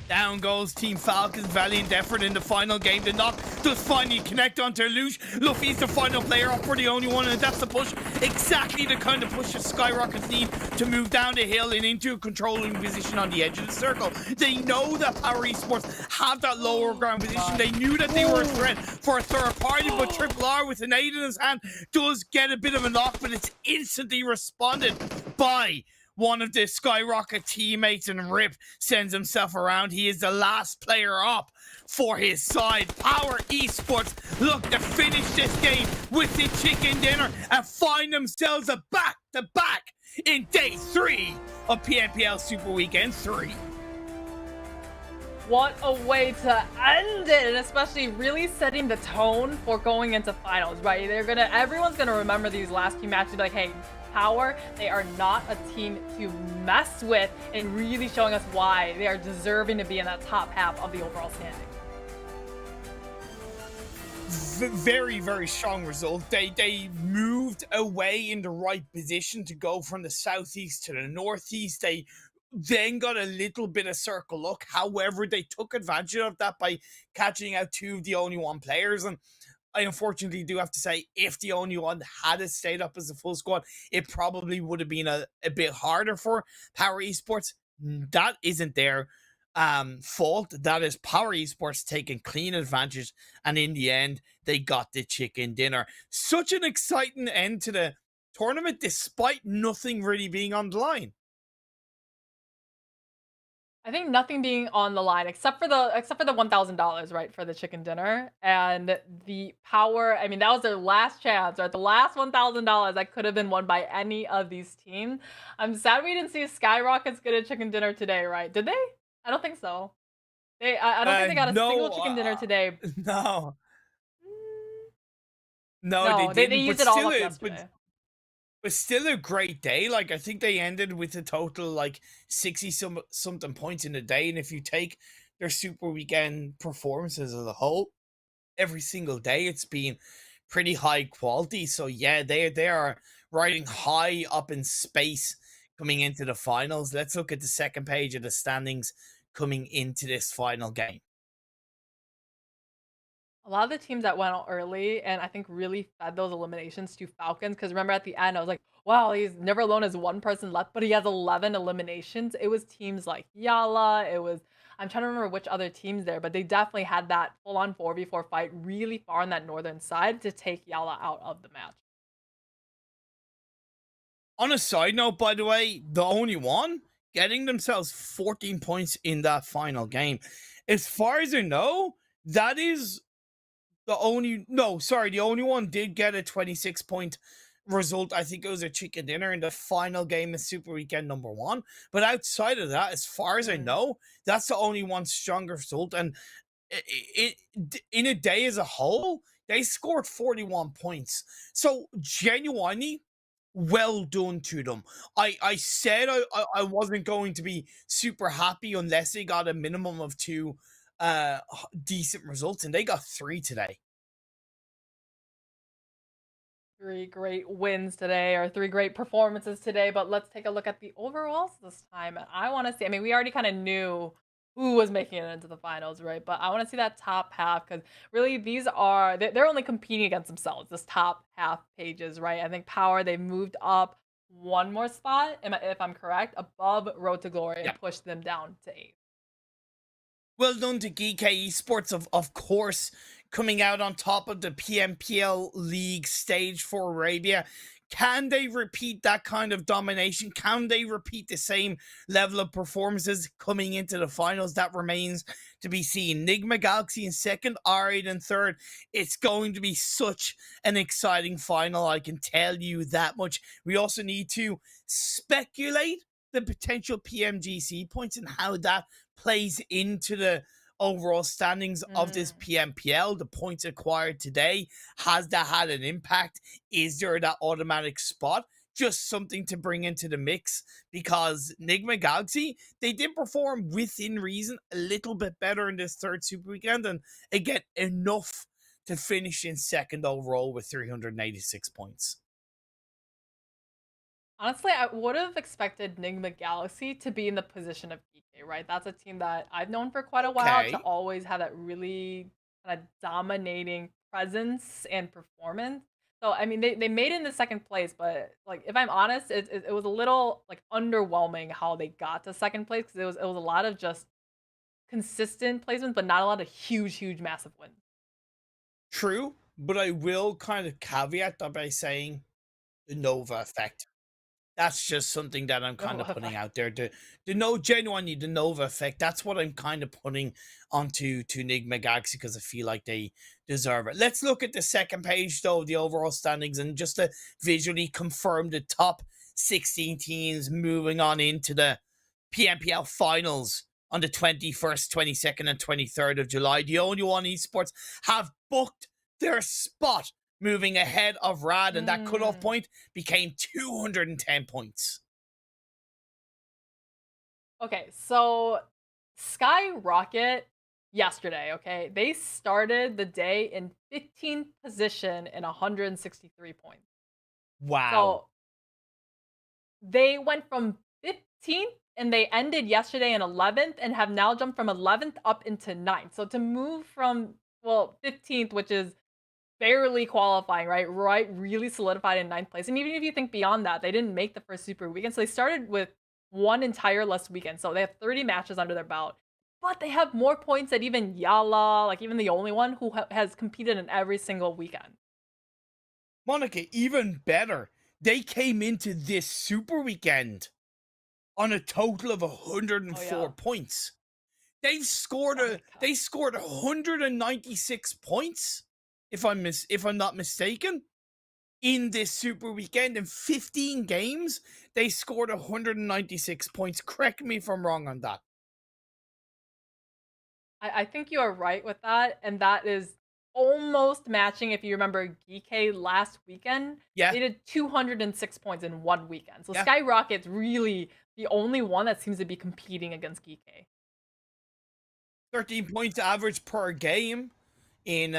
Down goes Team Falcons, valiant effort in the final game. The knock does finally connect onto Aloosh. Luffy's the final player up for the only one, and that's the push. Exactly the kind of push that SKYROCKET need to move down the hill and into a controlling position on the edge of the circle. They know that POWR Esports have that lower ground position. They knew that they were a threat for a third party, but RRR with an aid in his hand does get a bit of a knock, but it's instantly responded by one of the SKYROCKET teammates, and Rip sends himself around. He is the last player up for his side. POWR Esports look to finish this game with the chicken dinner and find themselves a back-to-back in day 3 of PMPL Super Weekend 3. What a way to end it, and especially really setting the tone for going into finals, right? Everyone's gonna remember these last few matches, like, hey, POWR, they are not a team to mess with, and really showing us why they are deserving to be in that top half of the overall standing. Very, very strong result. They moved away in the right position to go from the southeast to the northeast. They then got a little bit of circle luck. However, they took advantage of that by catching out 2 of the only one players. And I unfortunately do have to say, if the only one had stayed up as a full squad, it probably would have been a bit harder for POWR Esports. That isn't their fault. That is POWR Esports taking clean advantage, and in the end, they got the chicken dinner. Such an exciting end to the tournament, despite nothing really being on the line. I think nothing being on the line except for the $1,000, right, for the chicken dinner, and the POWR. I mean, that was their last chance, right? The last $1,000 that could have been won by any of these teams. I'm sad we didn't see SKYROCKET's get a chicken dinner today, right? Did they? I don't think so. I don't think they got a single chicken dinner today. No. No, No, they they didn't. used But it all still, up but yesterday. still a great day. Like, I think they ended with a total like 60 something points in a day. And if you take their Super Weekend performances as a whole, every single day it's been pretty high quality. So yeah, they are riding high up in space coming into the finals. Let's look at the second page of the standings coming into this final game. A lot of the teams that went out early and I think really fed those eliminations to FALCONS, because remember at the end I was like, wow, he's never alone as one person left, but he has 11 eliminations. It was teams like YALLA. I'm trying to remember which other teams there, but they definitely had that full-on 4v4 fight really far on that northern side to take YALLA out of the match. On a side note, by the way, the only one getting themselves 14 points in that final game. As far as I know, that is the only one did get a 26-point result. I think it was a chicken dinner in the final game of Super Weekend number 1. But outside of that, as far as I know, that's the only one stronger result. And in a day as a whole, they scored 41 points. So genuinely, well done to them. I said I wasn't going to be super happy unless they got a minimum of 2 decent results, and they got 3 today. 3 great wins today, or 3 great performances today, but let's take a look at the overalls this time. And I want to see, I mean, we already kind of knew who was making it into the finals, right? But I want to see that top half, because really they're only competing against themselves, this top half pages, right? I think POWR, they moved up 1 more spot, if I'm correct, above Road to Glory, and pushed them down to 8. Well done to GEEKAY Esports, of course, coming out on top of the PMPL League stage for Arabia. Can they repeat that kind of domination? Can they repeat the same level of performances coming into the finals? That remains to be seen. NIGMA Galaxy in second, R8 in third. It's going to be such an exciting final, I can tell you that much. We also need to speculate the potential PMGC points and how that plays into the overall standings of this PMPL. The points acquired today, has that had an impact? Is there that automatic spot? Just something to bring into the mix, because NIGMA Galaxy, they did perform within reason a little bit better in this third Super Weekend, and again, enough to finish in second overall with 386 points. Honestly, I would have expected NIGMA Galaxy to be in the position of GEEKAY, right? That's a team that I've known for quite a while to always have that really kind of dominating presence and performance. So, I mean, they made it in the second place, but like, if I'm honest, it was a little like underwhelming how they got to second place, because it was a lot of just consistent placements, but not a lot of huge, massive wins. True, but I will kind of caveat that by saying the Nova effect. That's just something that I'm kind of Nova putting effect. out there. Genuinely, the Nova effect. That's what I'm kind of putting onto NIGMA Galaxy because I feel like they deserve it. Let's look at the second page, though, of the overall standings, and just to visually confirm the top 16 teams moving on into the PMPL finals on the 21st, 22nd, and 23rd of July. The only one esports have booked their spot, moving ahead of Rad, and that cutoff point became 210 points. Okay, so SKYROCKET yesterday, okay, they started the day in 15th position in 163 points. Wow. So they went from 15th and they ended yesterday in 11th and have now jumped from 11th up into 9th. So to move from, well, 15th, which is barely qualifying, right? Really solidified in 9th place. And even if you think beyond that, they didn't make the first super weekend. So they started with one entire less weekend. So they have 30 matches under their belt. But they have more points than even YALLA, like even the only one who has competed in every single weekend. Monica, even better. They came into this super weekend on a total of 104 points. They've scored they scored 196 points, if I'm not mistaken, in this super weekend. In 15 games, they scored 196 points. Correct me if I'm wrong on that. I think you are right with that, and that is almost matching. If you remember GEEKAY last weekend, Yeah. they did 206 points in one weekend. So Yeah. SKYROCKET's really the only one that seems to be competing against GEEKAY. 13 points average per game in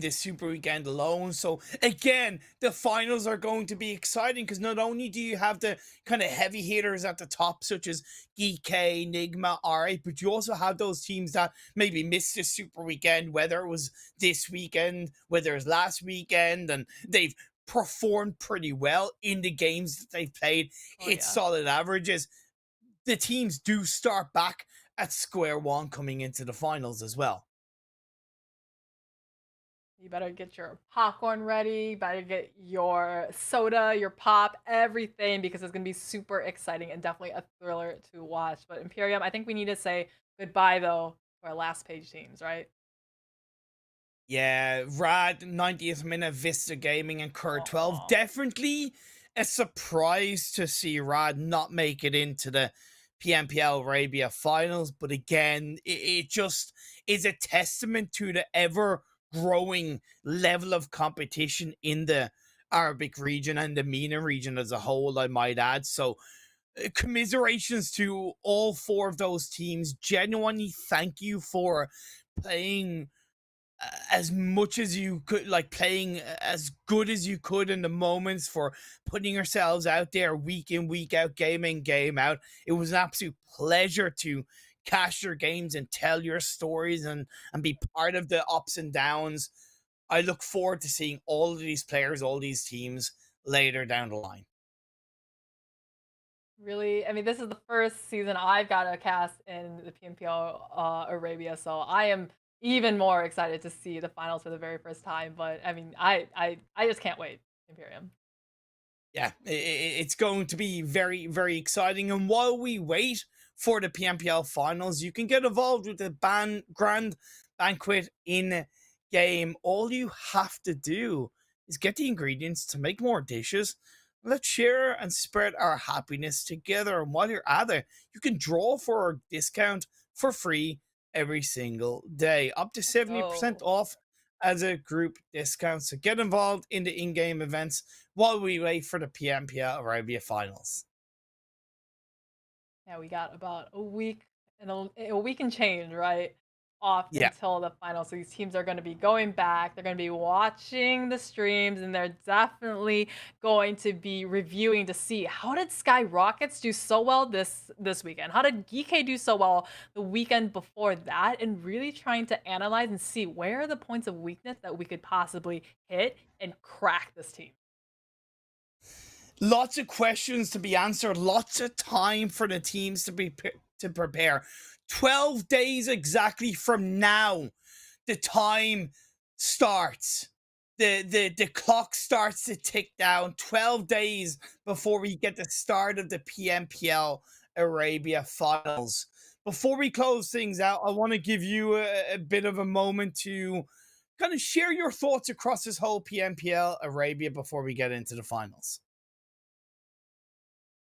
this super weekend alone. So again, the finals are going to be exciting because not only do you have the kind of heavy hitters at the top, such as GEEKAY, NIGMA, RA, but you also have those teams that maybe missed the super weekend, whether it was this weekend, whether it was last weekend, and they've performed pretty well in the games that they've played, hit solid averages. The teams do start back at square one coming into the finals as well. You better get your popcorn ready, better get your soda, your pop, everything, because it's going to be super exciting and definitely a thriller to watch. But Imperium, I think we need to say goodbye, though, to our last page teams, right? Yeah, Rad, 90th minute, Vista Gaming, and Cur 12. Definitely a surprise to see Rad not make it into the PMPL Arabia finals. But again, it just is a testament to the ever growing level of competition in the Arabic region and the MENA region as a whole, I might add. So commiserations to all four of those teams. Genuinely thank you for playing as much as you could, like playing as good as you could in the moments, for putting yourselves out there week in, week out, game in, game out. It was an absolute pleasure to cast your games and tell your stories and be part of the ups and downs. I look forward to seeing all of these players, all these teams later down the line. Really, I mean, this is the first season I've got a cast in the PMPL Arabia, so I am even more excited to see the finals for the very first time. But I mean, I just can't wait, Imperium. Yeah, it's going to be very, very exciting. And while we wait for the PMPL finals, you can get involved with the Grand Banquet in game. All you have to do is get the ingredients to make more dishes. Let's share and spread our happiness together. And while you're at it, you can draw for a discount for free every single day, up to 70% off as a group discount. So get involved in the in-game events while we wait for the PMPL Arabia finals. Yeah, we got about a week and a week and change, right? Off until the final. So these teams are going to be going back. They're going to be watching the streams, and they're definitely going to be reviewing to see how did SKYROCKETs do so well this weekend? How did GEEKAY do so well the weekend before that? And really trying to analyze and see where are the points of weakness that we could possibly hit and crack this team. Lots of questions to be answered. Lots of time for the teams to prepare. 12 days exactly from now, the time starts. the clock starts to tick down. 12 days before we get the start of the PMPL Arabia finals. Before we close things out, I want to give you a bit of a moment to kind of share your thoughts across this whole PMPL Arabia before we get into the finals.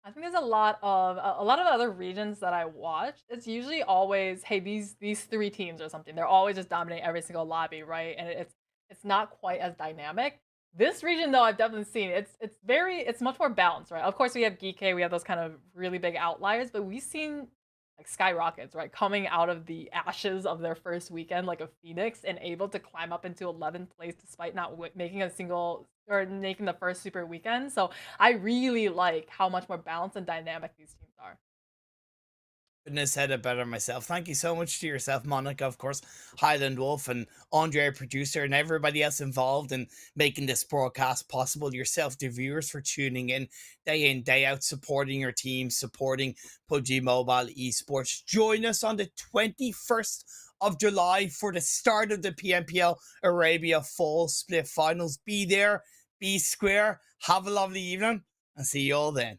I think there's a lot of other regions that I watch. It's usually always, hey, these three teams or something. They're always just dominating every single lobby, right? And it's not quite as dynamic. This region though, I've definitely seen it's much more balanced, right? Of course, we have GEEKAY, we have those kind of really big outliers, but we've seen like SKYROCKETs, right, coming out of the ashes of their first weekend like a phoenix and able to climb up into 11th place despite not making a single or making the first super weekend. So I really like how much more balanced and dynamic these teams are. Couldn't have said it better myself. Thank you so much to yourself, Monica, of course, Highland Wolf, and Andre, our producer, and everybody else involved in making this broadcast possible. Yourself, the viewers, for tuning in, day out, supporting your team, supporting PUBG Mobile Esports. Join us on the 21st of July for the start of the PMPL Arabia Fall Split Finals. Be there, be square, have a lovely evening, and see you all then.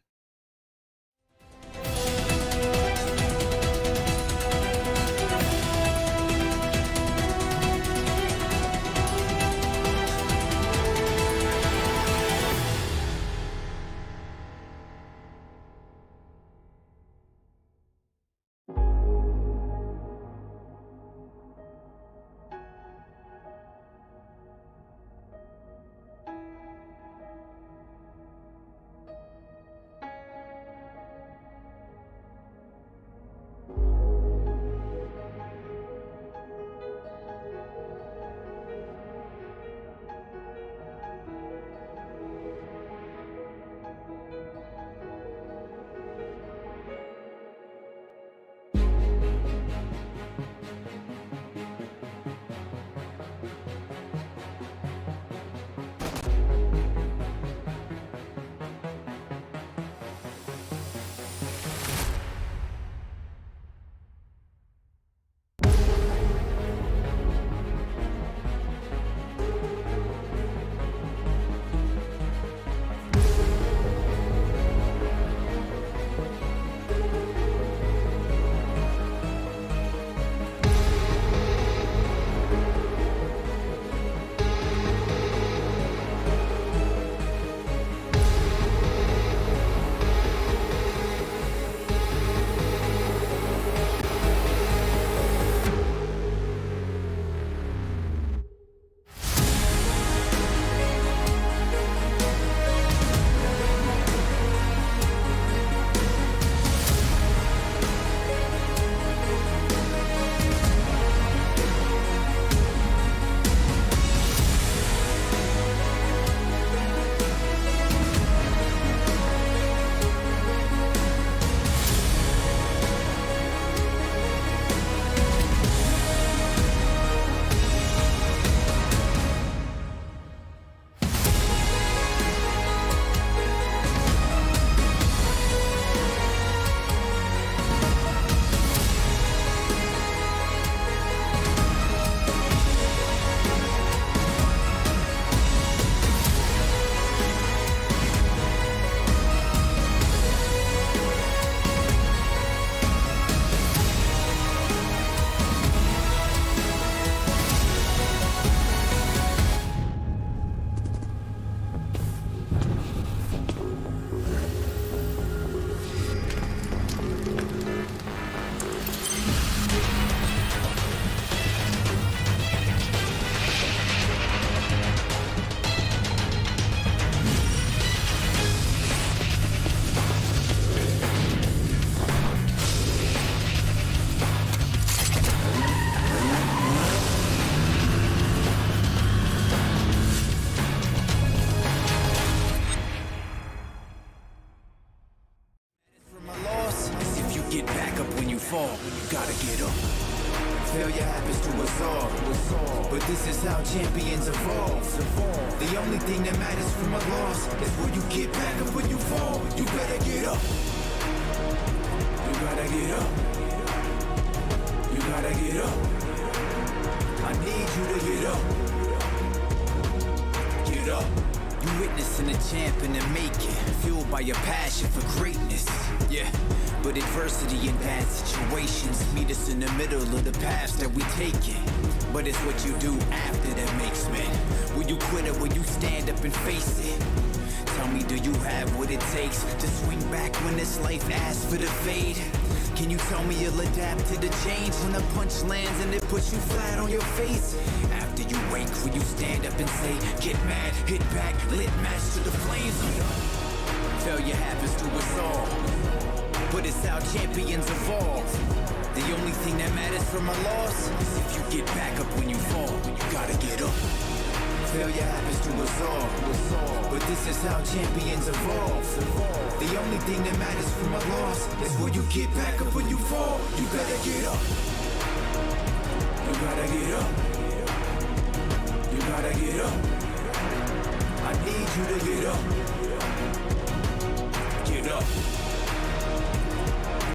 fall, you gotta get up. Failure happens to us all, but this is how champions evolve. The only thing that matters from a loss is when you get back up when you fall. You better get up. You gotta get up. You gotta get up. I need you to get up. get up. You witnessing a champ in the making, fueled by your passion for greatness. Yeah, but adversity and bad situations meet us in the middle of the paths that we taking. But it's what you do after that makes men. Will you quit or will you stand up and face it? Tell me, do you have what it takes to swing back when this life asks for the fade? Can you tell me you'll adapt to the change when the punch lands and it puts you flat on your face? After you wake, will you stand up and say, get mad, hit back, lit match to the flames? Failure happens to us all, but it's how champions evolve. The only thing that matters from a loss is if you get back up when you fall. You gotta get up. Failure happens to us all, but this is how champions evolve. The only thing that matters from a loss is when you get back up when you fall. You gotta get up. You gotta get up. You gotta get up. I need you to get up. Get up.